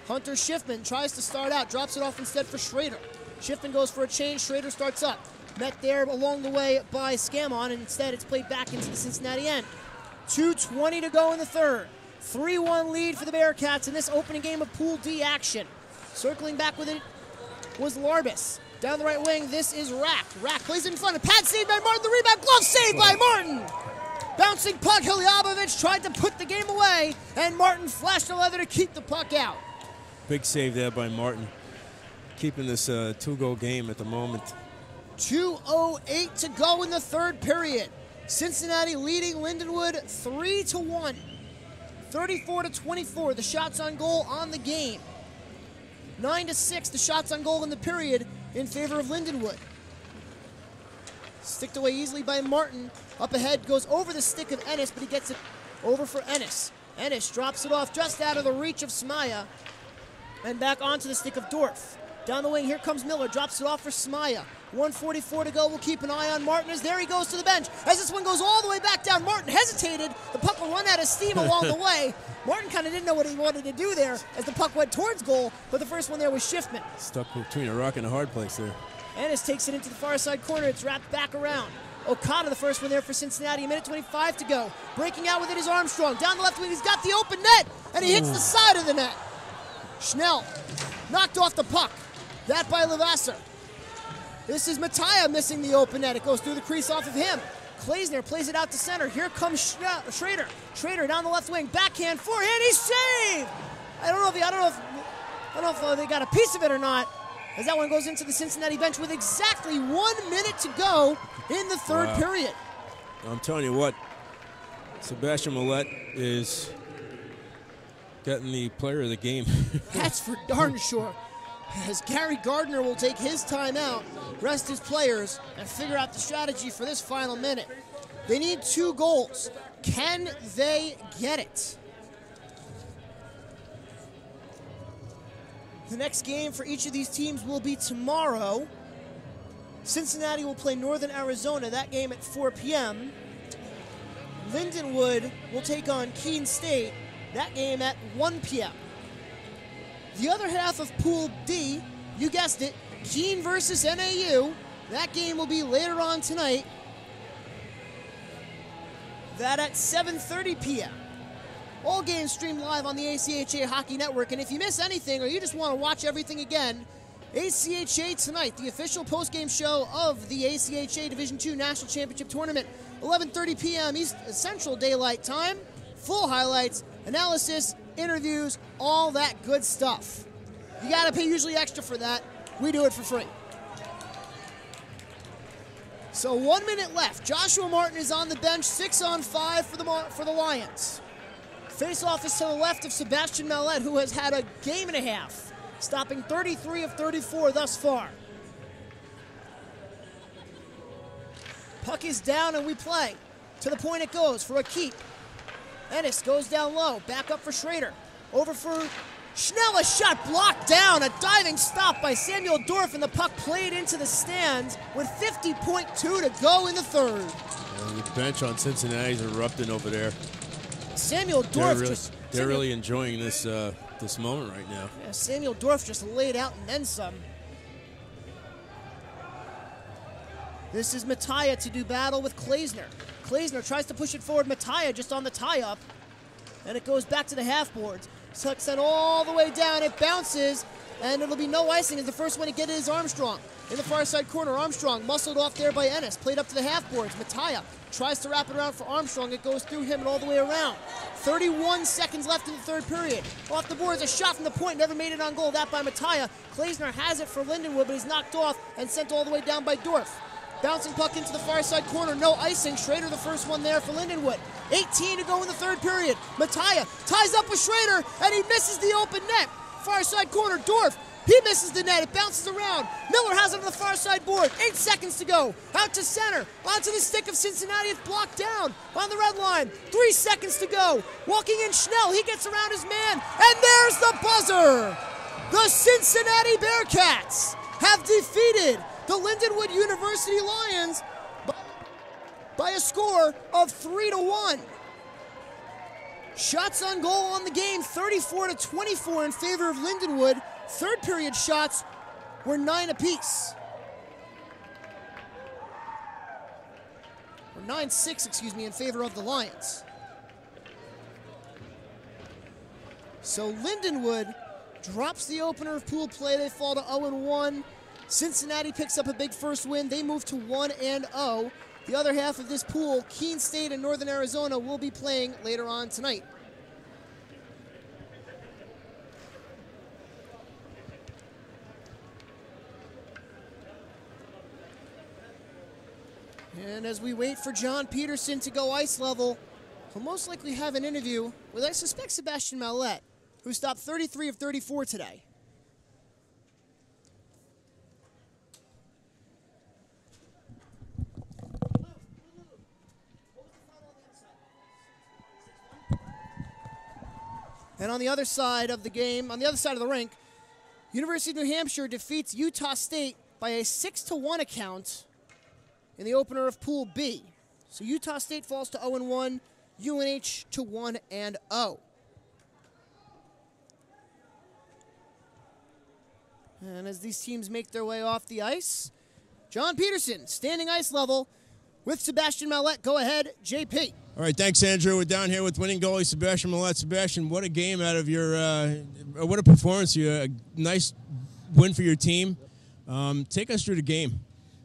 Hunter Schiffman tries to start out, drops it off instead for Schrader. Schiffman goes for a change, Schrader starts up. Met there along the way by Scamon, and instead it's played back into the Cincinnati end. 2:20 to go in the third. 3-1 lead for the Bearcats in this opening game of Pool D action. Circling back with it was Larbus. Down the right wing, this is Rack. Rack plays it in front. A pad saved by Martin. The rebound, glove saved by Martin. Bouncing puck, Hiljabovich tried to put the game away, and Martin flashed the leather to keep the puck out. Big save there by Martin. Keeping this 2-goal game at the moment. 2:08 to go in the third period. Cincinnati leading Lindenwood 3-1. 34-24, the shots on goal on the game. 9-6, the shots on goal in the period in favor of Lindenwood. Sticked away easily by Martin. Up ahead, goes over the stick of Ennis, but he gets it over for Ennis. Ennis drops it off just out of the reach of Smaya, and back onto the stick of Dorf. Down the wing, here comes Miller, drops it off for Smaya. 1:44 to go. We'll keep an eye on Martin as there he goes to the bench. As this one goes all the way back down, Martin hesitated. The puck will run out of steam along the way. Martin kind of didn't know what he wanted to do there as the puck went towards goal, but the first one there was Schiffman. Stuck between a rock and a hard place there. Ennis takes it into the far side corner. It's wrapped back around. Okada, the first one there for Cincinnati. A minute 25 to go. Breaking out with it is Armstrong. Down the left wing, he's got the open net, and he hits the side of the net. Schnell knocked off the puck. That by Levasser. This is Mattia missing the open net. It goes through the crease off of him. Klaesner plays it out to center. Here comes Schrader. Schrader down the left wing. Backhand, forehand. He's saved. I don't know if they got a piece of it or not, as that one goes into the Cincinnati bench with exactly 1 minute to go in the third period. I'm telling you what, Sebastian Millette is getting the player of the game. That's for darn sure. As Gary Gardner will take his time out, rest his players, and figure out the strategy for this final minute. They need 2 goals. Can they get it? The next game for each of these teams will be tomorrow. Cincinnati will play Northern Arizona, that game at 4 p.m. Lindenwood will take on Keene State, that game at 1 p.m. The other half of Pool D, you guessed it, Keene versus NAU. That game will be later on tonight. That at 7:30 p.m. All games streamed live on the ACHA Hockey Network, and if you miss anything or you just want to watch everything again, ACHA Tonight, the official post-game show of the ACHA Division II National Championship Tournament, 11:30 p.m. Central Daylight Time. Full highlights, analysis, interviews, all that good stuff. You got to pay usually extra for that. We do it for free. So 1 minute left. Joshua Martin is on the bench, 6-on-5 for the Lions. Face-off is to the left of Sebastian Mellette, who has had a game and a half. stopping 33 of 34 thus far. Puck is down and we play. To the point it goes for a keep. Ennis goes down low, back up for Schrader. Over for Schnell, a shot blocked down, a diving stop by Samuel Dorf, and the puck played into the stands with 50.2 to go in the third. And the bench on Cincinnati's erupting over there. Samuel Dorf they're really enjoying this this moment right now. Yeah, Samuel Dorf just laid out and then some. This is Mattia to do battle with Klaesner. Klaesner tries to push it forward. Mattia just on the tie-up. And it goes back to the half boards. Tucks that all the way down. It bounces. And it'll be no icing as the first one to get it is Armstrong. In the far side corner, Armstrong muscled off there by Ennis. Played up to the half boards. Mattia tries to wrap it around for Armstrong. It goes through him and all the way around. 31 seconds left in the third period. Off the boards, a shot from the point. Never made it on goal. That by Mattia. Klaesner has it for Lindenwood, but he's knocked off and sent all the way down by Dorf. Bouncing puck into the far side corner, no icing. Schrader the first one there for Lindenwood. 18 to go in the third period. Mattia ties up with Schrader, and he misses the open net. Far side corner, Dorf, he misses the net. It bounces around. Miller has it on the far side board. 8 seconds to go. Out to center. Onto the stick of Cincinnati. It's blocked down on the red line. 3 seconds to go. Walking in Schnell. He gets around his man, and there's the buzzer. The Cincinnati Bearcats have defeated the Lindenwood University Lions by a score of 3-1. Shots on goal on the game, 34-24 in favor of Lindenwood. Third period shots were 9 apiece. Or 9-6, in favor of the Lions. So Lindenwood drops the opener of pool play. They fall to 0-1. Cincinnati picks up a big first win. They move to 1-0. The other half of this pool, Keene State and Northern Arizona, will be playing later on tonight. And as we wait for John Peterson to go ice level, he'll most likely have an interview with, I suspect, Sebastian Mallette, who stopped 33 of 34 today. And on the other side of the game, on the other side of the rink, University of New Hampshire defeats Utah State by a 6-1 account in the opener of Pool B. So Utah State falls to 0-1, UNH to 1-0. And as these teams make their way off the ice, John Peterson, standing ice level with Sebastian Mallette. Go ahead, JP. All right, thanks, Andrew. We're down here with winning goalie Sebastian Mallette. Sebastian, what a game out of your, what a performance. A nice win for your team. Take us through the game.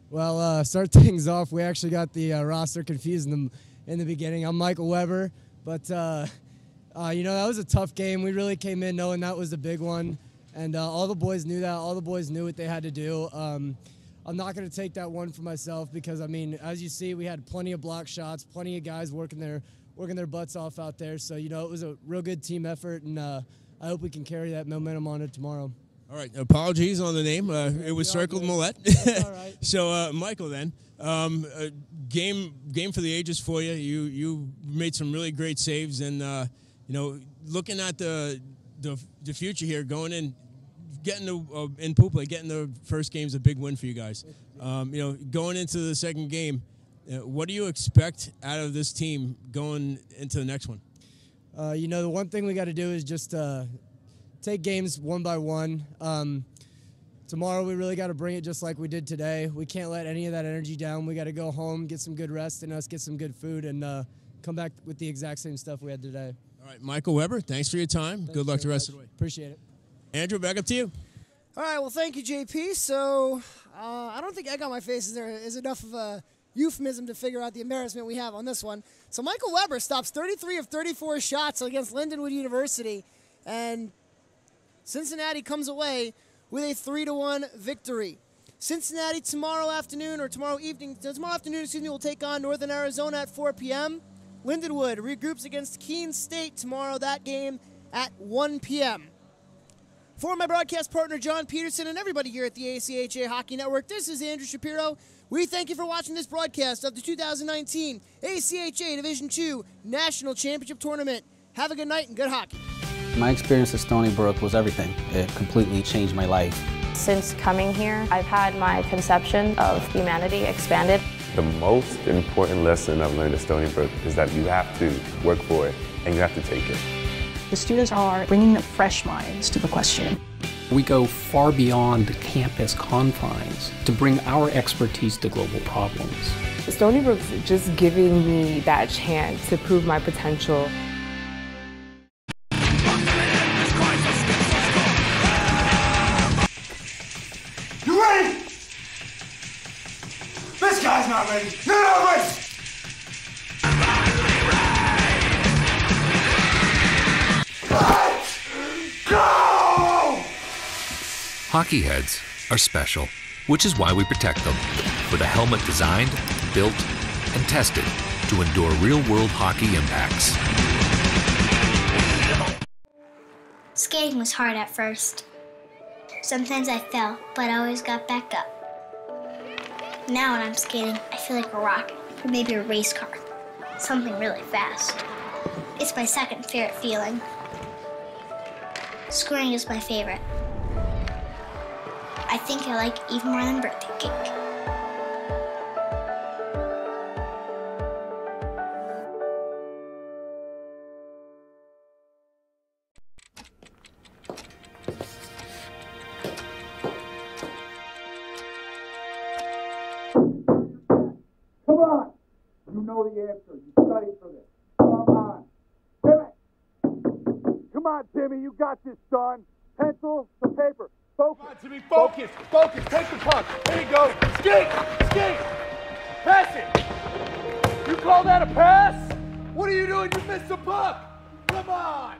Well, start things off. We actually got the roster confused in the beginning. I'm Michael Weber, but that was a tough game. We really came in knowing that was the big one, and all the boys knew that. All the boys knew what they had to do. I'm not going to take that one for myself because, as you see, we had plenty of block shots, plenty of guys working their butts off out there. So, it was a real good team effort, and I hope we can carry that momentum on it tomorrow. All right, apologies on the name. It was circled Mallette. All right. So, Michael, then, game for the ages for you. You made some really great saves, and looking at the future here, going in. Getting in pool play, getting the first game is a big win for you guys. Going into the second game, what do you expect out of this team going into the next one? The one thing we got to do is just take games one by one. Tomorrow we really got to bring it just like we did today. We can't let any of that energy down. We got to go home, get some good rest, and get some good food, and come back with the exact same stuff we had today. All right, Michael Weber, thanks for your time. Good luck the rest of the way. Appreciate it. Andrew, back up to you. All right, well, thank you, JP. So I don't think egg on my face is enough of a euphemism to figure out the embarrassment we have on this one. So Michael Weber stops 33 of 34 shots against Lindenwood University, and Cincinnati comes away with a 3-1 victory. Cincinnati tomorrow afternoon, will take on Northern Arizona at 4 p.m. Lindenwood regroups against Keene State tomorrow, that game at 1 p.m. For my broadcast partner, John Peterson, and everybody here at the ACHA Hockey Network, this is Andrew Shapiro. We thank you for watching this broadcast of the 2019 ACHA Division II National Championship Tournament. Have a good night and good hockey. My experience at Stony Brook was everything. It completely changed my life. Since coming here, I've had my conception of humanity expanded. The most important lesson I've learned at Stony Brook is that you have to work for it and you have to take it. The students are bringing fresh minds to the question. We go far beyond campus confines to bring our expertise to global problems. Stony Brook's just giving me that chance to prove my potential. You ready? This guy's not ready. You're not ready. Let's go! Hockey heads are special, which is why we protect them. With a helmet designed, built, and tested to endure real-world hockey impacts. Skating was hard at first. Sometimes I fell, but I always got back up. Now when I'm skating, I feel like a rocket, or maybe a race car. Something really fast. It's my second favorite feeling. Scoring is my favorite. I think I like even more than birthday cake. Come on! You know the answer. You studied for this. Come on. Timmy! Come on, Timmy. You got this, son. Pencil to paper. Focus. Come on, Timmy. Focus. Focus. Take the puck. Here you go. Skate! Skate! Pass it! You call that a pass? What are you doing? You missed the puck! Come on!